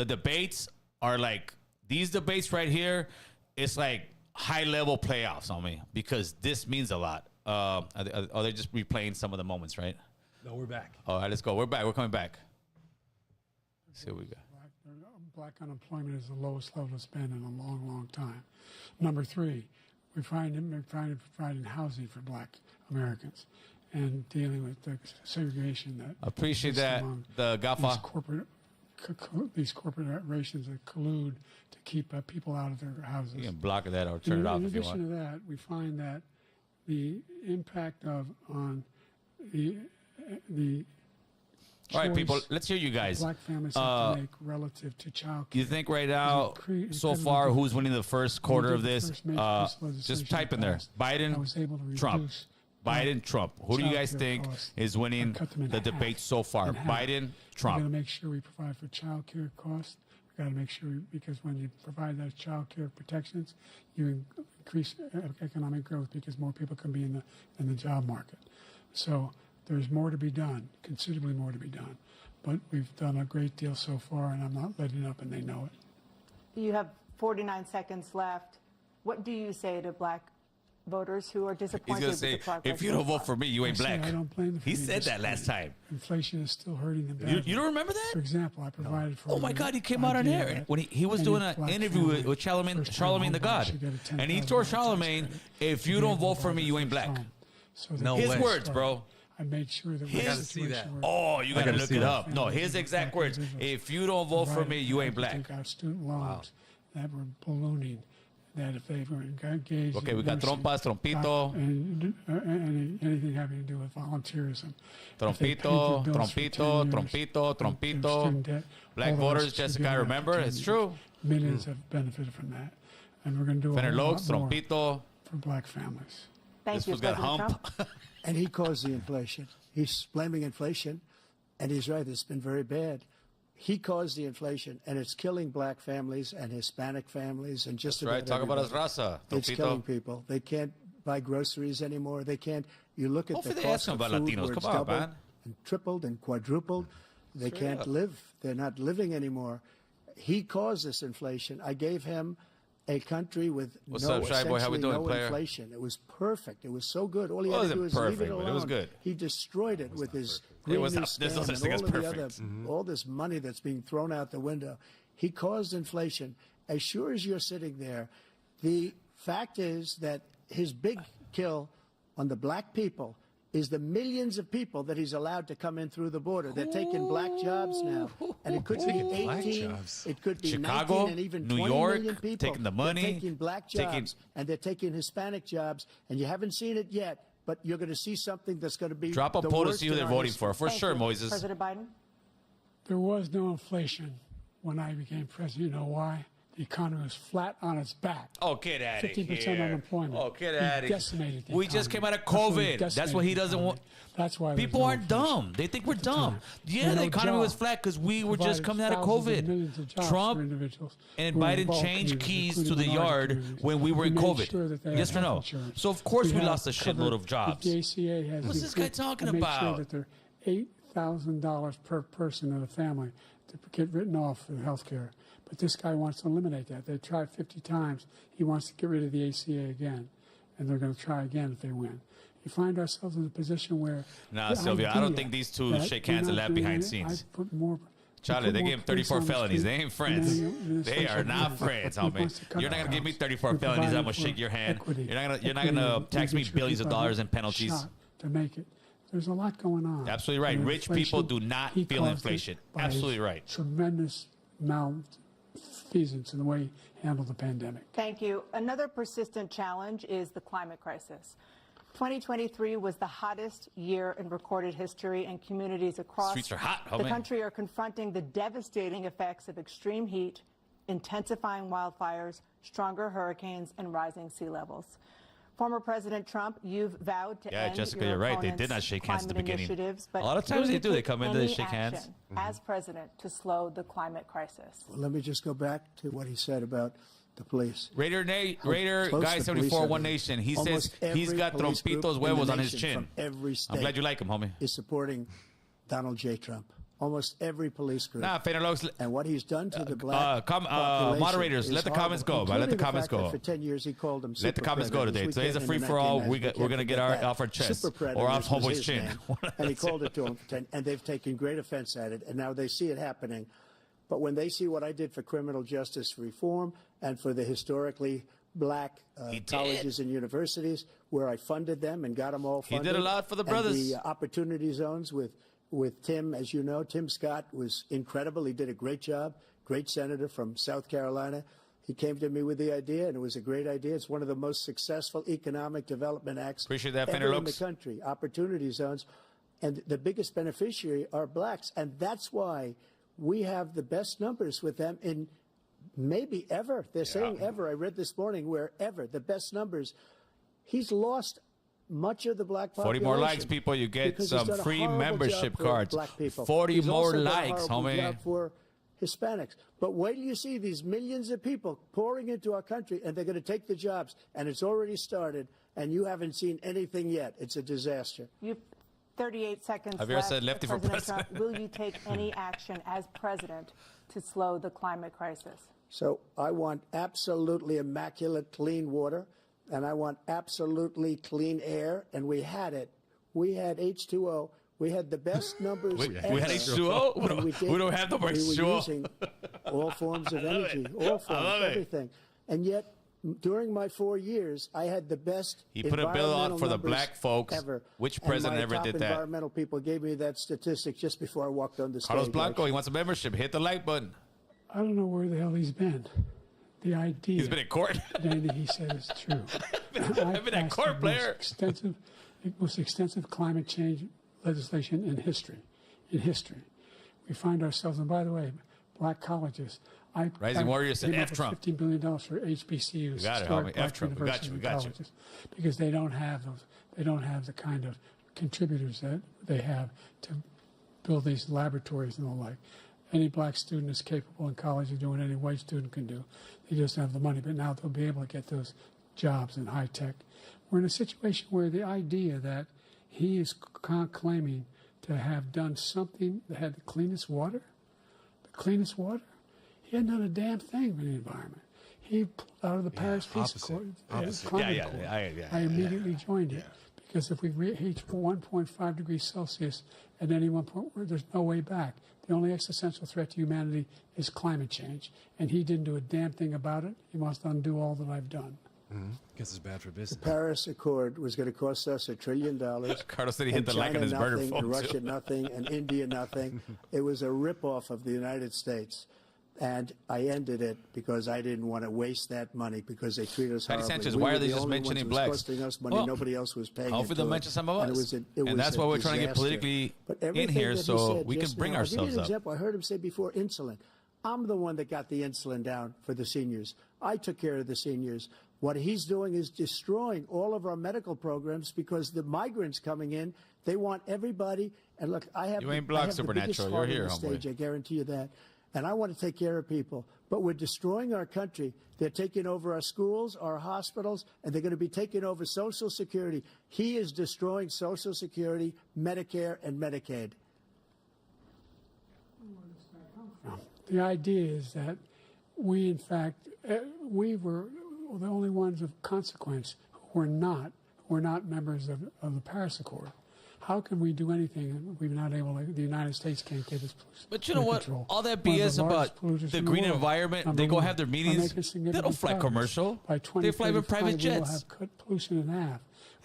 debates are like these debates right here. It's like high level playoffs on me because this means a lot. Are they just replaying some of the moments, right? No, we're back. All right, let's go. We're back. We're coming back. Let's see what we got. Black unemployment is the lowest level it's been in a long, long time. Number three, we're providing housing for black Americans and dealing with the segregation that Appreciate exists that, among the Gaffa. these corporations that collude to keep people out of their houses. You can block that or turn it off In if you addition want. to that, we find that the impact on the All right, people, choice let's hear you guys. black families have to make relative to child care. You think right now, Is so incredibly far, difficult. who's winning the first quarter of this? First major piece of legislation Just type in there. passed, I Biden, was able to Trump. reduce Biden, Trump. Who do you guys childcare think costs is winning and cut them in the half. debate so far? In half. Biden, We got to Trump. make sure we provide for child care costs. We got to make sure because when you provide those child care protections, you increase economic growth because more people can be in the job market. So there's more to be done, considerably more to be done. But we've done a great deal so far, and I'm not letting up, and they know it. You have 49 seconds left. What do you say to black voters who are He's disappointed going to with say, the progress if you so don't vote far? for me, you ain't I say black. I don't blame them for He being said that last disappointed. time. Inflation is still hurting them badly. You don't remember that? For example, I provided for. Oh my God, he came out on idea air that when he was any doing an black interview family, with Charlemagne first-time the homebuyer God. should get a And he $10,000 told tax Charlemagne, credit if to you be don't able to vote for buy me, their you ain't first black. home. So that No they His way. can words, start. bro. I made sure that I gotta see that. Oh, you got to gotta look see it that. up. No, his exact words. If you don't vote for me, you ain't black. Took out student loans that were ballooning. That if they were engaged. Okay, in we got nursing, trompas, trompito. and anything having to do with volunteerism. If they paid their Trompito, bills for 10 trompito, years, trompito, their trompito. student debt, Black all the voters, rest should Jessica, be I after remember. 10 It's years. true. Millions have benefited from that, and we're going to do a Fenner whole Lokes, lot more trompito. for black families. Thank This you, was got President hump. Trump. And he caused the inflation. He's blaming inflation, and he's right. It's been very bad. He caused the inflation, and it's killing black families and Hispanic families and just That's right. about Talk about us, everybody. raza. It's killing Trompito. people. They can't buy groceries anymore. They can't. You look at Hopefully the they ask cost of them food about Latinos. where it's Come on, doubled man. and tripled and quadrupled. They Straight can't up. live. They're not living anymore. He caused this inflation. I gave him a country with What's no, up, Shy Boy? How we essentially doing, no player? inflation. It was perfect. It was so good. All he Well, had it to do wasn't was leave perfect, it but alone. it was good. He destroyed it with his It green was new not- there's no scam such and thing as all of the perfect. other, all this money that's being thrown out the window. He caused inflation. As sure as you're sitting there, the fact is that his big kill on the black people is the millions of people that he's allowed to come in through the border. They're taking black jobs now, and it could be Taking black 18, jobs. it could be Chicago, 19, and even New 20 York, million people. taking the money, They're taking black taking- jobs, and they're taking Hispanic jobs, and you haven't seen it yet, but you're going to see something that's going to be Drop a the poll to worst see who in they're our voting history. for Thank sure, you. Moises. President Biden. There was no inflation when I became president. You know why? The economy was flat on its back. Oh, get out of 50% here. unemployment. Oh, get He out of here. decimated the We just came economy. out of COVID. That's what he decimated doesn't the want. economy. That's why People there's no aren't inflation dumb. They think we're at the dumb. time. Yeah, There the were no economy was jobs. flat because we were just Provided coming out of thousands COVID. of millions of jobs for Trump individuals and who were in Biden bulk changed communities, keys to including the minority yard communities. when we were in made COVID. sure that they Yes had or no? health insurance. So of course we have lost a shitload of covered- jobs. The ACA has What's this guy talking to make about? sure that they're $8,000 per person in a family to get written off for health care. But this guy wants to eliminate that. They tried 50 times. He wants to get rid of the ACA again, and they're going to try again if they win. You find ourselves in a position where Nah, the Sylvia, I don't idea think these two that shake we're hands and not laugh doing behind it, scenes. I put more- Charlie, put they more gave him police 34 on the felonies. street They ain't than friends. any administration They are not has. friends, He homie. wants to cut You're not gonna give me costs. 34 We're felonies. I'm gonna providing shake for your hand. equity. You're not Equity gonna tax me making sure billions of people have dollars a in penalties. shot to make it. There's a lot going on. Absolutely right. And Rich people inflation, do not he feel caused it inflation. by Absolutely his right. Tremendous malfeasance in the way he handled the pandemic. Thank you. Another persistent challenge is the climate crisis. 2023 was the hottest year in recorded history, and communities across Streets are hot, the homie. country are confronting the devastating effects of extreme heat, intensifying wildfires, stronger hurricanes, and rising sea levels. Former President Trump, you've vowed to Yeah, end Jessica, your you're right. They did opponent's not shake hands at the climate beginning. initiatives, but A lot of times will they you do. They take come in, they any shake hands. action as president to slow the climate crisis? Well, let me just go back to what he said about the police. Raider Close Guy the 74 police One are. Nation. He Almost says he's every got police group trompitos in the huevos on his nation chin. from every I'm glad state you like him, homie. is supporting Donald J. Trump. Almost every police group. Nah, Federlox. And what he's done to the black population moderators, is let the horrible, comments go, man. Let the including comments fact that go. For 10 years, he called them Let the super comments go predators. today. We Today's a can't in the free-for-all. 1990s, We're can't going to get forget that. off our chest Super or off predators was homeboy's his chin. name. And he called it to him, and they've taken great offense at it, and now they see it happening. But when they see what I did for criminal justice reform and for the historically black colleges and universities, where I funded them and got them all funded. He did a lot for the brothers. And the opportunity zones with Tim, as you know, Tim Scott was incredible. He did a great job, great senator from South Carolina. He came to me with the idea, and it was a great idea. It's one of the most successful economic development acts Appreciate that, ever in the Fenderlux. country, opportunity zones. And the biggest beneficiary are blacks. And that's why we have the best numbers with them in maybe ever. They're saying ever. I read this morning where ever, the best numbers. He's lost much of the black 40 population. more likes, people. You get because some he's done a free horrible membership job for cards. Black people. 40 He's more also done a likes, horrible homie. job for Hispanics. But wait till you see these millions of people pouring into our country, and they're going to take the jobs, and it's already started, and you haven't seen anything yet. It's a disaster. You 38 seconds Javier left. said lefty for President Trump, president. will you take any action as president to slow the climate crisis? So I want absolutely immaculate clean water, and I want absolutely clean air, and we had it. We had H2O. We had the best numbers ever. We had H2O? And We don't have no more We were H2O. using all forms of energy, all I forms, love it. everything. And yet, during my 4 years, I had the best He put a bill out environmental for the numbers black folks. ever. Which And president my ever top did that? environmental people gave me that statistic just before I walked on the stage. Carlos Blanco, he wants a membership. Hit the like button. I don't know where the hell he's been. The idea He's been in court. that anything he said is true. I've been a court player. Most extensive climate change legislation in history. In history, we find ourselves, and by the way, black colleges. Rising Warrior said came F up with Trump. $15 billion for HBCUs. You got it, historic homie. F black Trump. We got you. universities We and got you. colleges, because they don't have those. They don't have the kind of contributors that they have to build these laboratories and the like. Any black student is capable in college of doing what any white student can do. They just don't have the money. But now they'll be able to get those jobs in high tech. We're in a situation where the idea that he is claiming to have done something that had the cleanest water, he hadn't done a damn thing for the environment. He pulled out of the Paris Peace Accord. Climate Accord. I immediately joined it because if we reach 1.5 degrees Celsius at any one point, there's no way back. The only existential threat to humanity is climate change, and he didn't do a damn thing about it. He wants to undo all that I've done. Guess it's bad for business. The Paris Accord was going to cost us $1 trillion. Carlos said he hit and the like on China his burner nothing, phone, and too. Russia nothing, and India nothing. It was a ripoff of the United States. And I ended it because I didn't want to waste that money because they treat us Patty horribly. Sanchez, We why were are they the just only ones mentioning it was blacks? costing us money. Well, Nobody else was paying. hopefully they'll into mention it. some of And us. it And was that's a why we're trying to get disaster. politically But in everything here that he so said we can just bring now, I'll give you ourselves an up. example. I heard him say before insulin. I'm the one that got the insulin down for the seniors. I took care of the seniors. What he's doing is destroying all of our medical programs because the migrants coming in, they want everybody. And look, I have, You ain't I blocked have the Supernatural. biggest You're heart here, on the homeboy. stage, I guarantee you that. And I want to take care of people. But we're destroying our country. They're taking over our schools, our hospitals, and they're going to be taking over Social Security. He is destroying Social Security, Medicare, and Medicaid. The idea is that we, in fact, we were the only ones of consequence who were not members of the Paris Accord. How can we do anything? We're not able to, the United States can't get this. But you know what? Control. All that One of BS about polluters the in green world. environment, Number they go one. have their We're meetings. making They significant don't fly progress. commercial. By They fly with 2035, private we will jets. have cut pollution in half.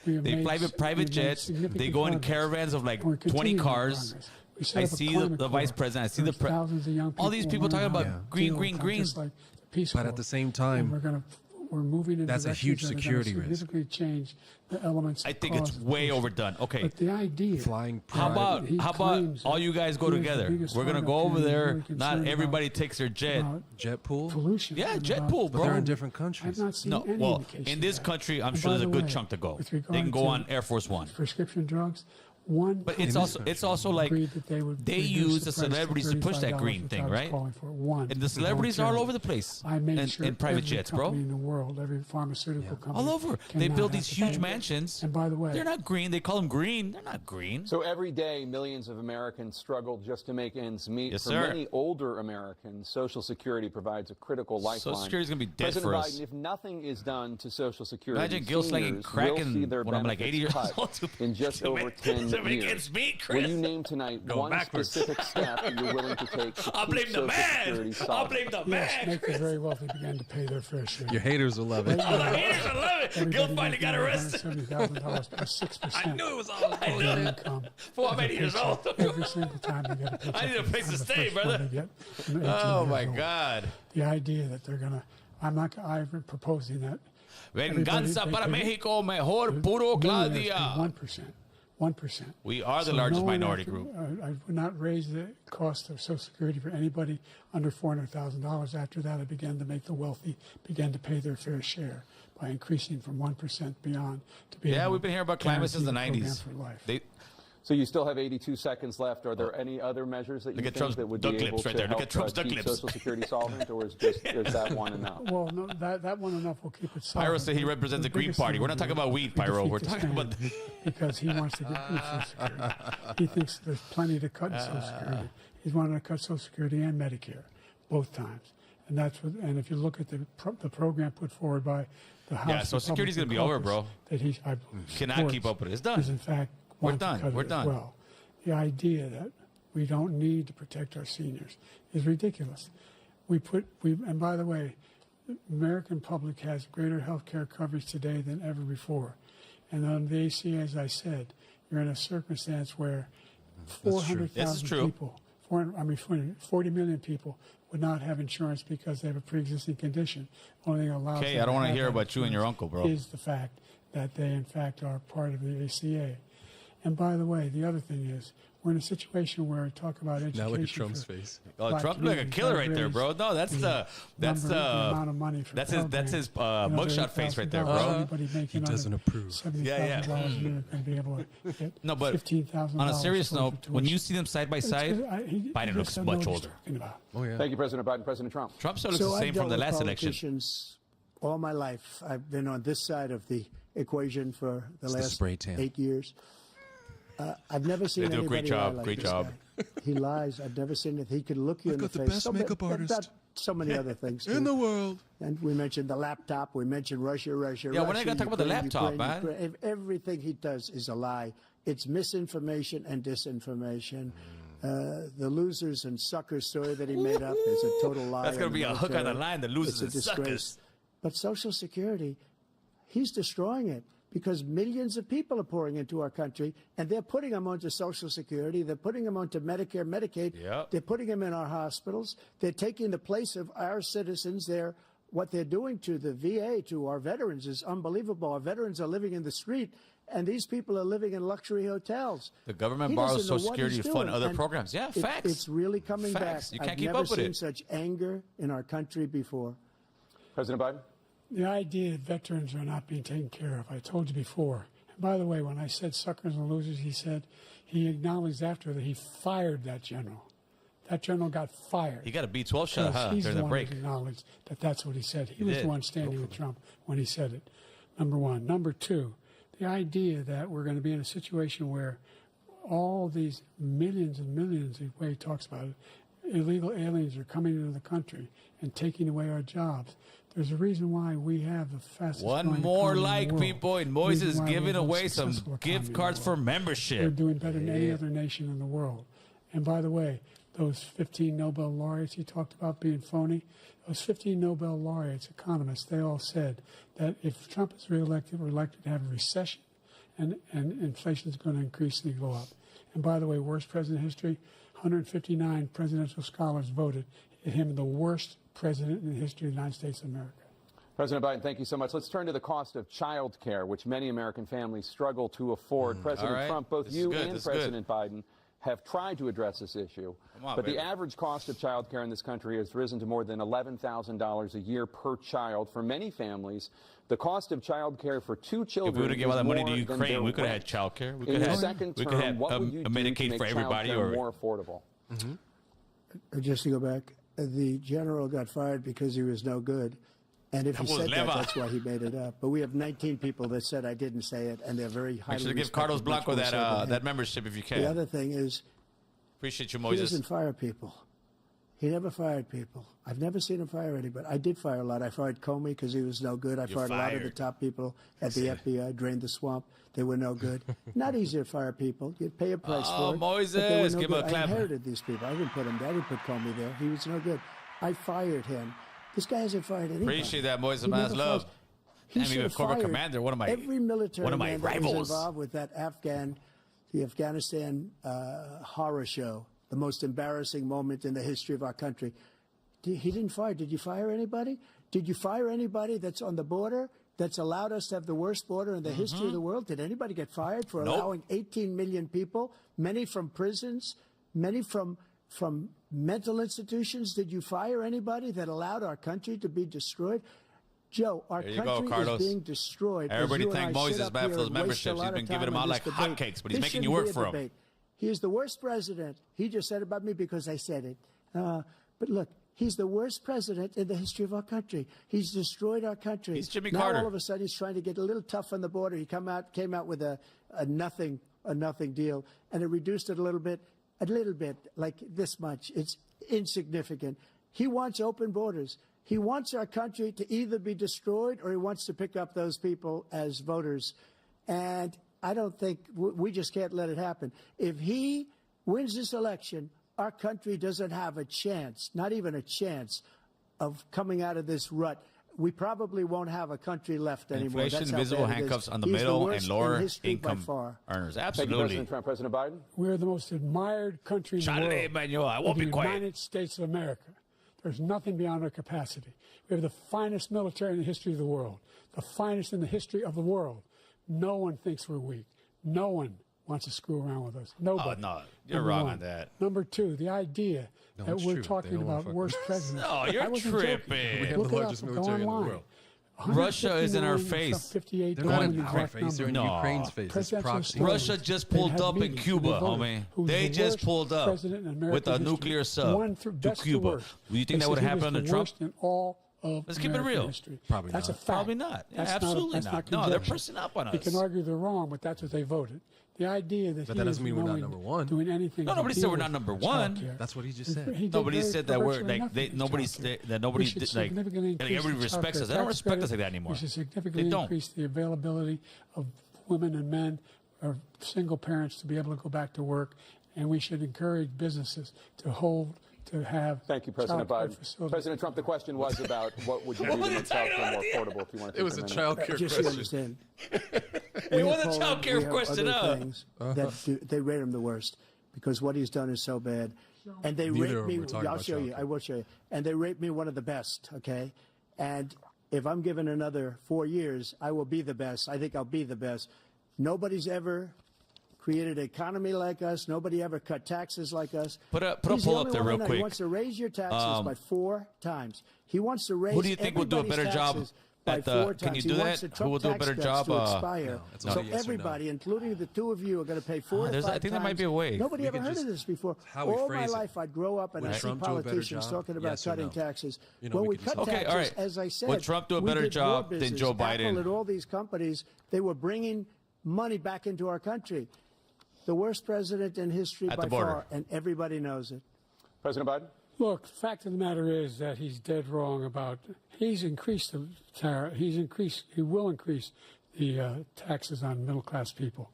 We have They made fly with private we've made jets. significant They go in progress. caravans of like We're 20 continuing our cars. progress. We set I up a see climate the vice corps. president. I see There's thousands of young all these people talking learning about how to green, deal green, with green. just like the Peace But Corps. at the same And time, we're moving in that's a directions huge that are gonna security risk. significantly change the elements. I that think it's cause way pollution. overdone. Okay. But the idea, flying How about He how about claims all you guys go he is the together? biggest We're gonna hard go up over here. He's there. really Not concerned everybody takes their jet. about jet pool? pollution. Yeah, and jet about pool, But bro. they're in climate. different countries. I've not seen No, any well, indication in of this that. country, I'm And sure by there's a the good way, chunk to go. with They regard can go to on Air Force One. prescription drugs. One But it's also like agreed that they would they reduce use the the price to celebrities to push that $35, green which thing, I was right? calling for. One, And the celebrities are all voluntarily. over the place. I made in, sure in private every jets, bro. company in the world, every pharmaceutical company, All over. came They out build had these to huge pay. mansions. And by the way, They're not green. They call them green. They're not green. So every day, millions of Americans struggle just to make ends meet. Yes, For sir. many older Americans, Social Security provides a critical lifeline. Social Security's gonna be dead President for Biden, us. if nothing is done to Social Security, Imagine Gil slanging seniors crack will see in their when I'm like 80 years benefits old. cut in just To over make- 10 to make years. ends meet, Will Chris. you name tonight Going one backwards. specific step that you're willing to take to I keep blame the Social man. Security I solid? blame the yes, man. make the very wealthy begin to pay their fair share. Your haters will love it. The haters will love it. Gil finally got arrested. $170,000 plus 6%. I knew it was all. I of knew their it. income. Fool, I'm as a 80 years paycheck old. Every single time they get a paycheck. I need a place to I'm the stay, first one brother. they get from 18 Oh years my old. God. The idea that they're gonna, I'm proposing that. Venganza para Mexico, mejor puro Claudia. 1%. 1%. We are the So largest no one minority after- group. I would not raise the cost of Social Security for anybody under $400,000. After that, I began to make the wealthy begin to pay their fair share by increasing from 1% beyond to be. Yeah, able we've been to hearing about climate since the guarantee 90s. program for life. They, So you still have 82 seconds left. Are there any other measures that you Look at think Trump's that would duck be able lips right to there. Look help at Trump's duck keep lips. Social Security solvent, or is that one enough? Well, no, that one enough will keep it solid. Pyro said he represents the Green biggest Party. thing We're not we'll talking do about is weed, we Pyro. defeat We're this talking about. man because he wants to get rid of Social Security. He thinks there's plenty to cut in Social Security. He's wanting to cut Social Security and Medicare both times. And that's what. And if you look at the program put forward by the House, Yeah, Social Security's gonna be over, bro. That he Cannot keep up with it. It's done. Is in fact We're want to done. cut it We're as done. Well, the idea that we don't need to protect our seniors is ridiculous. And by the way, the American public has greater health care coverage today than ever before. And on the ACA, as I said, you're in a circumstance where This is 400,000 true. people, 40 million people would not have insurance because they have a pre-existing condition. Only thing that allows Okay, them I don't want to have hear that about you and your insurance uncle, bro. is the fact that they, in fact, are part of the ACA. And by the way, the other thing is, we're in a situation where we talk about education. Now look at Trump's for face. Oh, black Trump like a communities. killer I've right there, bro. raised No, that's the amount of money for that's his programs. mugshot face right there, $8,000. bro. Anybody making He doesn't under approve. $70,000 Yeah. a year can be able to get No, but $15,000. on a serious towards note, the when you tuition. see them side by It's side, good. He Biden just looks doesn't know much what he's older. talking about. Oh, yeah. Thank you, President Biden. President Trump. Trump still looks the I've same from dealt the with last election. politicians all my life. I've been on this side of the equation for the It's the last spray tan. 8 years. I've never seen They do a great anybody job, lie like great this job. guy. He lies. I've never seen it. He can look you I've in the got the face. best makeup but artist. not so many other things. In too. the world. And we mentioned the laptop. We mentioned Russia. Yeah, Russia, when are they gonna talk about the Ukraine, laptop, Ukraine, man? Ukraine. Everything he does is a lie. It's misinformation and disinformation. The losers and suckers story that he made up is a total lie. That's gonna on be a hook on the military. line, the losers It's a and disgrace. suckers. But Social Security, he's destroying it because millions of people are pouring into our country, and they're putting them onto Social Security. They're putting them onto Medicare, Medicaid. Yep. They're putting them in our hospitals. They're taking the place of our citizens. What they're doing to the VA, to our veterans, is unbelievable. Our veterans are living in the street, and these people are living in luxury hotels. The government He borrows doesn't know Social what Security he's to fund doing, other and programs. Yeah, facts. It's really coming Facts. back. You can't I've keep never up with seen it. such anger in our country before. President Biden? The idea that veterans are not being taken care of, I told you before. And by the way, when I said suckers and losers, he acknowledged after that he fired that general. That general got fired. He got a B-12 shot, huh? He's During the the one break. who acknowledged that that's what he said. He was did. the one standing with Trump when he said it, number one. Number two, the idea that we're going to be in a situation where all these millions and millions, the way he talks about it, illegal aliens are coming into the country and taking away our jobs. There's a reason why we have the fastest One growing more economy in like the world. people, and The reason Moises why giving we're the most away some successful economy gift in the cards for world. We're membership. doing better than any other nation in the world. And by the way, those 15 Nobel laureates he talked about being phony, those 15 Nobel laureates, economists, they all said that if Trump is reelected, we're likely to have a recession and inflation is going to increasingly go up. And by the way, worst president in history, 159 presidential scholars voted him the worst president in the history of the United States of America. President Biden, thank you so much. Let's turn to the cost of child care, which many American families struggle to afford. President all right. Trump, both This is you good. and This is good. President Biden have tried to address this issue. Come on, but baby. the average cost of child care in this country has risen to more than $11,000 a year per child. For many families, the cost of child care for two children If we would have given all that is money to more than Ukraine, their we could have had rent. child care. We In could your have second we term, could have what a would you do to Medicaid make for everybody, child care or more affordable? Just to go back, the general got fired because he was no good. And if he That was said that, Leva. that's why he made it up. But we have 19 people that said I didn't say it, and they're very highly make sure to give respected, Carlos much Blanco more so than that him. that membership if you The can. other thing is, Appreciate you, he Moises. doesn't fire people. He never fired people. I've never seen him fire anybody. I did fire a lot. I fired Comey because he was no good. I fired a lot of the fired. top people at the FBI, drained the swamp. They were no good. Not easy to fire people. You pay a price Oh, for it. but they were Moises, no give him a good. clap. I inherited these people. I didn't put him there. I didn't put Comey there. He was no good. I fired him. This guy hasn't fired anybody. Appreciate that, Moises. He Man's never love. fires. He Damn, even should have Cobra fired Commander, one of my every military one of my man that was rivals. involved with that the Afghanistan horror show, the most embarrassing moment in the history of our country. He didn't fire. Did you fire anybody? Did you fire anybody that's on the border that's allowed us to have the worst border in the history of the world? Did anybody get fired for Nope. allowing 18 million people, many from prisons, many from mental institutions? Did you fire anybody that allowed our country to be destroyed? Joe, our There you go, country Carlos. is being destroyed. as Everybody you and thank I sit Moises up back here for those and waste a memberships. lot He's of been giving time them out on like this debate. hotcakes, but he's This making you shouldn't work be a for 'em. debate. He is the worst president. He just said about me because I said it. But look, he's the worst president in the history of our country. He's destroyed our country. He's Jimmy now Carter. all of a sudden he's trying to get a little tough on the border. He came out with a nothing deal, and it reduced it a little bit, like this much. It's insignificant. He wants open borders. He wants our country to either be destroyed or he wants to pick up those people as voters. And I don't think we just can't let it happen. If he wins this election, our country doesn't have a chance, not even a chance, of coming out of this rut. We probably won't have a country left anymore. Inflation, That's how visible bad it is. handcuffs on the He's middle worst and in lower history by income far. earners. Thank you, Absolutely. President Trump. President Biden? We're the most admired country in the Charlie, world. Manuel, I won't We're be the quiet. United States of America. There's nothing beyond our capacity. We have the finest military in the history of the world, the finest in the history of the world. No one thinks we're weak. No one wants to screw around with us. Nobody. Oh, no. You're Number wrong one. on that. Number two, the idea that it's we're true. talking They don't wanna about fuck worst with us. presidents. No, you're I wasn't joking. tripping. We have Look the it largest up. Go military in the online. world. Russia is in our 151 face. 58 They're not going in the our exact face. They're in number. No. Ukraine's face. It's Presidential proxy. historians Russia just and pulled had up in meetings Cuba, with voters homie. who's They the just worst pulled up president in American with a history. nuclear sub One through to best to Cuba. worst. Do you think They that would said have he was happened the under Trump? worst in all of Let's keep it American real. history. Probably That's not. a fact. Probably not. Yeah, That's absolutely that's not. No, they're conjecture. pushing up on You us. can argue they're wrong, but that's what they voted. The idea that But he that is doesn't mean we're not knowing number one. doing anything. No, to nobody said deal we're with not number one. childcare. That's what he just He said. did Nobody very said that we're virtually like nothing with nobody childcare. said that nobody We should did, like significantly increase everybody the respects childcare us. They don't tax respect us credit. like that anymore. We should They significantly don't. increase the availability of women and men or single parents to be able to go back to work, and we should encourage businesses to have Thank you, President childcare Biden. facilities. President Trump, the question was about what would you do to make childcare more affordable if you want to It was a child care Just so you question. understand. It we was have a Poland, child care we have question other up. things that they rate him the worst because what he's done is so bad. And they Neither rate of me, them are talking I'll about show you, childcare. I will show you. And they rate me one of the best, okay? And if I'm given another 4 years, I will be the best. I think I'll be the best. Nobody's ever created an economy like us. Nobody ever cut taxes like us. Put a He's the poll only up there one real I know. quick. He wants to raise your taxes by 4 times. He wants to raise Who do you think will do a better everybody's job taxes by at the? 4 Can you times. do He wants that? the Who Trump will do a tax better cuts job? to expire. it's not So a yes or no. everybody, including the two of you, are going to pay 4 to 5 I think there might be a way. Nobody We ever could heard just- of this before. how we All my phrase it. life, I'd grow up and Would I'd see Trump do a better politicians job? talking about Yes or cutting no? taxes. You know, when we we could cut just- Okay, taxes, all right. as I said, Would Trump do a we better did more job than business. Joe Apple Biden? and all these companies, they were bringing money back into our country. The worst president in history At by the border. far, and everybody knows it. President Biden? Look, the fact of the matter is that he's dead wrong about. He's increased the tariff. He will increase the taxes on middle class people.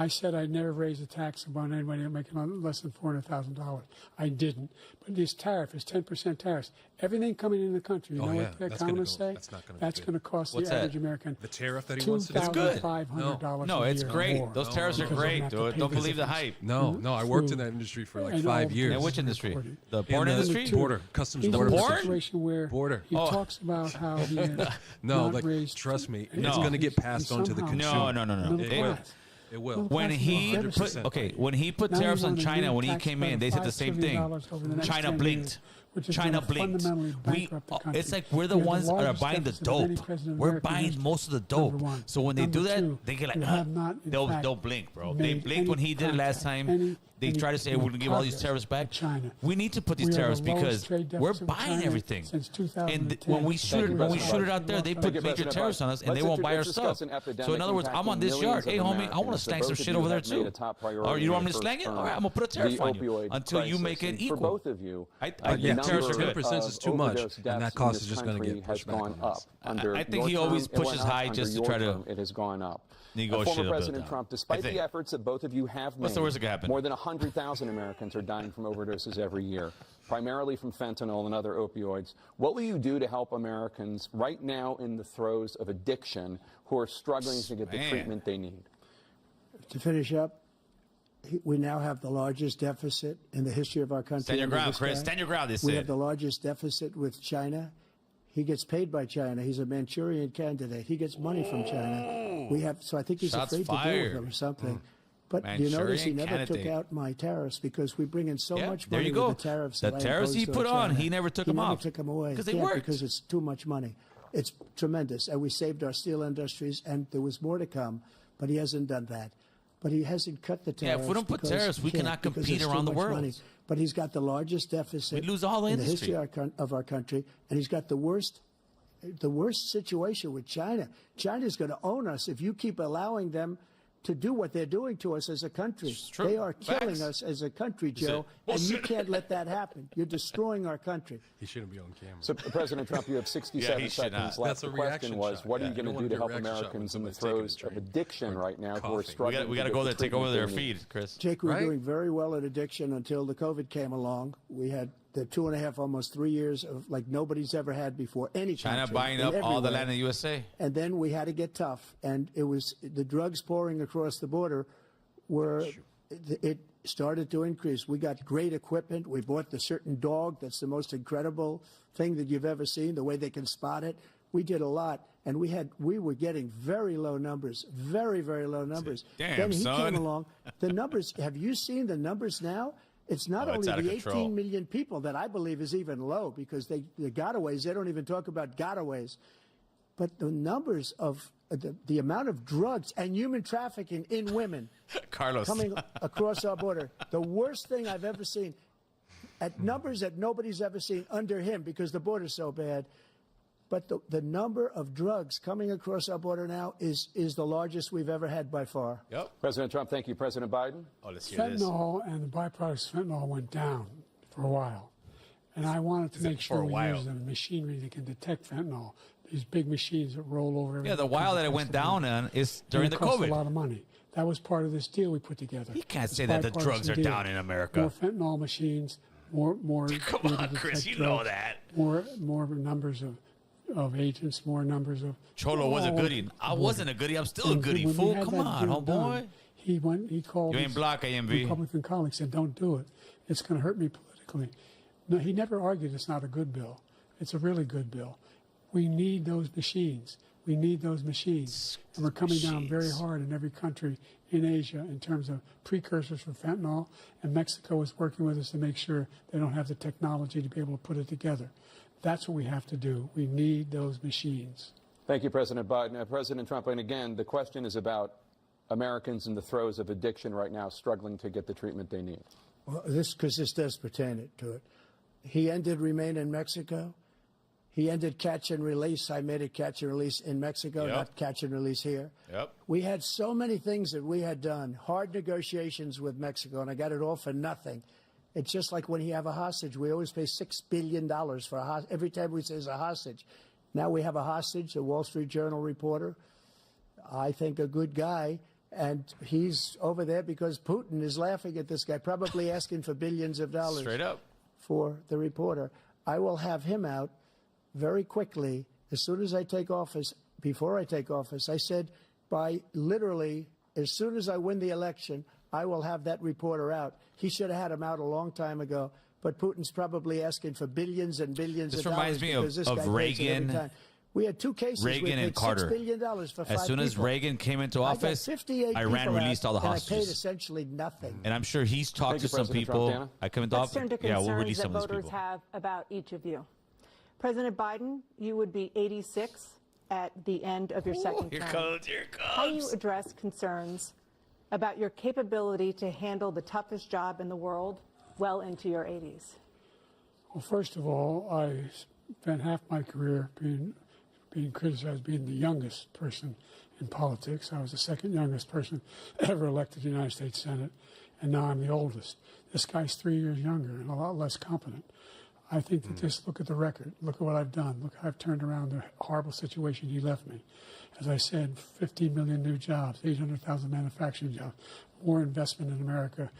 I said I'd never raise a tax on anybody making less than $400,000. I didn't. But this tariff is 10% tariffs. Everything coming in the country, you Oh, know yeah, what the that's gonna economists go- say? that's not gonna be That's good. going to cost What's the that? average American The tariff that he wants to do? $2,500. No, it's a year great. more. Those tariffs are Because they're great, gonna have to dude. pay Don't the believe the difference. hype. No, I worked in Food. that industry for like And 5 all years. In which industry? The In porn the industry? Border, customs He's border. in a porn? situation where Border. he Oh. talks about how he has No, not like, raised. trust me, and it's No. gonna get passed and on to the somehow- consumer. No. Middle It class. will. It will. Middle When class he will put 100%. okay, when he put Now tariffs you on want a China new when he tax came cut in, of they said the $5 same trillion thing. over the next China 10 blinked. years, which is China gonna blinked. fundamentally We, bankrupt the country. it's like we're the We have ones that are largest buying the deficit of any dope. president in We're American buying history, most of the dope. number one. So when they do Number that, two, they get like, we have not, in fact, they'll blink, bro. They made blinked when any he did it last contact, time. They any try to say we're gonna give all these progress tariffs back. with China. We need to put these We are the tariffs lowest because trade we're deficit with buying China everything. since And 2010. when we shoot it out there, they put Thank you, major President tariffs Biden. on us, and they Let's won't buy our discuss stuff. an epidemic So in other words, I'm on this impacting yard. Hey, millions of homie, I want to Americans slang that some both shit of you over there have made too. a top priority Or you want me to in your slang it? first All right, term. I'm gonna put a tariff The on you opioid until you crisis. make it And equal. For both of you, I the think number tariffs are good. 10% is too much, overdose and that deaths cost in is this just gonna country get has pushed back gone on up. us. Under I think your he term, always it pushes went up. high Under just to your try to term, it has gone up. negotiate a Former bill President down. Trump, I despite think. the efforts that both of you have made, What's the worst that could happen? more than 100,000 Americans are dying from overdoses every year, primarily from fentanyl and other opioids. What will you do to help Americans right now in the throes of addiction who are struggling to get the Man. treatment they need? To finish up, we now have the largest deficit in the history of our country. Stand your under ground, this Chris. guy. Stand your ground, they We said. have the largest deficit with China. He gets paid by China. He's a Manchurian candidate. He gets money from China. We have, so I think he's Shots afraid to deal fired. with them or something. But you notice he Manchurian never took candidate. out my tariffs because we bring in so Yeah, much there money you go. with the tariffs. The that I tariffs he imposed put on on, China. he never took He them never off. took them away. 'Cause they Can't worked. Because it's too much money. It's tremendous. And we saved our steel industries, and there was more to come. But he hasn't done that. But he hasn't cut the Yeah, tariffs. if we don't put because tariffs, he we can't, cannot because compete it's too around the much world. money. But he's got the largest deficit We'd lose all the in the industry. history of our country, and he's got the worst situation with China. China's going to own us if you keep allowing them to do what they're doing to us as a country. true. They are killing Facts. us as a country, Joe, it? and you can't let that happen. You're destroying our country. He shouldn't be on camera. So, President Trump, you have 67 Yeah, he should not. seconds left. That's a The question reaction was, shot. what Yeah, are you you going don't to do wanna to do help a reaction shot when Americans in the somebody's taking a throes of drink addiction or right now who are coffee. struggling We got to to get go the there, take over treatment their they need? feed, Chris. Jake, we were Right? doing very well at addiction until the COVID came along. We had the 2.5, almost 3 years of like nobody's ever had before. Any China country, buying and up all the everywhere. land in the USA. And then we had to get tough, and it was the drugs pouring across the border were it started to increase. We got great equipment. We bought the certain dog that's the most incredible thing that you've ever seen, the way they can spot it. We did a lot, and we were getting very low numbers, very, very low numbers. Damn, then he son. came along. The numbers, have you seen the numbers now? It's not Oh, it's only out of the control. 18 million people that I believe is even low because the gotaways, they don't even talk about gotaways. But the numbers of the amount of drugs and human trafficking in women Carlos. coming across our border, the worst thing I've ever seen, at numbers that nobody's ever seen under him because the border's so bad. But the number of drugs coming across our border now is the largest we've ever had by far. Yep. President Trump, thank you. President Biden? Oh, let's hear this. Fentanyl and the byproducts of fentanyl went down for a while. And I wanted to make for sure a we while. use the machinery that can detect fentanyl. These big machines that roll over. Yeah, the everything while that it across went the border. down on is And during it the cost a COVID. lot of money. That was part of this deal we put together. You can't This say that the drugs bipartisan are deal. down in America. More fentanyl machines, more. Come on, to Chris, detect you know drugs, that. More numbers of agents, more numbers of. Cholo was a all goodie. over I the wasn't a border. goodie. I'm still a And goodie. when we Fool, had come that on, deal homeboy. done, he called. You ain't his block, AMV. Republican colleagues said, "Don't do it. It's going to hurt me politically." No, he never argued it's not a good bill. It's a really good bill. We need those machines. We need those machines. And we're coming down very hard in every country in Asia in terms of precursors for fentanyl. And Mexico is working with us to make sure they don't have the technology to be able to put it together. That's what we have to do. We need those machines. Thank you, President Biden. President Trump, and again, the question is about Americans in the throes of addiction right now, struggling to get the treatment they need. Well, this does pertain to it. He ended Remain in Mexico. He ended catch and release. I made it catch and release in Mexico, not catch and release here. We had so many things that we had done, hard negotiations with Mexico, and I got it all for nothing. It's just like when you have a hostage. We always pay $6 billion for a hostage. Every time we say it's a hostage. Now we have a hostage, a Wall Street Journal reporter, I think a good guy, and he's over there because Putin is laughing at this guy, probably asking for billions of dollars. Straight up. For the reporter. I will have him out very quickly as soon as I take office. Before I take office, I said by literally as soon as I win the election, I will have that reporter out. He should have had him out a long time ago. But Putin's probably asking for billions and billions of dollars. This reminds me of Reagan. We had two cases. Reagan and Carter. $6 billion for 5 as soon as people. Reagan came into office, Iran released all the hostages. And I paid essentially nothing. And I'm sure he's talked to some people. I come into Let's office. turn to Yeah, we'll concerns release that some of these voters people. have about each of you. President Biden, you would be 86 at the end of your second Here term. comes, here it How do you comes. address concerns about your capability to handle the toughest job in the world well into your 80s? Well, first of all, I spent half my career being criticized being the youngest person in politics. I was the second youngest person ever elected to the United States Senate, and now I'm the oldest. This guy's 3 years younger and a lot less competent. I think that just look at the record. Look at what I've done. Look how I've turned around the horrible situation he left me. As I said, 15 million new jobs, 800,000 manufacturing jobs, more investment in America,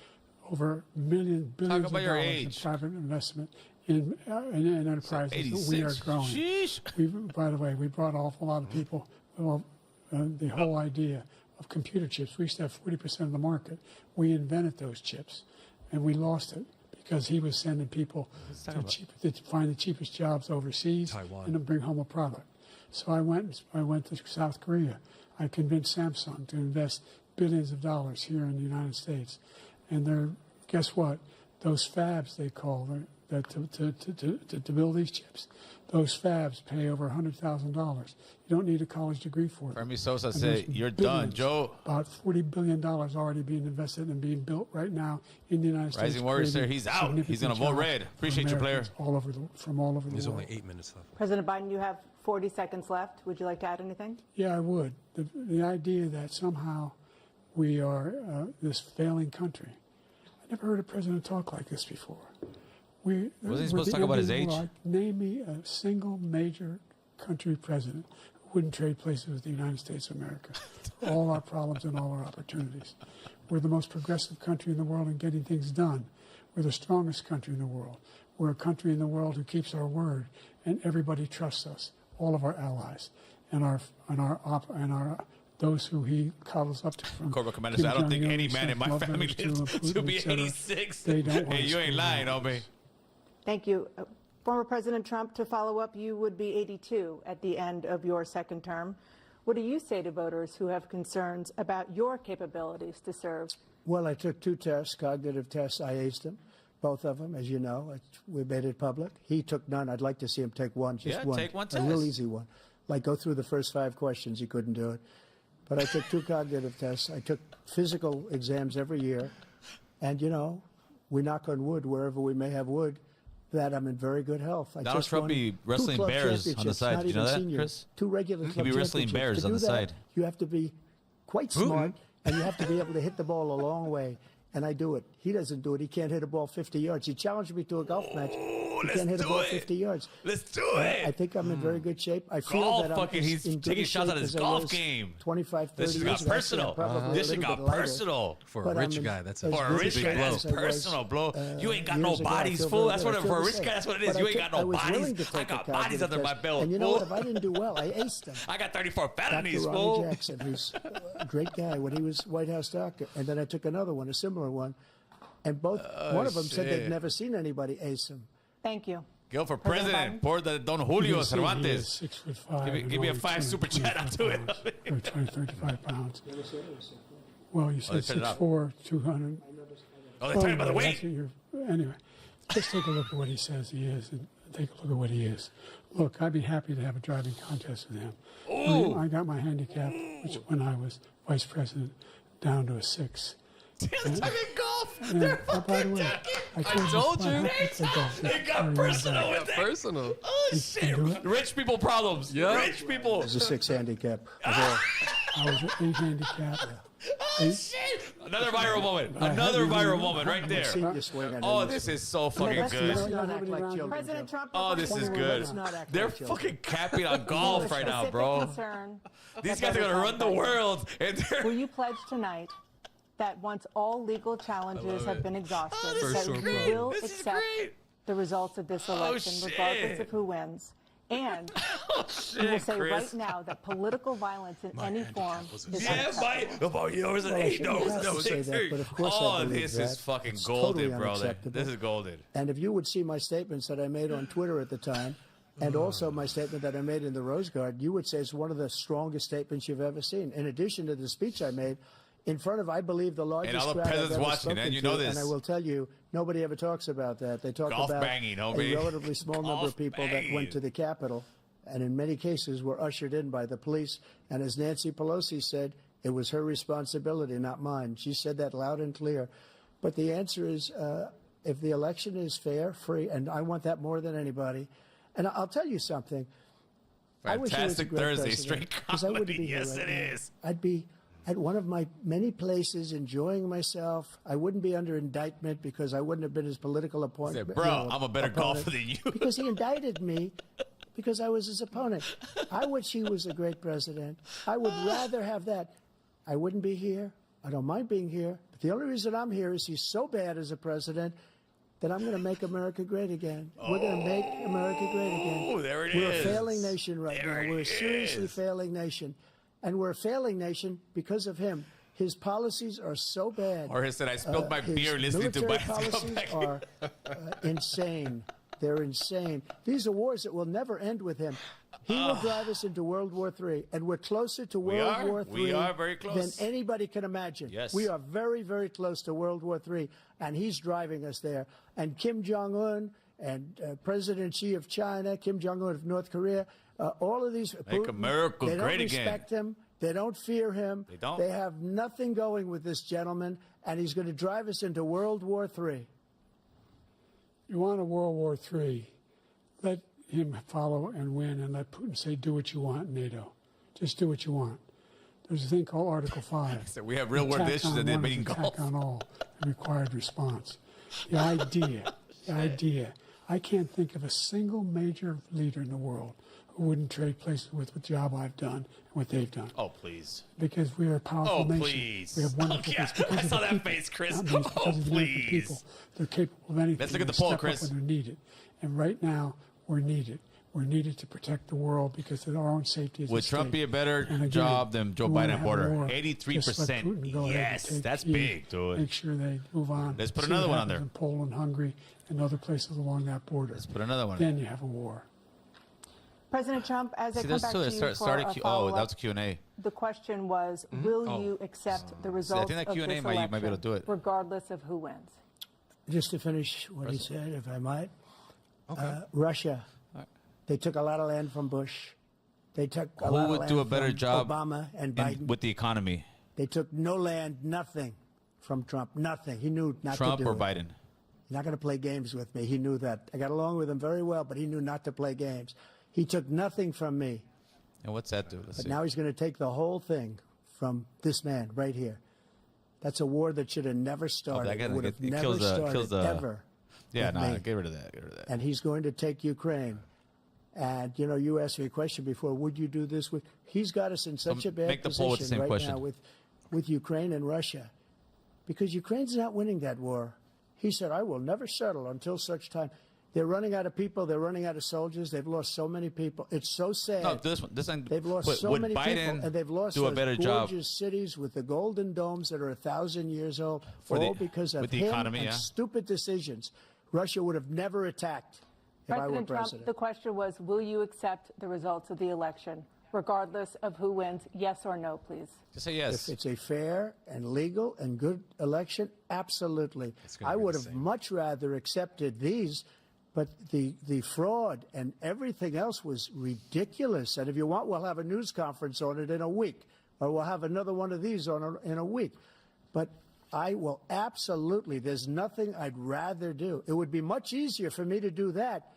over billions of about your dollars age. in private investment in enterprises that we are growing. Sheesh. By the way, we brought an awful lot of people. Well, the whole idea of computer chips. We used to have 40% of the market. We invented those chips, and we lost it because he was sending people to find the cheapest jobs overseas and to bring home a product. So I went to South Korea. I convinced Samsung to invest billions of dollars here in the United States, and guess what? Those fabs they call to build these chips. Those fabs pay over $100,000. You don't need a college degree for it. Fermi Sosa And said, there's "You're billions, done, Joe." About $40 billion already being invested and being built right now in the United States. Rising Warrior said creating he's out. He's going to significant vote jobs red. for Appreciate you, player. Americans from all over the There's world. only 8 minutes left. President Biden, you have 40 seconds left. Would you like to add anything? Yeah, I would. The idea that somehow we are this failing country. I never heard a president talk like this before. Wasn't he supposed to talk about his age? Name me a single major country president who wouldn't trade places with the United States of America. All our problems and all our opportunities. We're the most progressive country in the world in getting things done. We're the strongest country in the world. We're a country in the world who keeps our word, and everybody trusts us. All of our allies and those who he cuddles up to. From Cobra Commander Kim said, "I don't think Jong-un any man in my love family letters lives to Putin, be et cetera. 86." They don't want Hey, to you ain't screw lying, around. homie. Thank you. Former President Trump, to follow up, you would be 82 at the end of your second term. What do you say to voters who have concerns about your capabilities to serve? Well, I took 2 tests, cognitive tests. I aced them, both of them, as you know. We made it public. He took none. I'd like to see him take one, just Yeah, one. take one A real test. easy one. Like go through the first 5 questions. He couldn't do it. But I took 2 cognitive tests. I took physical exams every year. And, we knock on wood wherever we may have wood, that I'm in very good health. I Donald just Trump won be 2 wrestling club bears on the championships, side. not Did you know even that, senior. Chris? 2 regular He'd club be wrestling championships. bears To on do the that, side. You have to be quite smart, and you have to be able to hit the ball a long way. And I do it. He doesn't do it. He can't hit a ball 50 yards. He challenged me to a golf match. He let's can't hit a do ball it. 50 yards. Let's do I it. think I'm in very good shape. I feel Golf that I'm fucking, he's in good taking shots shape at his as I golf was game. 25, 30 This just years got ago. personal. Probably a This shit little got bit lighter. personal. For But a I'm rich in guy, that's as a For a good rich shape guy, as that's I was, personal, bro. You ain't got years no ago. I bodies, feel fool. very That's good. what I feel for a the rich same. guy, that's what it But is. You ain't got no I was willing bodies. to I take a got bodies cognitive under my test. belt, And you know what? fool. If I didn't do well, I aced them. I got 34 felonies, Dr. fool. Ronnie Jackson, who's a great guy when he was White House doctor. And then I took another one, a similar one. And one of them said shit. they'd never seen anybody ace him. Thank you. Go for President president. Biden? Pour the Don You Julio can see he is Cervantes. 6'5". Give me a 5 super chat. I'll do it. Or 35 pounds. Well, you said turned it up. 6'4", 200. Oh, they're talking about the Well, weight. that's what anyway, just take a look at what he says he is, and take a look at what he is. Look, I'd be happy to have a driving contest with him. I got my handicap, which when I was vice president, down to a 6. They're talking golf. And, They're by the fucking way, talking. told you. It got personal with that. Personal. Oh, Can shit. do it. Rich people problems. Yeah. Rich people. It's a 6 handicap. I was at 8 handicap. Oh, shit. Another viral moment. I Another haven't viral even- moment right there. See you swing on Oh, it. this is so fucking let's good. not Don't act act like children. President Trump. Oh, this is good. Let's not act They're like children. fucking capping on golf right now, Specific bro. concern These about guys are gonna President run the Biden. world, and Will they're. you pledge tonight that once all legal challenges have been exhausted, Oh, this that is you great. will This is accept great. the results of this Oh, election, regardless shit. of who wins? And Oh, you will shit, say Chris. right now that political violence in any form is Yeah, unacceptable. my yours and Well, I eight. shouldn't No, have to say that, but of course I Oh, believe this that. is fucking It's golden, totally brother. unacceptable. This is golden. And if you would see my statements that I made on Twitter at the time, and also my statement that I made in the Rose Garden, you would say it's one of the strongest statements you've ever seen. In addition to the speech I made in front of, I believe, the largest all the crowd I've presidents ever watching, spoken and you to, know this. And I will tell you, nobody ever talks about that. They talk Golf about banging, a homie. relatively small number Golf of people that banging. went to the Capitol, and in many cases were ushered in by the police. And as Nancy Pelosi said, it was her responsibility, not mine. She said that loud and clear. But the answer is, if the election is fair, free, and I want that more than anybody. And I'll tell you something. I wish he was a Fantastic great Thursday, president, straight 'cause I wouldn't comedy. be here Yes, right it now. is. I'd be at one of my many places enjoying myself. I wouldn't be under indictment because I wouldn't have been his political opponent. Said, "Bro, I'm a better golfer than you." Because he indicted me because I was his opponent. I wish he was a great president. I would rather have that. I wouldn't be here. I don't mind being here. But the only reason I'm here is he's so bad as a president that I'm going to make America great again. We're going to make America great again. Oh, there it We're is. a failing nation right There now. We're a it seriously is. failing nation. And we're a failing nation because of him. His policies are so bad. Or he said, I spilled my His beer listening to military Biden's policies comeback. are insane. They're insane. These are wars that will never end with him. He will drive us into World War III, and we're closer to We World are. War III We are very close. than anybody can imagine. Yes. We are very, very close to World War III, and he's driving us there. And Kim Jong-un and President Xi of China, Kim Jong-un of North Korea, all of these Make Putin, America they don't great again. respect him. They don't fear him. They don't. They have nothing going with this gentleman, and he's going to drive us into World War III. You want a World War III, let him follow and win, and let Putin say, do what you want, NATO. Just do what you want. There's a thing called Article 5. So we have real world Attack issues on and they're one is beating attack golf. on all, and required response. The idea. I can't think of a single major leader in the world who wouldn't trade places with the job I've done and what they've done. Oh, please. Because we are a powerful Oh, nation. please. We have wonderful Oh, yeah. things because I of saw the that people. face, Chris. Not because Oh, of the American please. people. They're capable of anything. Let's look at the They poll, step Chris. up when they're needed. And right now, we're needed. We're needed to protect the world because of our own safety is Would at Trump stake. be a better And again, job than Joe we wanna Biden have a border? war. 83%. Just let Putin go ahead and Yes, take that's Kyiv, big, dude. Make sure they move on. Let's put See another what one on happens there. In Poland, Hungary, and other places along that border. Let's put another one. Then you have a war. President Trump, as I See, come there's back two to that you started. for a Oh, that follow-up, was Q&A. the question was, will you accept the results that of Q&A this might- you election, might be able to do it. regardless of who wins? Just to finish what he said, if I might. Russia, they took a lot of land from Bush. They took a Who lot of would land do a better from job Obama and Biden. with the economy? They took no land, nothing from Trump, nothing. He knew not Trump to do or it. Biden? He's not going to play games with me. He knew that. I got along with him very well, but he knew not to play games. He took nothing from me. And what's that do? Let's But see. now he's going to take the whole thing from this man right here. That's a war that should have never started. that guy- It would have it never kills the- started kills the- ever. Yeah, with no, me. get rid of that. Get rid of that. And he's going to take Ukraine. And, you know, you asked me a question before, would you do this with... He's got us in such a bad make the poll with the position same right question. now with Ukraine and Russia. Because Ukraine's not winning that war. He said, I will never settle until such time. They're running out of people. They're running out of soldiers. They've lost so many people. It's so sad. No, this one. They've lost so would many Biden people, and they've lost do a those better job gorgeous cities with the golden domes that are 1,000 years old, For the- all because of with the him economy, and yeah. stupid decisions. Russia would have never attacked if I were President Trump, president. the question was, will you accept the results of the election, regardless of who wins? Yes or no, please. Just say yes. If it's a fair and legal and good election, absolutely. gonna I be would the have same. much rather accepted these, but the fraud and everything else was ridiculous. And if you want, we'll have a news conference on it in a week, or we'll have another one of these in a week. But I will absolutely, there's nothing I'd rather do. It would be much easier for me to do that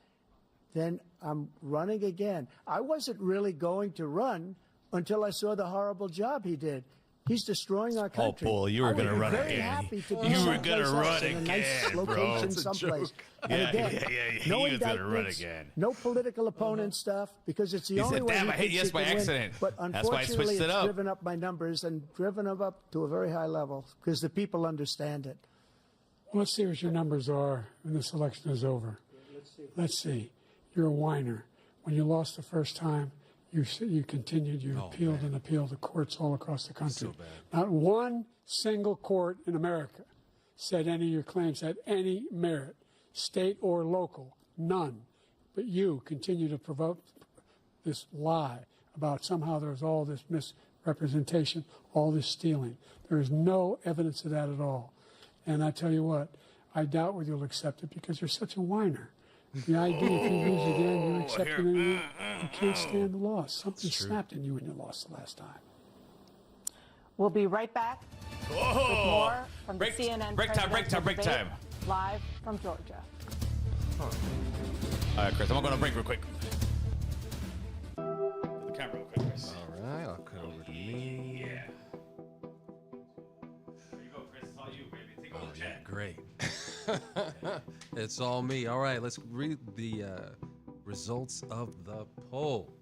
than I'm running again. I wasn't really going to run until I saw the horrible job he did. He's destroying our country. Bull, you were I would gonna be run very again. happy to be You were someplace gonna else run in a nice again, bro. location It's a someplace. joke. And Yeah, again, yeah. no He was gonna run indictments, again. no political opponent stuff, because it's the He only said, way "Damn, he I hit thinks yes he by can win." accident. But That's why I switched unfortunately, it it's up. driven up my numbers and driven them up to a very high level because the people understand it. Well, let's see what your numbers are when this election is over. Let's see. You're a whiner. When you lost the first time, you continued, you appealed and appealed to courts all across the country. So bad. Not one single court in America said any of your claims had any merit, state or local, none. But you continue to provoke this lie about somehow there's all this misrepresentation, all this stealing. There is no evidence of that at all. And I tell you what, I doubt whether you'll accept it because you're such a whiner. The idea if you lose again, you accept it anyway. You can't stand the loss. Something snapped in you when you lost the last time. We'll be right back with more from the CNN break time, presidential break debate, time. live from Georgia. All right, Chris, I'm going to break real quick. Get the camera real quick, Chris. All right, I'll cut over to me. Yeah. There you go, Chris. It's all you, baby. Take over, Yeah, Jen. great. It's all me. All right, let's read the results of the poll.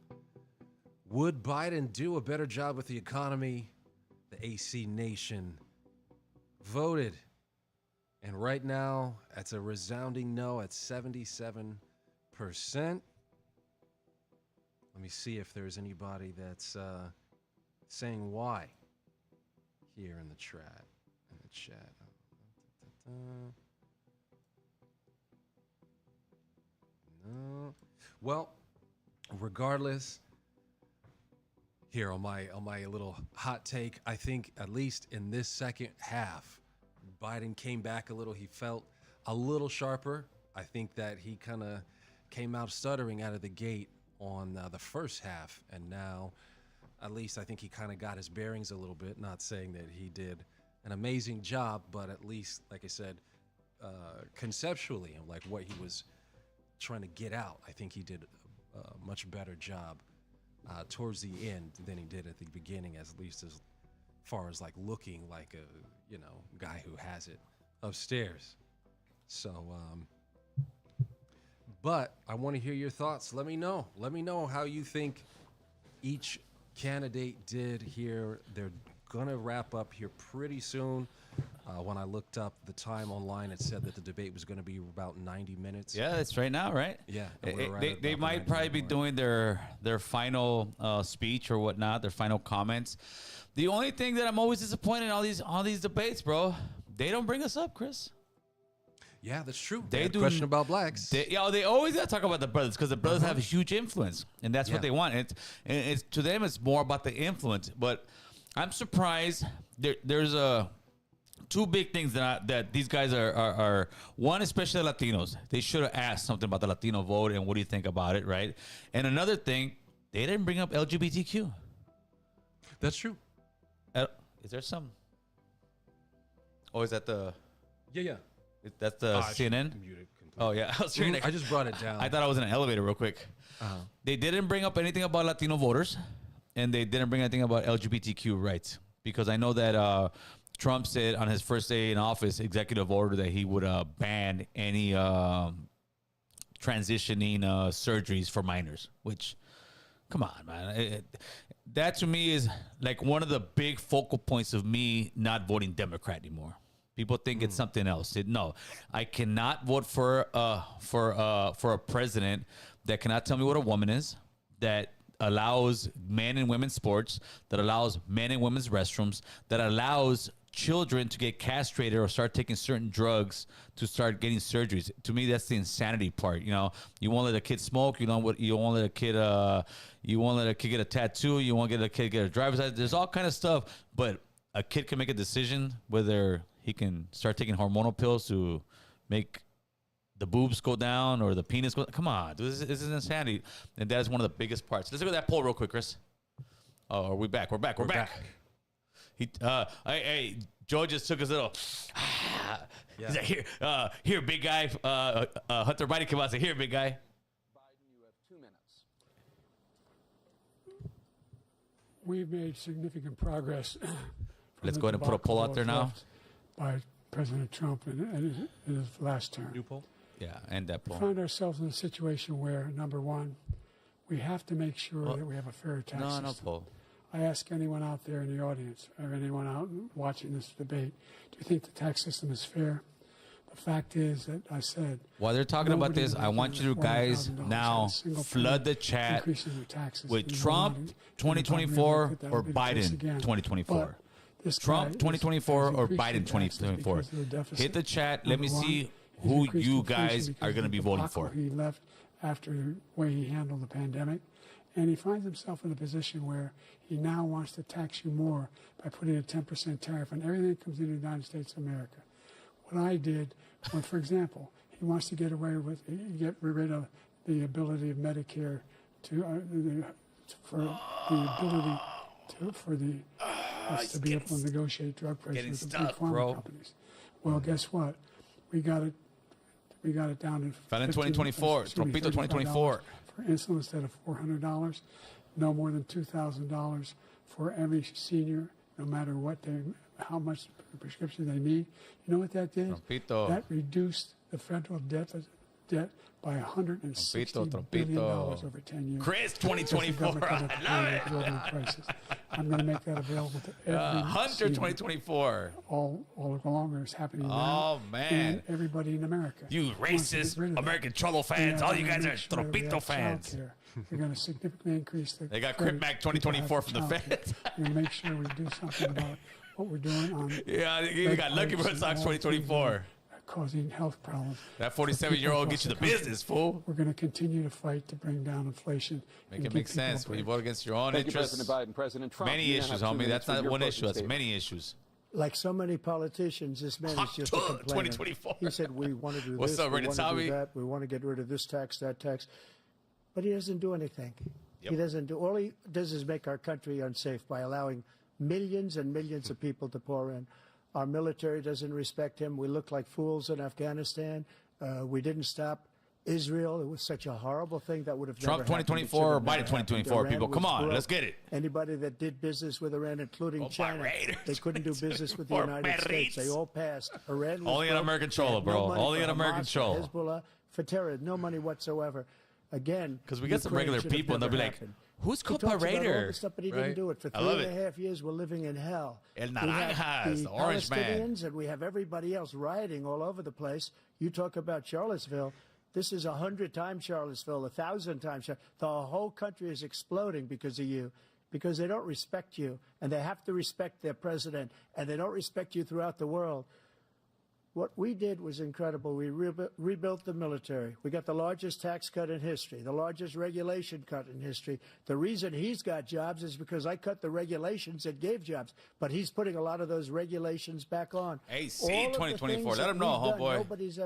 Would Biden do a better job with the economy? The AC Nation voted. And right now, it's a resounding no at 77%. Let me see if there's anybody that's saying why here in the chat. No. Well, regardless, here on my little hot take, I think at least in this second half, Biden came back a little. He felt a little sharper. I think that he kind of came out stuttering out of the gate on the first half, and now at least I think he kind of got his bearings a little bit. Not saying that he did an amazing job, but at least, like I said, conceptually and like what he was trying to get out, I think he did a much better job towards the end than he did at the beginning, at least as far as like looking like a guy who has it upstairs. So, but I want to hear your thoughts. Let me know. Let me know how you think each candidate did here. They're gonna wrap up here pretty soon. When I looked up the time online, it said that the debate was going to be about 90 minutes. Yeah, it's right now, right? Yeah, and we're right at They about might the probably be 90 doing their final speech or whatnot, their final comments. The only thing that I'm always disappointed in all these debates, bro, they don't bring us up, Chris. Yeah, that's true. They had a do question about blacks. They always gotta talk about the brothers because the brothers have a huge influence, and that's Yeah. what they want. It's to them, it's more about the influence. But I'm surprised. There's two big things that these guys are one, especially the Latinos. They should have asked something about the Latino vote and what do you think about it, right? And another thing, they didn't bring up LGBTQ. That's true. Is there some? Or is that the? Yeah. That's the CNN. Oh yeah, I was hearing I just brought it down. I thought I was in an elevator real quick. They didn't bring up anything about Latino voters, and they didn't bring anything about LGBTQ rights because I know that Trump said on his first day in office, executive order, that he would ban any transitioning surgeries for minors. Which, come on, man, that to me is like one of the big focal points of me not voting Democrat anymore. People think it's something else. No, I cannot vote for a president that cannot tell me what a woman is, that allows men and women's sports, that allows men and women's restrooms, that allows children to get castrated or start taking certain drugs to start getting surgeries. To me, that's the insanity part. You know, you won't let a kid smoke. You won't let a kid get a tattoo. You won't let a kid get a driver's license. There's all kind of stuff, but a kid can make a decision whether he can start taking hormonal pills to make the boobs go down or the penis go. Come on, dude, this is insanity, and that is one of the biggest parts. Let's look at that poll real quick, Chris. Oh, are we back? We're back. Hey, Joe just took his little. He's like, here, big guy. Hunter Biden came out and said, "Here, big guy." Biden, you have 2 minutes. We've made significant progress. Let's go ahead and put a poll out there now. By President Trump in his last term. New poll? Yeah, and that We poll. find ourselves in a situation where, number one, we have to make sure that we have a fair tax system. No poll. I ask anyone out there in the audience or anyone out watching this debate, do you think the tax system is fair? The fact is that I said, While they're talking about nobody this, I want you to guys $400,000 now had a single flood the penny chat increase in their taxes. with We Trump wanted- 2024 and that or would be the case Biden again. 2024. But this Trump guy is 2024 or increasing Biden taxes 2024. because of the deficit. Hit the chat. Let me Number one, see he's who increased you inflation guys because are of going to the be voting debacle for. He left after the way he handled the pandemic. And he finds himself in a position where he now wants to tax you more by putting a 10% tariff on everything that comes into the United States of America. What I did, when, for example, he wants to get rid of the ability of Medicare to be able to negotiate drug prices with the big pharma companies. Well, guess what? We got it down to Found in 2024. Trompito 2024. for insulin instead of $400. No more than $2,000 for every senior, no matter how much prescription they need. You know what that did? Trompito. That reduced the federal debt by $160 billion over 10 years. Chris 2024. I love it. I'm going to make that available to every Hunter senior. 2024 All along, it's happening now. Oh, man. And everybody in America. You wants to get racist rid of that. American Cholo fans. And All you we're guys gonna are make sure that we Trompito have fans. childcare. We're going to significantly increase the. They got credit Crip Mac people have 2024 for from the childcare. feds. We're going to make sure we do something about what we're doing on. Yeah, you got Lucky Red Sox 2024. Causing health problems. That 47-year-old gets you the business, fool. We're going to continue to fight to bring down inflation. Make it make sense. When you vote against your own Thank you, interests. President Biden. President Trump. Many you now issues, have 2 homie. minutes That's for not your one closing issue. That's statement. many issues. Like so many politicians, this man is just a complainer. 2024. He said, we want to do What's this, up, we Rated want to Tommy? do that, we want to get rid of this tax, that tax. But he doesn't do anything. Yep. He doesn't do, all he does is make our country unsafe by allowing millions and millions of people to pour in. Our military doesn't respect him. We look like fools in Afghanistan. We didn't stop Israel. It was such a horrible thing that would have Trump never happened. It 2024 or should have Biden never happened. 2024, Iran people. Come was on, broke. let's get it. Anybody that did business with Iran, including Oh, China, Raiders they couldn't do business with the 2024 United States. They Perritos. all passed. Iran was Only an broke. American They cholo, had bro. no money Only for an American Hamas, cholo. for Hezbollah, for terror. No money whatsoever. Again, Because we get some Ukraine regular should have people and they'll be never like, happened. who's He talks about all Raider? this stuff, but he Right. didn't do it. For I love 3.5 years, we're living in hell. El We have Naranjas, the orange man. Palestinians, and we have everybody else rioting all over the place. You talk about Charlottesville. This is 100 times Charlottesville, 1,000 times. The whole country is exploding because of you, because they don't respect you, and they have to respect their president, and they don't respect you throughout the world. What we did was incredible. We rebuilt the military. We got the largest tax cut in history, the largest regulation cut in history. The reason he's got jobs is because I cut the regulations that gave jobs. But he's putting a lot of those regulations back on. AC All of the 2024. things Let that him know, we've done, homeboy. Nobody's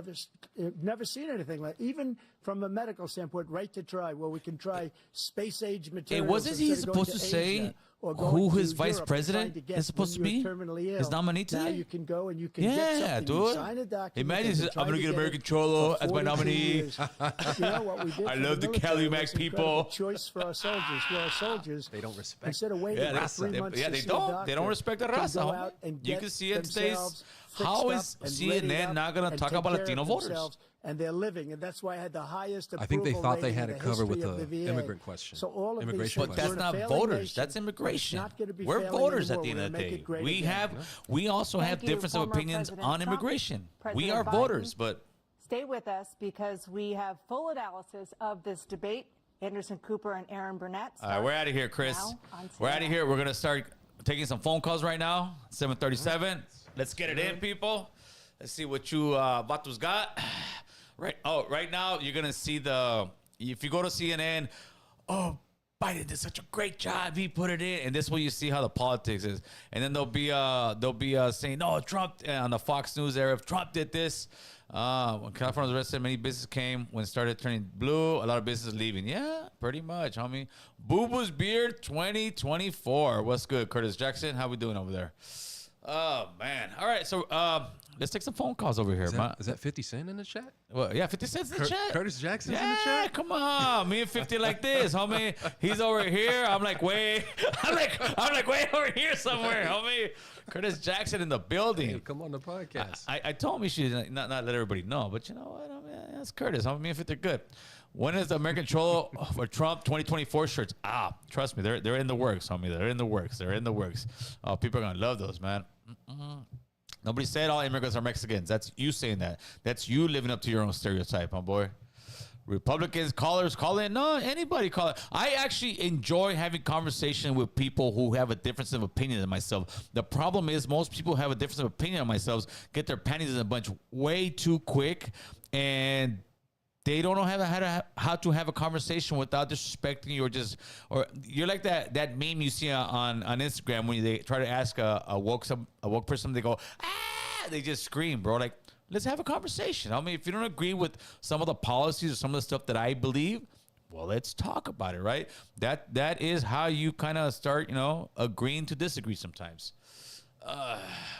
never seen anything like, even from a medical standpoint, right to try, where we can try space-age Hey, materials. wasn't he instead of going supposed to say Asia or going who to his vice Europe and president trying to get is supposed to when be? you're terminally His ill. nominee Now today? you can go and you can Yeah, get something. dude. You sign a document. Imagine they've been I'm trying gonna to get it American Cholo for as my 42 nominee. years. You know what we did I for love the military Calumet was people. incredible choice for our soldiers. For our soldiers, They don't respect. instead of waiting Yeah, for 3 months yeah, to they see a don't. doctor, They don't respect the can raza, go homie. out and You get can see it stays. themselves fixed How up is and CNN readied not up going to and talk take about care Latino of voters? themselves, and they're living, and that's why I had the highest approval I think they thought they rating had in it the covered with history of the VA. immigrant question. So all of Immigration these But things, that's we're a not failing voters. nation, That's but it's immigration. not gonna be We're failing voters at anymore. the end We're of the gonna make day. it great We again. have. We also Thank have you, difference of former opinions President on Trump. immigration. We President are Biden. voters, but Stay with us because we have full analysis of this debate. Anderson Cooper and Aaron Burnett. all right, we're out of here, Chris. Now on We're out of CNN. here. We're gonna start taking some phone calls right now. 7:37. Let's get it in, people. Let's see what you Vatos got. Right now you're gonna see if you go to CNN, Biden did such a great job. He put it in, and this is where you see how the politics is. And then they'll be saying, no, Trump on the Fox News era. If Trump did this, when California was arrested, many businesses came. When it started turning blue, a lot of businesses leaving. Yeah, pretty much, homie. Boo Boo's Beard 2024. What's good, Curtis Jackson? How we doing over there? Oh man. All right, so let's take some phone calls over here. Is that 50 Cent in the chat? Well, yeah, 50 Cent's in the chat. Curtis Jackson's yeah, in the chat? Come on. Me and 50 like this, homie. He's over here. I'm like way over here somewhere, homie. Curtis Jackson in the building. Hey, come on the podcast. I told him he should not let everybody know, but you know what? I mean, that's Curtis. Homie, me and 50 are good. When is the American Troll for Trump 2024 shirts? Trust me, they're in the works, homie. They're in the works. Oh, people are gonna love those, man. Nobody said all immigrants are Mexicans. That's you saying that. That's you living up to your own stereotype, my boy. Republicans, callers, call in. No, anybody call it. I actually enjoy having conversation with people who have a difference of opinion than myself. The problem is most people have a difference of opinion on themselves, get their panties in a bunch way too quick, and they don't know how to have a conversation without disrespecting you or you're like that meme you see on Instagram when they try to ask a woke person, they go, they just scream, bro. Like, let's have a conversation. I mean, if you don't agree with some of the policies or some of the stuff that I believe, well, let's talk about it, right? That is how you kind of start, agreeing to disagree sometimes.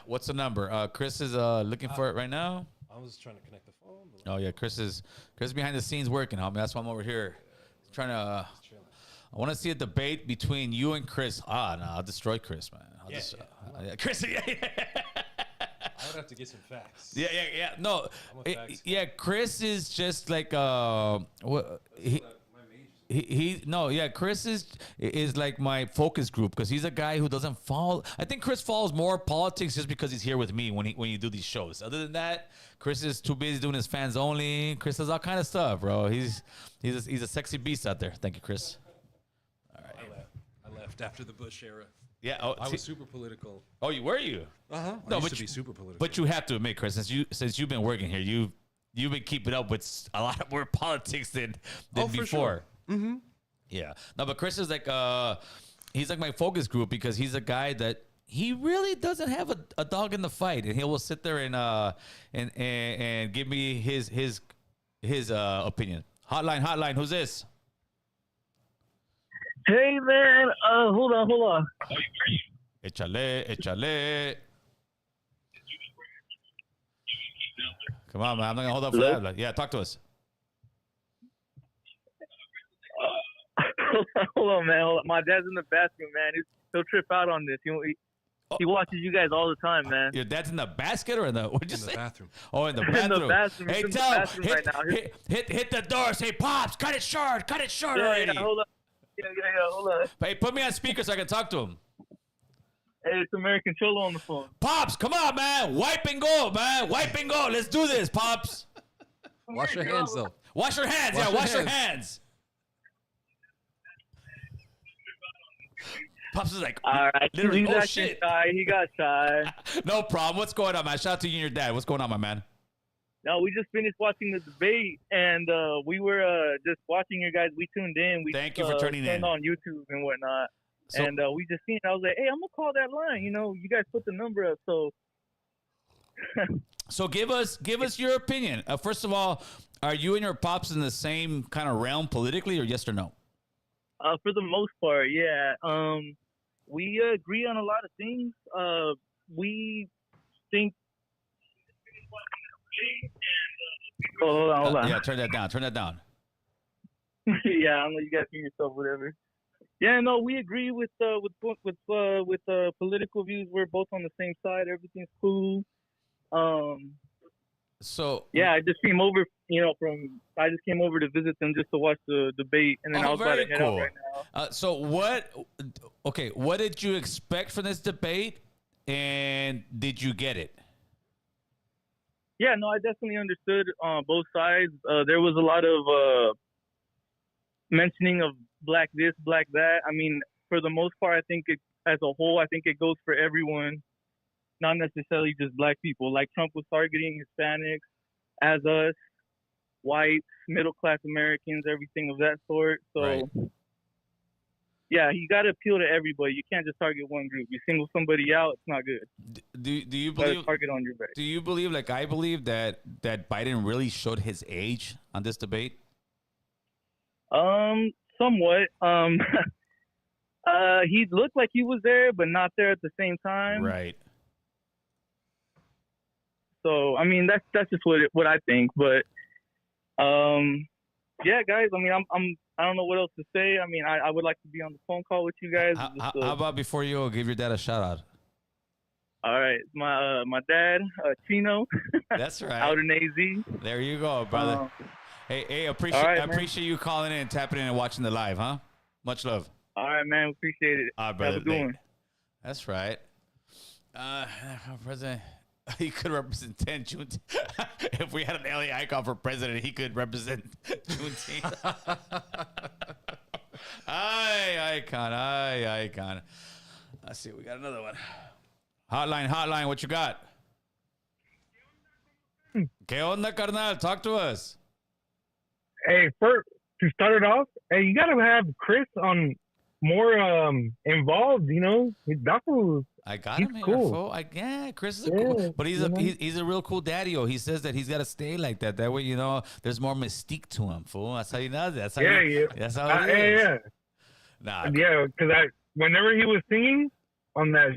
What's the number? Chris is looking for it right now. I was trying to connect the phone. Oh yeah, Chris is behind the scenes working, homie. That's why I'm over here trying to. I want to see a debate between you and Chris. No, I'll destroy Chris, man. Chris, yeah. I would have to get some facts. Yeah. No, Chris is just like Chris is like my focus group because he's a guy who doesn't follow. I think Chris follows more politics just because he's here with me when you do these shows. Other than that, Chris is too busy doing his fans only. Chris does all kind of stuff, bro. He's a sexy beast out there. Thank you, Chris. All right. I left after the Bush era. Yeah, I was super political. Oh, were you? No, I used to be super political. But you have to admit, Chris, since you've been working here, you've been keeping up with a lot more politics than before. Sure. Mm-hmm. Yeah. No, but Chris is like he's like my focus group because he's a guy that he really doesn't have a dog in the fight, and he will sit there and give me his opinion. Hotline, who's this? Hey man, hold on. Échale. Come on, man. I'm not gonna hold up for that. Yeah, talk to us. Hold on, man. My dad's in the bathroom, man. He'll trip out on this. He watches you guys all the time, man. Your dad's in the basket or in the what'd you say? The bathroom. Oh, in the bathroom. In the bathroom. Hey, tell him. Hit the door. Say, Pops, cut it short already. Yeah, hold on. Yeah, hold on. Hey, put me on speaker so I can talk to him. Hey, it's American Cholo on the phone. Pops, come on, man. Wipe and go, man. Wipe and go. Let's do this, Pops. Wash your hands, though. Wash your hands. Wash your hands. Pops is like, all right. literally, He's shit. Shy. He got shy. No problem. What's going on, man? Shout out to you and your dad. What's going on, my man? No, we just finished watching the debate, and we were just watching you guys. We tuned in. Thank you for turning in. On YouTube and whatnot. And we just seen it. I was like, hey, I'm going to call that line. You guys put the number up, so. So give us your opinion. First of all, are you and your pops in the same kind of realm politically, or yes or no? For the most part, yeah. We agree on a lot of things. We think. Hold on. Yeah, turn that down. Yeah, I don't know. You guys hear yourself, whatever. Yeah, no, we agree with political views. We're both on the same side. Everything's cool. So yeah, I just came over. I just came over to visit them just to watch the debate, and then I was about to head out right now. So what did you expect from this debate, and did you get it? Yeah, no, I definitely understood both sides. There was a lot of mentioning of black this, black that. I mean, for the most part, I think as a whole. I think it goes for everyone, not necessarily just black people. Like Trump was targeting Hispanics, as us, whites, middle class Americans, everything of that sort. So, Right. yeah, you got to appeal to everybody. You can't just target one group. You single somebody out, it's not good. Do you You got to believe? target on your back. Do you believe, like I believe, that Biden really showed his age on this debate? Somewhat. He looked like he was there, but not there at the same time. Right. So, I mean, that's just what I think. But, yeah, guys. I mean, I don't know what else to say. I mean, I would like to be on the phone call with you guys. How about before you go, give your dad a shout out? All right, my dad, Chino, That's right. out in AZ. There you go, brother. Hey, appreciate all right, I appreciate you calling in, tapping in, and watching the live, huh? Much love. All right, man. Appreciate it. All right, brother. Have a good one. That's right. President, he could represent 10 Juneteenth. If we had an LA icon for president, he could represent Juneteenth. Aye, icon. Let's see, we got another one. Hotline, what you got? ¿Qué onda, carnal? Talk to us. Hey, first to start it off, hey, you gotta have Chris on more involved. You know, that was I got he's him here, cool. fool. Chris is a Yeah, cool, but he's you a know? he's a real cool daddy-o. He says that he's got to stay like that. That way, you know, there's more mystique to him, fool. That's how you know that. That's how Yeah. That's how it is. Yeah. Nah, Yeah, because whenever he was singing on that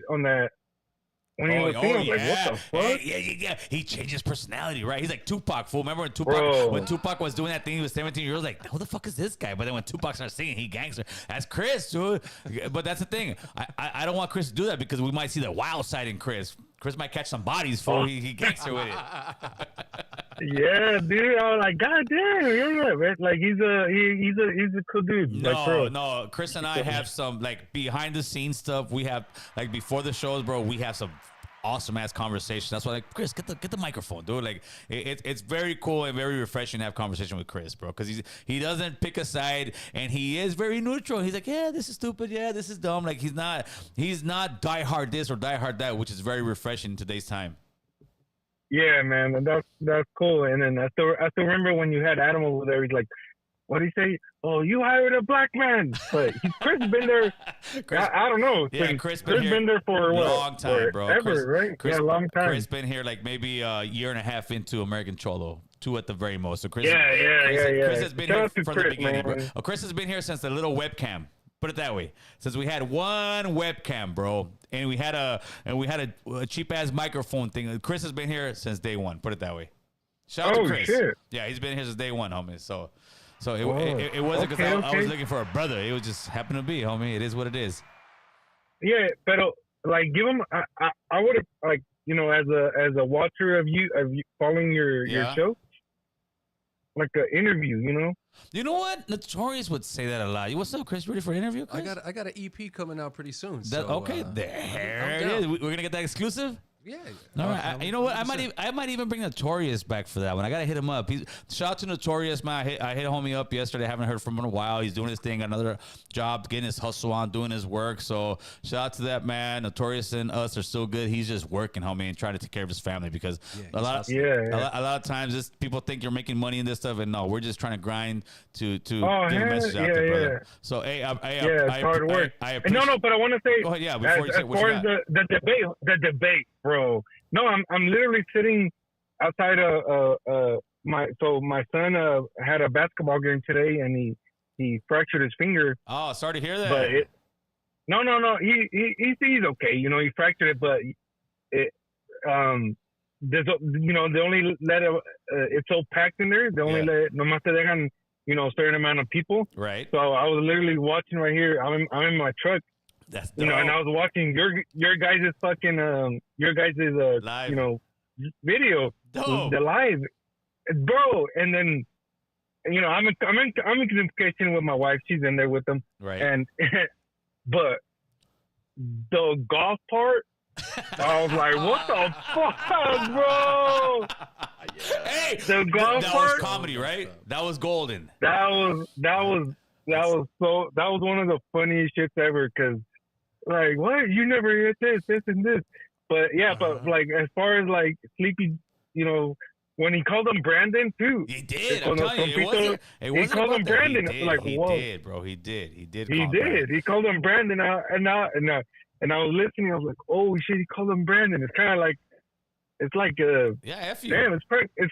when he was singing, I was like, what the fuck? Yeah. He changed his personality, right? He's like Tupac, fool. Remember Bro. when Tupac was doing that thing? He was 17 years old. Like, who the fuck is this guy? But then when Tupac started singing, he gangster. That's Chris, dude. But that's the thing. I don't want Chris to do that because we might see the wild side in Chris. Chris might catch some bodies, fool. He gangster with it. Yeah, dude. I was like, God damn, yeah, man. Like he's a cool dude. Like, bro. No. Chris and I have some like behind the scenes stuff. We have like before the shows, bro. We have some awesome ass conversations. That's why, like, Chris, get the microphone, dude. Like, it's very cool and very refreshing to have conversation with Chris, bro, because he doesn't pick a side and he is very neutral. He's like, yeah, this is stupid. Yeah, this is dumb. Like, he's not die hard this or die hard that, which is very refreshing in today's time. Yeah, man, and that's cool. And then I still remember when you had Adam over there. He's like, what did he say? Oh, you hired a black man. But Chris been there. I don't know. Yeah, Chris been there for a what? long time, bro. Ever, right? Chris, yeah, a long time. Chris been here like maybe a year and a half into American Cholo, 2 at the very most. So Chris, Yeah. Chris has been Shout here out to from Chris, the beginning, man. bro. Oh, Chris has been here since the little webcam. Put it that way. Since we had one webcam, bro, and we had a cheap ass microphone thing. Chris has been here since day one. Put it that way. Shout out to Chris. Shit. Yeah, he's been here since day one, homie. So it wasn't because I was looking for a brother. It was just happened to be, homie. It is what it is. Yeah, but like, give him. I would have, like, you know, as a watcher of you following your show, like an interview, you know. You know what? Notorious would say that a lot. What's up, Chris? Ready for an interview, Chris? I got an EP coming out pretty soon. Okay, there it is. We're gonna get that exclusive. Yeah. All right. You know what? I might even bring Notorious back for that one. I gotta hit him up. Shout out to Notorious, man. I hit homie up yesterday. I haven't heard from him in a while. He's doing his thing, another job, getting his hustle on, doing his work. So shout out to that man. Notorious and us are still good. He's just working, homie, and trying to take care of his family because a lot of times people think you're making money in this stuff, and no, we're just trying to grind to get a message out there, brother. So it's hard work. No, but I want to say, go ahead, yeah. Before you say what far you as got. the debate, bro. No, I'm literally sitting outside my son had a basketball game today and he fractured his finger. Oh, sorry to hear that. But no, he's okay. You know, he fractured it, but there's you know, they only let it's so packed in there. They only let nomás te dejan, you know, a certain amount of people. Right. So I was literally watching right here. I'm in my truck. That's you know, and I was watching your guys' fucking your guys' live. you know, video, Dope. the live, bro. And then, you know, I'm in communication with my wife. She's in there with them, right? And but the golf part, I was like, what the fuck, bro? Hey, the golf that part was comedy, right? That was golden. That was one of the funniest shits ever because Like, what? You never hit this, and this. But yeah, but like as far as like Sleepy, when he called him Brandon too. He did. I'm telling you, it wasn't he called him Brandon. He like, he whoa. did, bro. He did. He did. He did. He called him Brandon. And I was listening. I was like, oh shit, he called him Brandon. It's kind of like, yeah, F you. Damn, it's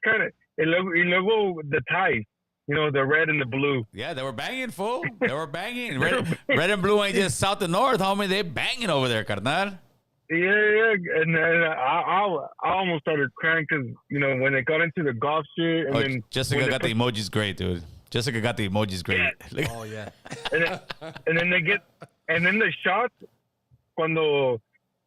kind of y luego the ties. The red and the blue. Yeah, they were banging, fool. They were banging. Red and blue ain't just south and north, homie. They banging over there, carnal. Yeah, and I almost started crying because when they got into the golf shit, and then Jessica got the emojis great, dude. Jessica got the emojis great. Yeah. Oh yeah. and then the shots, cuando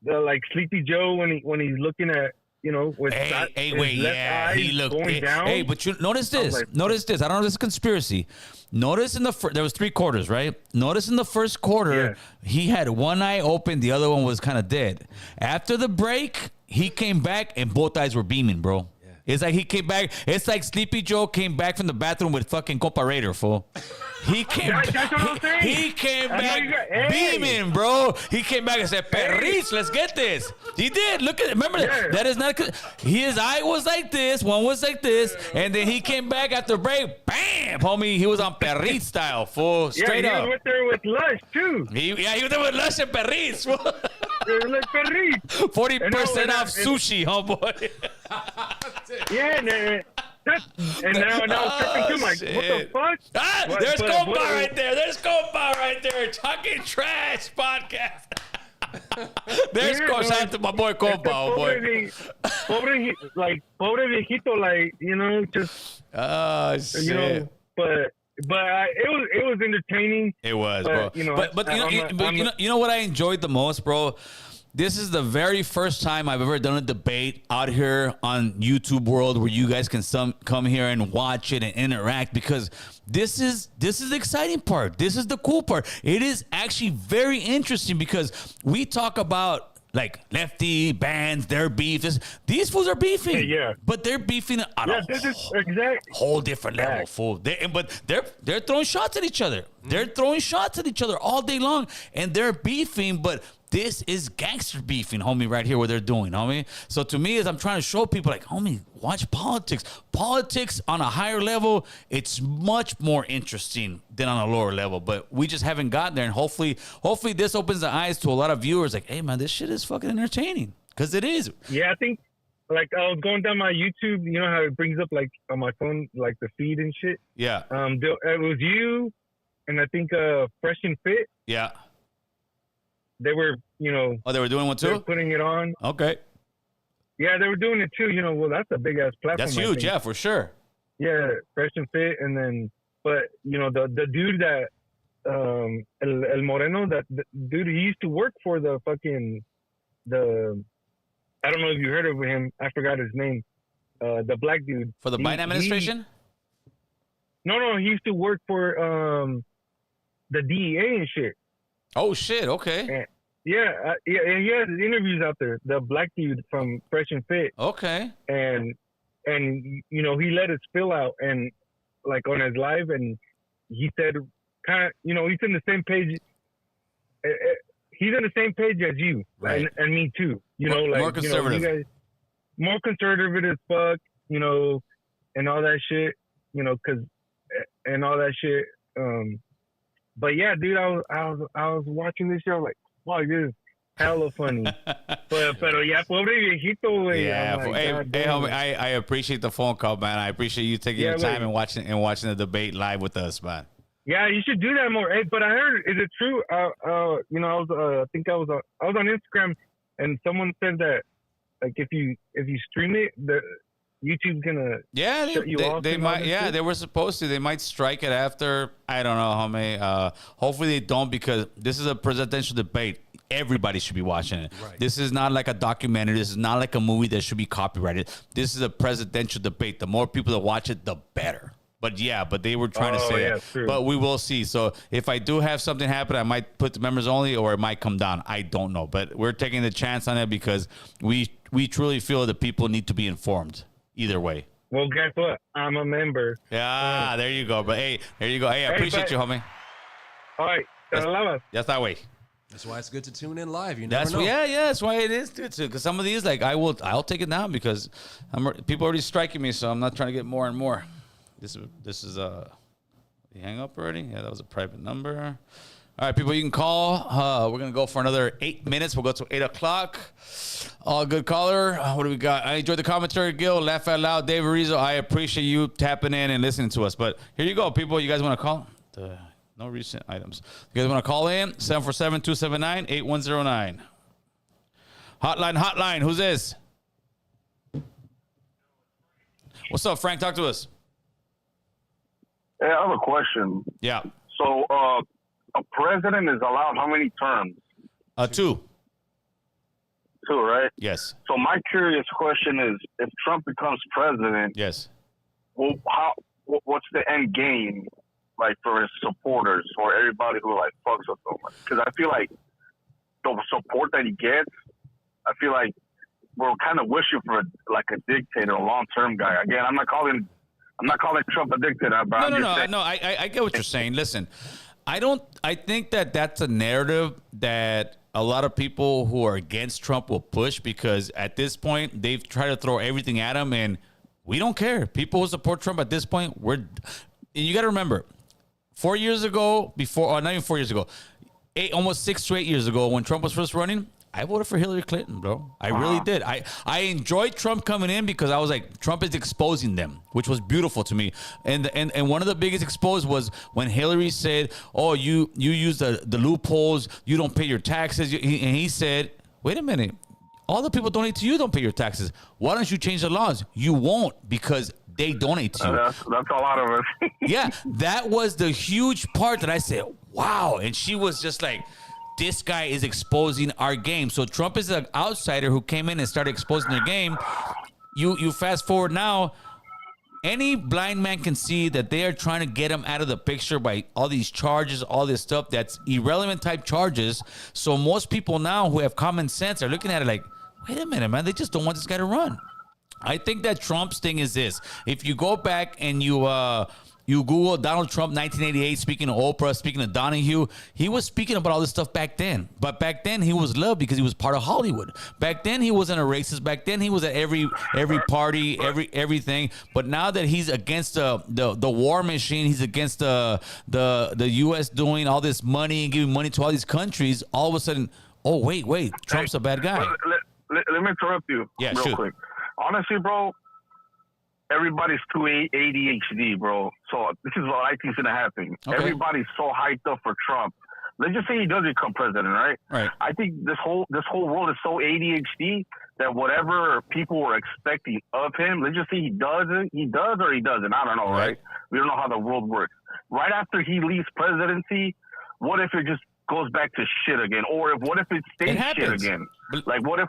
like Sleepy Joe when he's looking at with he looked going down. Hey, but you notice this. Like, notice this. I don't know if this is conspiracy. Notice there was 3 quarters, right? Notice in the first quarter, he had one eye open, the other one was kind of dead. After the break, he came back and both eyes were beaming, bro. Yeah. It's like he came back. It's like Sleepy Joe came back from the bathroom with fucking Copa Raider, fool. He came. He came back beaming, bro. He came back and said, "Perris, let's get this." He did. Look at it. Remember that is not. His eye was like this. One was like this, and then he came back after break. Bam, homie. He was on Perris style, fool. Straight up. He was there with Lush too. He was there with Lush and Perris. Like Perris. 40% off sushi, homeboy. Yeah, and now it's tripping too. Like, what the fuck? There's Compa right there. There's Compa right there. Talking trash podcast. There's shout out to my boy Compa, boy. Pobre viejito, like, just. Oh, shit. But it was entertaining. It was, bro. But you know what I enjoyed the most, bro? This is the very first time I've ever done a debate out here on YouTube world where you guys can come here and watch it and interact, because this is the exciting part. This is the cool part. It is actually very interesting because we talk about like lefty bands, their beef. These fools are beefing, but they're beefing on a whole different level, fool. But they're throwing shots at each other. They're throwing shots at each other all day long, and they're beefing, but this is gangster beefing, homie, right here, what they're doing, homie. So to me, as I'm trying to show people, like, homie, watch politics. Politics on a higher level, it's much more interesting than on a lower level. But we just haven't gotten there. And hopefully this opens the eyes to a lot of viewers. Like, hey, man, this shit is fucking entertaining. Because it is. Yeah, I think, like, I was going down my YouTube. You know how it brings up, like, on my phone, like, the feed and shit? Yeah. It was you, and I think Fresh and Fit. Yeah. They were, Oh, they were doing one too? They were putting it on. Okay. Yeah, they were doing it too. Well, that's a big ass platform. That's huge, yeah, for sure. Yeah, Fresh and Fit, and then, but the dude that, El Moreno, the dude, he used to work for the fucking I don't know if you heard of him. I forgot his name. The black dude for the Biden administration. No, he used to work for the DEA and shit. Oh shit! Okay. He has interviews out there. The black dude from Fresh and Fit. Okay. And he let it spill out and like on his live, and he said, kind of, he's in the same page. He's in the same page as you, right? And me too. More conservative. You guys, more conservative as fuck. And all that shit. And all that shit. But yeah, dude, I was watching this show like, wow, this is hella funny. Pero ya, pobre viejito, güey. Yeah, hey, homie, I appreciate the phone call, man. I appreciate you taking your time and watching the debate live with us, man. Yeah, you should do that more. Hey, but I heard, is it true? I was on Instagram, and someone said that like if you stream it, the YouTube's gonna shut you off. They might. Yeah, they were supposed to. They might strike it after. I don't know, homie. Hopefully they don't, because this is a presidential debate. Everybody should be watching it. Right. This is not like a documentary. This is not like a movie that should be copyrighted. This is a presidential debate. The more people that watch it, the better. But they were trying to say that. True. But we will see. So if I do have something happen, I might put the members only, or it might come down. I don't know. But we're taking the chance on it because we truly feel that people need to be informed. Either way. Well, guess what? I'm a member. Yeah, there you go. But hey, there you go. Hey, I appreciate you, homie. All right. Ya está, güey. That's why it's good to tune in live. You never know. That's why it is good too. Because some of these, like, I'll take it down because people are already striking me, so I'm not trying to get more and more. This is you hang up already? Yeah, that was a private number. All right, people, you can call. We're gonna go for another 8 minutes. We'll go to 8 o'clock. All good caller. What do we got? I enjoyed the commentary, Gil. Laugh out loud, Dave Rizzo. I appreciate you tapping in and listening to us. But here you go, people. You guys want to call? No recent items. You guys want to call in? 747-279-8109. Hotline. Who's this? What's up, Frank? Talk to us. Hey, I have a question. Yeah. So, a president is allowed how many terms? 2. 2, right? Yes. So my curious question is, if Trump becomes president, yes, well, what's the end game, like, for his supporters, for everybody who, like, fucks with him? Because I feel like the support that he gets, I feel like we're kind of wishing for, like, a dictator, a long-term guy. Again, I'm not calling Trump a dictator, but No, I get what you're saying. Listen, I think that that's a narrative that a lot of people who are against Trump will push, because at this point they've tried to throw everything at him, and we don't care. People who support Trump at this point, you got to remember, 4 years ago, not even 4 years ago, almost 6 to 8 years ago, when Trump was first running, I voted for Hillary Clinton, bro. I really did. I enjoyed Trump coming in because I was like, Trump is exposing them, which was beautiful to me. And one of the biggest exposed was when Hillary said, "Oh, you use the loopholes. You don't pay your taxes." And he said, "Wait a minute. All the people donate to you don't pay your taxes. Why don't you change the laws?" You won't, because they donate to you. That's a lot of it. Yeah, that was the huge part that I said, wow. And she was just like, this guy is exposing our game. So Trump is an outsider who came in and started exposing their game. You fast forward now, any blind man can see that they are trying to get him out of the picture by all these charges, all this stuff that's irrelevant type charges. So most people now who have common sense are looking at it like, wait a minute, man, they just don't want this guy to run. I think that Trump's thing is this. If you go back and you Google Donald Trump 1988, speaking of Oprah, speaking of Donahue, he was speaking about all this stuff back then. But back then he was loved because he was part of Hollywood. Back then he wasn't a racist. Back then he was at every party, everything. But now that he's against the war machine, he's against the U.S. doing all this money and giving money to all these countries, all of a sudden, oh, wait, Trump's a bad guy. Let me interrupt you real quick. Honestly, bro, everybody's too ADHD, bro. So this is what I think is going to happen. Okay. Everybody's so hyped up for Trump. Let's just say he does become president, right? Right. I think this whole world is so ADHD that whatever people were expecting of him, let's just say he does or he doesn't. I don't know, right? We don't know how the world works. Right after he leaves presidency, what if it just goes back to shit again? Or what if it stays shit again? Like, what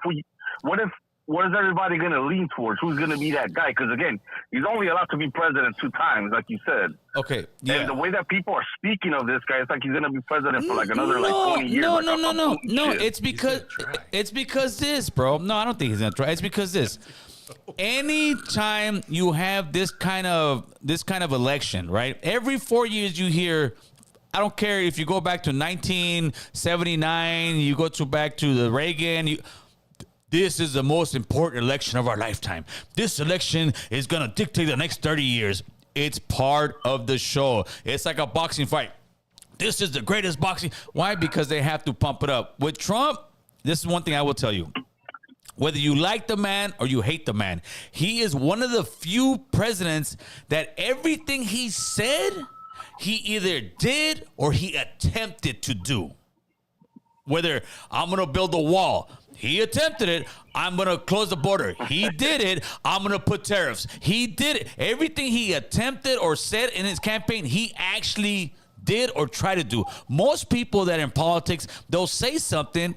is everybody going to lean towards? Who's going to be that guy? Because, again, he's only allowed to be president 2 times, like you said. Okay, yeah. And the way that people are speaking of this guy, it's like he's going to be president for, like, another, 20 years. No. It's because this, bro. No, I don't think he's going to try. It's because this. Anytime you have this kind of election, right? Every 4 years you hear, I don't care if you go back to 1979, you go back to the Reagan, this is the most important election of our lifetime. This election is going to dictate the next 30 years. It's part of the show. It's like a boxing fight. This is the greatest boxing. Why? Because they have to pump it up. With Trump, this is one thing I will tell you. Whether you like the man or you hate the man, he is one of the few presidents that everything he said, he either did or he attempted to do. Whether I'm going to build a wall, he attempted it. I'm going to close the border. He did it. I'm going to put tariffs. He did it. Everything he attempted or said in his campaign, he actually did or tried to do. Most people that are in politics, they'll say something,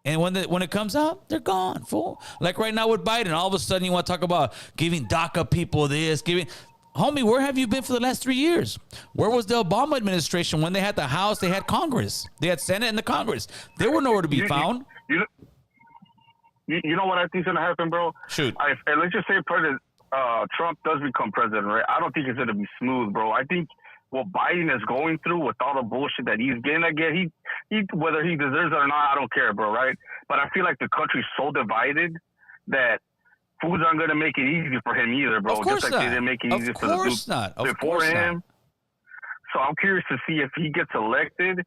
and when it comes out, they're gone, fool. Like right now with Biden, all of a sudden you want to talk about giving DACA people this, Homie, where have you been for the last 3 years? Where was the Obama administration when they had the House, they had Congress, they had Senate and the Congress? They were nowhere to be found. You know what I think is going to happen, bro? Shoot. Let's just say President Trump does become president, right? I don't think it's going to be smooth, bro. I think what Biden is going through with all the bullshit that he's getting. Again, he whether he deserves it or not, I don't care, bro. Right? But I feel like the country's so divided that fools aren't going to make it easy for him either, bro. Of course Just like not. they didn't make it easy for the dude before him. So I'm curious to see if he gets elected.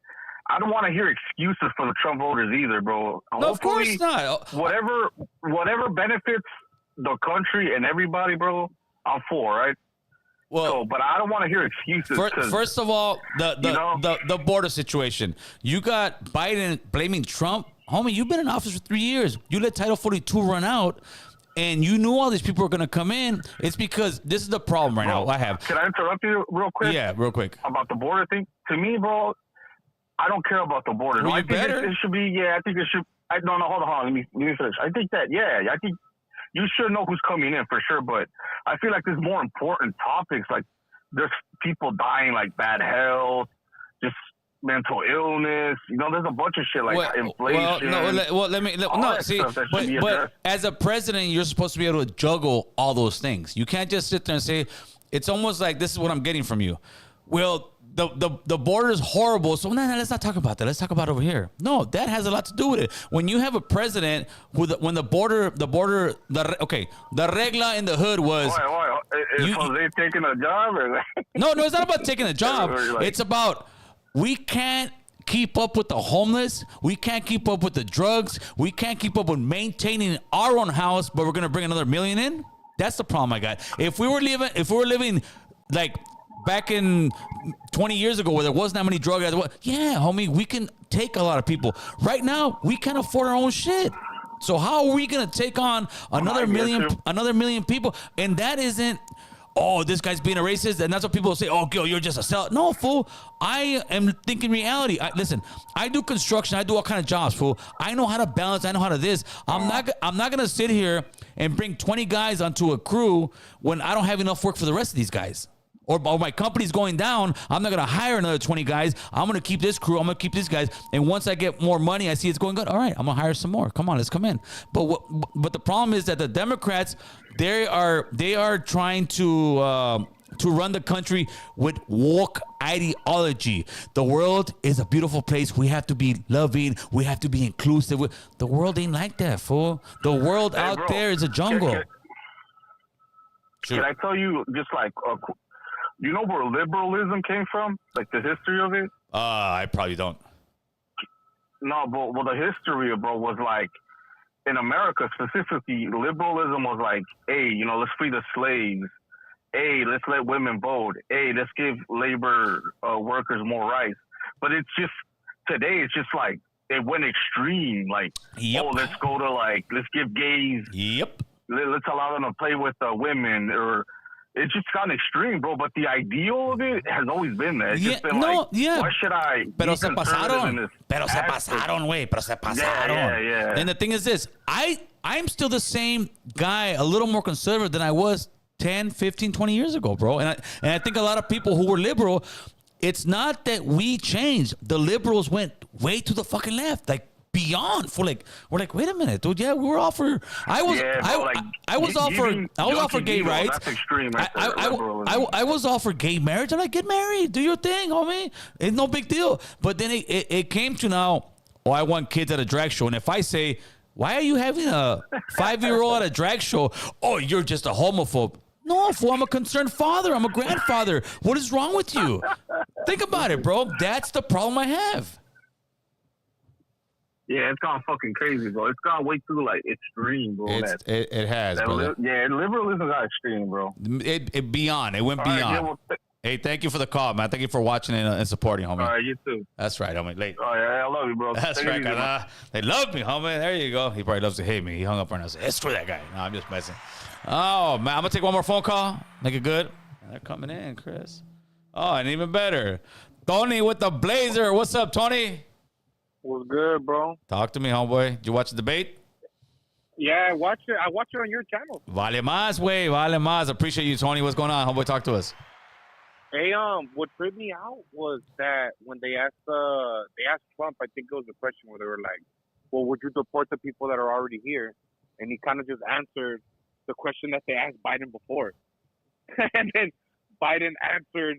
I don't want to hear excuses for the Trump voters either, bro. No, of course not. Whatever benefits the country and everybody, bro, I'm for, right? Well, but I don't want to hear excuses. First of all, the border situation. You got Biden blaming Trump. Homie, you've been in office for 3 years. You let Title 42 run out, and you knew all these people were going to come in. It's because this is the problem right now. I have. Can I interrupt you real quick? Yeah, real quick. About the border thing. To me, bro, I don't care about the border. Well, I think it should be. Yeah, I think it should. No, hold on. Let me finish. I think that. Yeah, I think you should know who's coming in for sure. But I feel like there's more important topics. Like there's people dying, like bad health, just mental illness. There's a bunch of shit like inflation. But as a president, you're supposed to be able to juggle all those things. You can't just sit there and say, it's almost like this is what I'm getting from you. Well, the border is horrible, so no, let's not talk about that. Let's talk about over here. No, that has a lot to do with it. When you have a president who, when the regla in the hood was. Is Jose taking a job? Or no, it's not about taking a job. It's about we can't keep up with the homeless. We can't keep up with the drugs. We can't keep up with maintaining our own house, but we're gonna bring another million in. That's the problem I got. If we were living like back in 20 years ago where there wasn't that many drug guys, yeah, homie, we can take a lot of people. Right now, we can't afford our own shit. So how are we going to take on another million people? And that isn't, this guy's being a racist, and that's what people say, Gil, you're just a sell. No, fool. I am thinking reality. Listen, I do construction. I do all kind of jobs, fool. I know how to balance. I know how to this. I'm not going to sit here and bring 20 guys onto a crew when I don't have enough work for the rest of these guys. Or my company's going down, I'm not going to hire another 20 guys. I'm going to keep this crew. I'm going to keep these guys. And once I get more money, I see it's going good. All right, I'm going to hire some more. Come on, let's come in. But the problem is that the Democrats, they are trying to run the country with woke ideology. The world is a beautiful place. We have to be loving. We have to be inclusive. The world ain't like that, fool. The world out there is a jungle. Can I tell you just like you know where liberalism came from? Like the history of it? I probably don't. No, but the history, bro, was like in America specifically, liberalism was like, hey, let's free the slaves. Hey, let's let women vote. Hey, let's give labor workers more rights. But it's just today, it's just like it went extreme. Like, let's go to let's give gays. Yep. Let's allow them to play with women or. It's just gotten extreme, bro. But the ideal of it has always been there. It's just been why should I? Pero se pasaron, güey. Pero se pasaron. Yeah. And the thing is this: I'm still the same guy, a little more conservative than I was 10, 15, 20 years ago, bro. And I think a lot of people who were liberal, it's not that we changed. The liberals went way to the fucking left, like. Beyond for we're like, wait a minute, dude. Yeah, we were all for. I was all for gay rights. That's extreme. I was all for gay marriage. I'm like, get married, do your thing, homie. It's no big deal. But then it came to now. I want kids at a drag show, and if I say, why are you having a 5-year-old at a drag show? Oh, you're just a homophobe. No, fool, I'm a concerned father. I'm a grandfather. What is wrong with you? Think about it, bro. That's the problem I have. Yeah, it's gone fucking crazy, bro. It's gone way too extreme, bro. It has, bro. Liberalism got extreme, bro. It beyond. It went beyond. Hey, thank you for the call, man. Thank you for watching and supporting, homie. All right, you too. That's right, homie. Late. Oh yeah, I love you, bro. That's right, they love me, homie. There you go. He probably loves to hate me. He hung up right now. Said, hey, screw that guy. No, I'm just messing. Oh man, I'm gonna take one more phone call. Make it good. They're coming in, Chris. Oh, and even better, Tony with the blazer. What's up, Tony? What's good, bro? Talk to me, homeboy. Did you watch the debate? Yeah, I watched it. I watched it on your channel. Vale más, güey. Vale más. Appreciate you, Tony. What's going on, homeboy? Talk to us. Hey, what tripped me out was that when they asked Trump, I think it was a question where they were like, well, would you deport the people that are already here? And he kind of just answered the question that they asked Biden before. And then Biden answered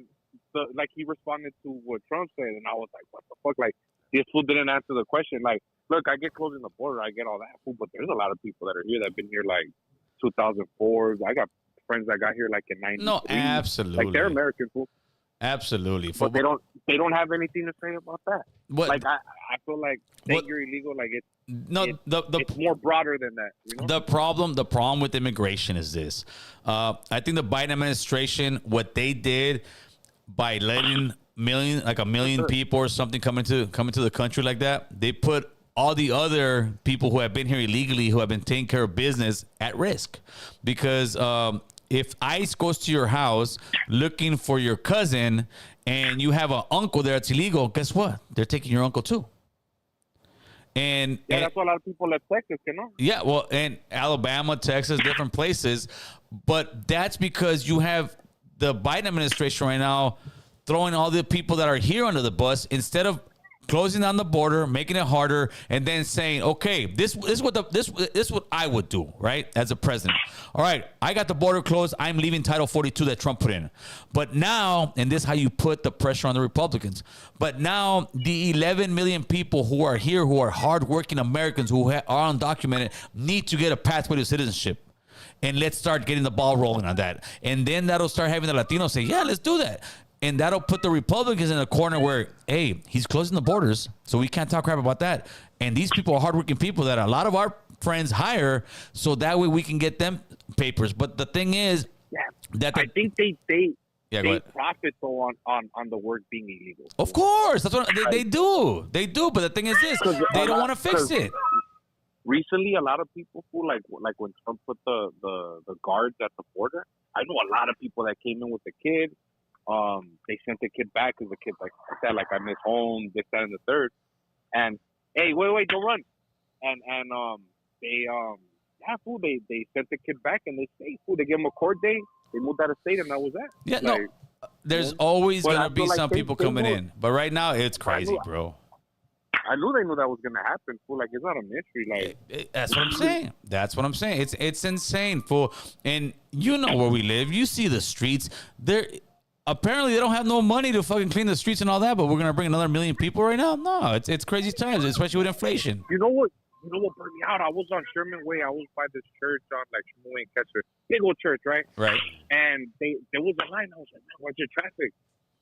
like he responded to what Trump said, and I was like, what the fuck? Like, this fool didn't answer the question. Like, look, I get closing the border, I get all that fool, but there's a lot of people that are here that have been here like 2004. I got friends that got here like in 93. No, absolutely. Like, they're American fool. Absolutely. But they don't have anything to say about that. What, like, I feel like saying you're illegal, like it's more broader than that. You know? The problem with immigration is this. I think the Biden administration, what they did by letting a million people or something come into the country like that, they put all the other people who have been here illegally, who have been taking care of business, at risk. Because if ICE goes to your house looking for your cousin and you have an uncle there that's illegal, guess what? They're taking your uncle too. And that's what a lot of people left Texas, you know? Yeah, well, in Alabama, Texas, different places. But that's because you have the Biden administration right now throwing all the people that are here under the bus instead of closing down the border, making it harder, and then saying, okay, this is what I would do, right, as a president. All right, I got the border closed. I'm leaving Title 42 that Trump put in. But now, and this is how you put the pressure on the Republicans, but now the 11 million people who are here, who are hardworking Americans, who are undocumented, need to get a pathway to citizenship. And let's start getting the ball rolling on that. And then that'll start having the Latinos say, yeah, let's do that. And that'll put the Republicans in a corner where, hey, he's closing the borders, so we can't talk crap about that. And these people are hardworking people that a lot of our friends hire, so that way we can get them papers. But the thing is, that I think they profit though on the work being illegal. Of course, that's what they do. They do, but the thing is this: they don't want to fix it. Recently, a lot of people who like when Trump put the guards at the border, I know a lot of people that came in with the kid. They sent the kid back because the kid like I said, like, I miss home, this, that, and the third. And hey, wait, don't run. And they sent the kid back and they stayed. They gave him a court date. They moved out of state, and that was that. Yeah, like, no. There's always gonna be some people coming in, but right now it's crazy, bro. I knew they knew that was gonna happen. Fool, like, it's not a mystery. Like, that's what I'm saying. That's what I'm saying. It's insane, fool. And you know where we live. You see the streets. Apparently, they don't have no money to fucking clean the streets and all that, but we're gonna bring another million people right now. No, it's crazy times, especially with inflation. You know what burned me out? I was on Sherman Way. I was by this church on like Sherman Way and Ketcher. Big old church, right? Right. And there was a line. I was like, man, what's your traffic?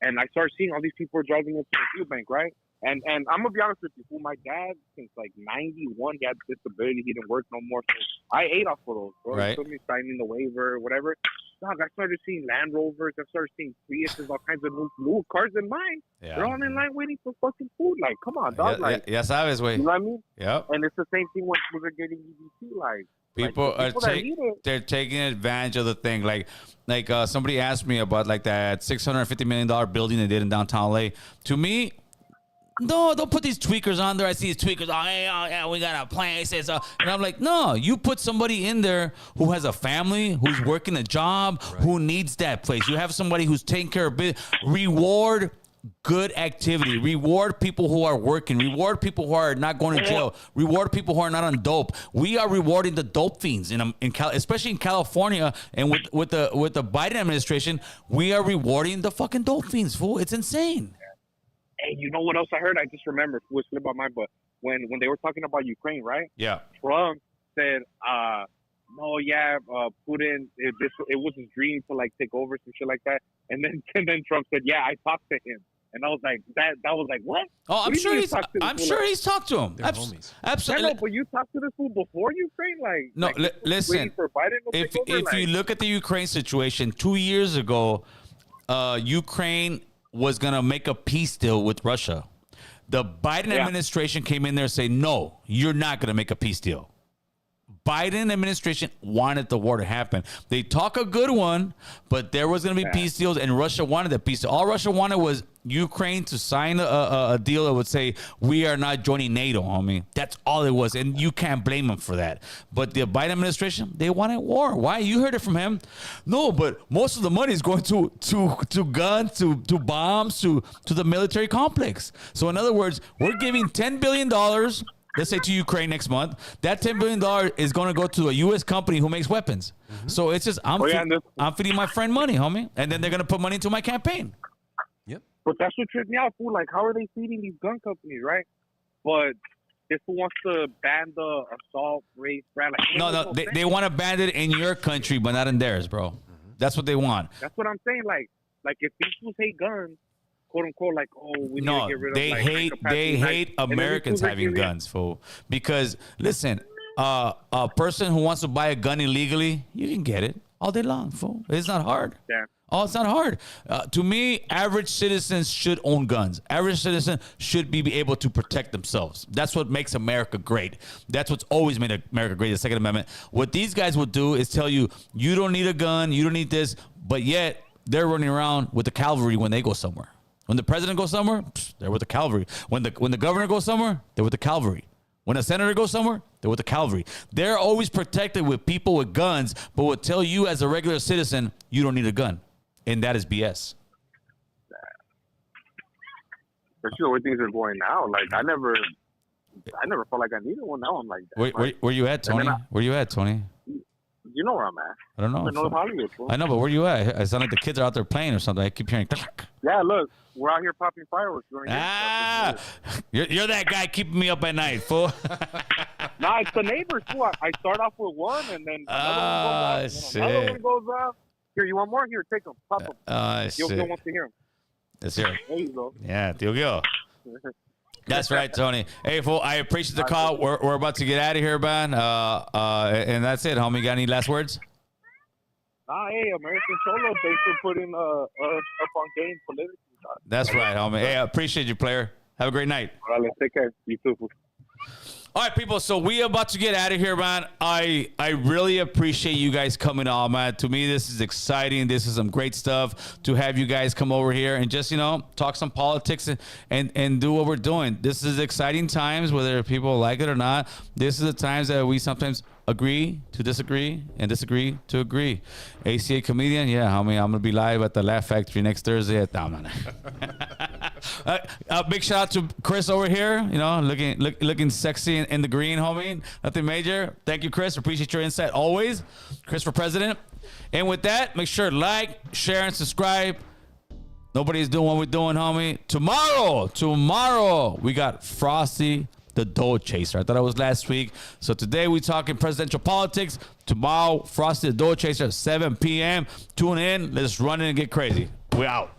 And I started seeing all these people driving into the fuel bank, right? And I'm gonna be honest with you, my dad, since like 91, he had disability. He didn't work no more. So I ate off of those, bro. Right. He took me signing the waiver, whatever. Dog, I started seeing Land Rovers. I started seeing Priuses, all kinds of new cars in line. Yeah. They're all in line waiting for fucking food. Like, come on, dog. Ya sabes, güey. You know what I mean? Yep. And it's the same thing when we're getting EBT. Like, People they're taking advantage of the thing. Like somebody asked me about like that $650 million building they did in downtown LA. To me, no, don't put these tweakers on there. I see these tweakers. Oh, yeah, we got a plan. And I'm like, no, you put somebody in there who has a family, who's working a job, who needs that place. You have somebody who's taking care of business. Reward good activity. Reward people who are working. Reward people who are not going to jail. Reward people who are not on dope. We are rewarding the dope fiends especially in California, and with the Biden administration, we are rewarding the fucking dope fiends. Fool, it's insane. Hey, you know what else I heard? I just remembered. It slipped my mind, but when they were talking about Ukraine, right? Yeah. Trump said, Putin, it was his dream to like take over some shit like that. And then Trump said, yeah, I talked to him. And I was like, that was like, what? Oh, I'm sure he's talked to him. They're homies. Absolutely. I know, but you talked to this fool before Ukraine? Like, no, listen, for Biden to take over? If you look at the Ukraine situation, 2 years ago, Ukraine was going to make a peace deal with Russia. The Biden administration came in there and said, no, you're not going to make a peace deal. Biden administration wanted the war to happen. They talk a good one, but there was going to be peace deals, and Russia wanted that peace deal. All Russia wanted was Ukraine to sign a deal that would say, we are not joining NATO, homie. That's all it was, and you can't blame them for that. But the Biden administration, they wanted war. Why? You heard it from him. No, but most of the money is going to guns, to bombs, to the military complex. So in other words, we're giving $10 billion, let's say, to Ukraine next month. That $10 billion is going to go to a U.S. company who makes weapons. Mm-hmm. So it's just, I'm feeding my friend money, homie. And then they're going to put money into my campaign. But that's what tripped me out, fool. Like, how are they feeding these gun companies, right? But this one wants to ban the assault, race, brand. Like, No, they want to ban it in your country, but not in theirs, bro. That's what they want. That's what I'm saying. Like if these fools hate guns, quote unquote, like, oh, we need to get rid of. They hate Americans having guns, fool. Because listen, a person who wants to buy a gun illegally, you can get it all day long, fool. It's not hard. Yeah. Oh, it's not hard. To me, average citizens should own guns. Average citizen should be able to protect themselves. That's what makes America great. That's what's always made America great, the Second Amendment. What these guys will do is tell you, you don't need a gun, you don't need this, but yet they're running around with the cavalry when they go somewhere. When the president goes somewhere, they're with the cavalry. When the governor goes somewhere, they're with the cavalry. When a senator goes somewhere, they're with the cavalry. They're always protected with people with guns, but will tell you as a regular citizen, you don't need a gun. And that is BS. Especially the way things are going now. Like, I never felt like I needed one. Now I'm like that. Where you at, Tony? Where you at, Tony? You know where I'm at. I don't know. I'm in North Hollywood, bro. I know, but where you at? I sound like the kids are out there playing or something. I keep hearing. Yeah, look, we're out here popping fireworks. You're that guy keeping me up at night, fool. Nah, it's the neighbors, fool. I start off with one, and then another one goes off. Another one goes off. Here, you want more? Here, take them. Pop them. You'll want to hear them. Let's hear 'em. There you go. Yeah, there you go. That's right, Tony. Hey, fool, I appreciate the call. We're about to get out of here, man. And that's it, homie. Got any last words? Hey, American Solo, thanks for putting us up on game politically. That's right, homie. Hey, I appreciate you, player. Have a great night. All right, let's take care. You too, fool. All right, people, so we are about to get out of here, man. I really appreciate you guys coming on, man. To me, this is exciting. This is some great stuff to have you guys come over here and just, talk some politics and do what we're doing. This is exciting times, whether people like it or not. This is the times that we sometimes agree to disagree and disagree to agree. ACA comedian, yeah, homie, I'm going to be live at the Laugh Factory next Thursday at big shout out to Chris over here, looking sexy in the green, homie. Nothing major. Thank you, Chris. Appreciate your insight always. Chris for president. And with that, make sure to like, share, and subscribe. Nobody's doing what we're doing, homie. Tomorrow, we got Frosty the Dough Chaser. I thought it was last week. So today we talking presidential politics. Tomorrow, Frosty the Dough Chaser at 7 p.m. Tune in. Let's run in and get crazy. We out.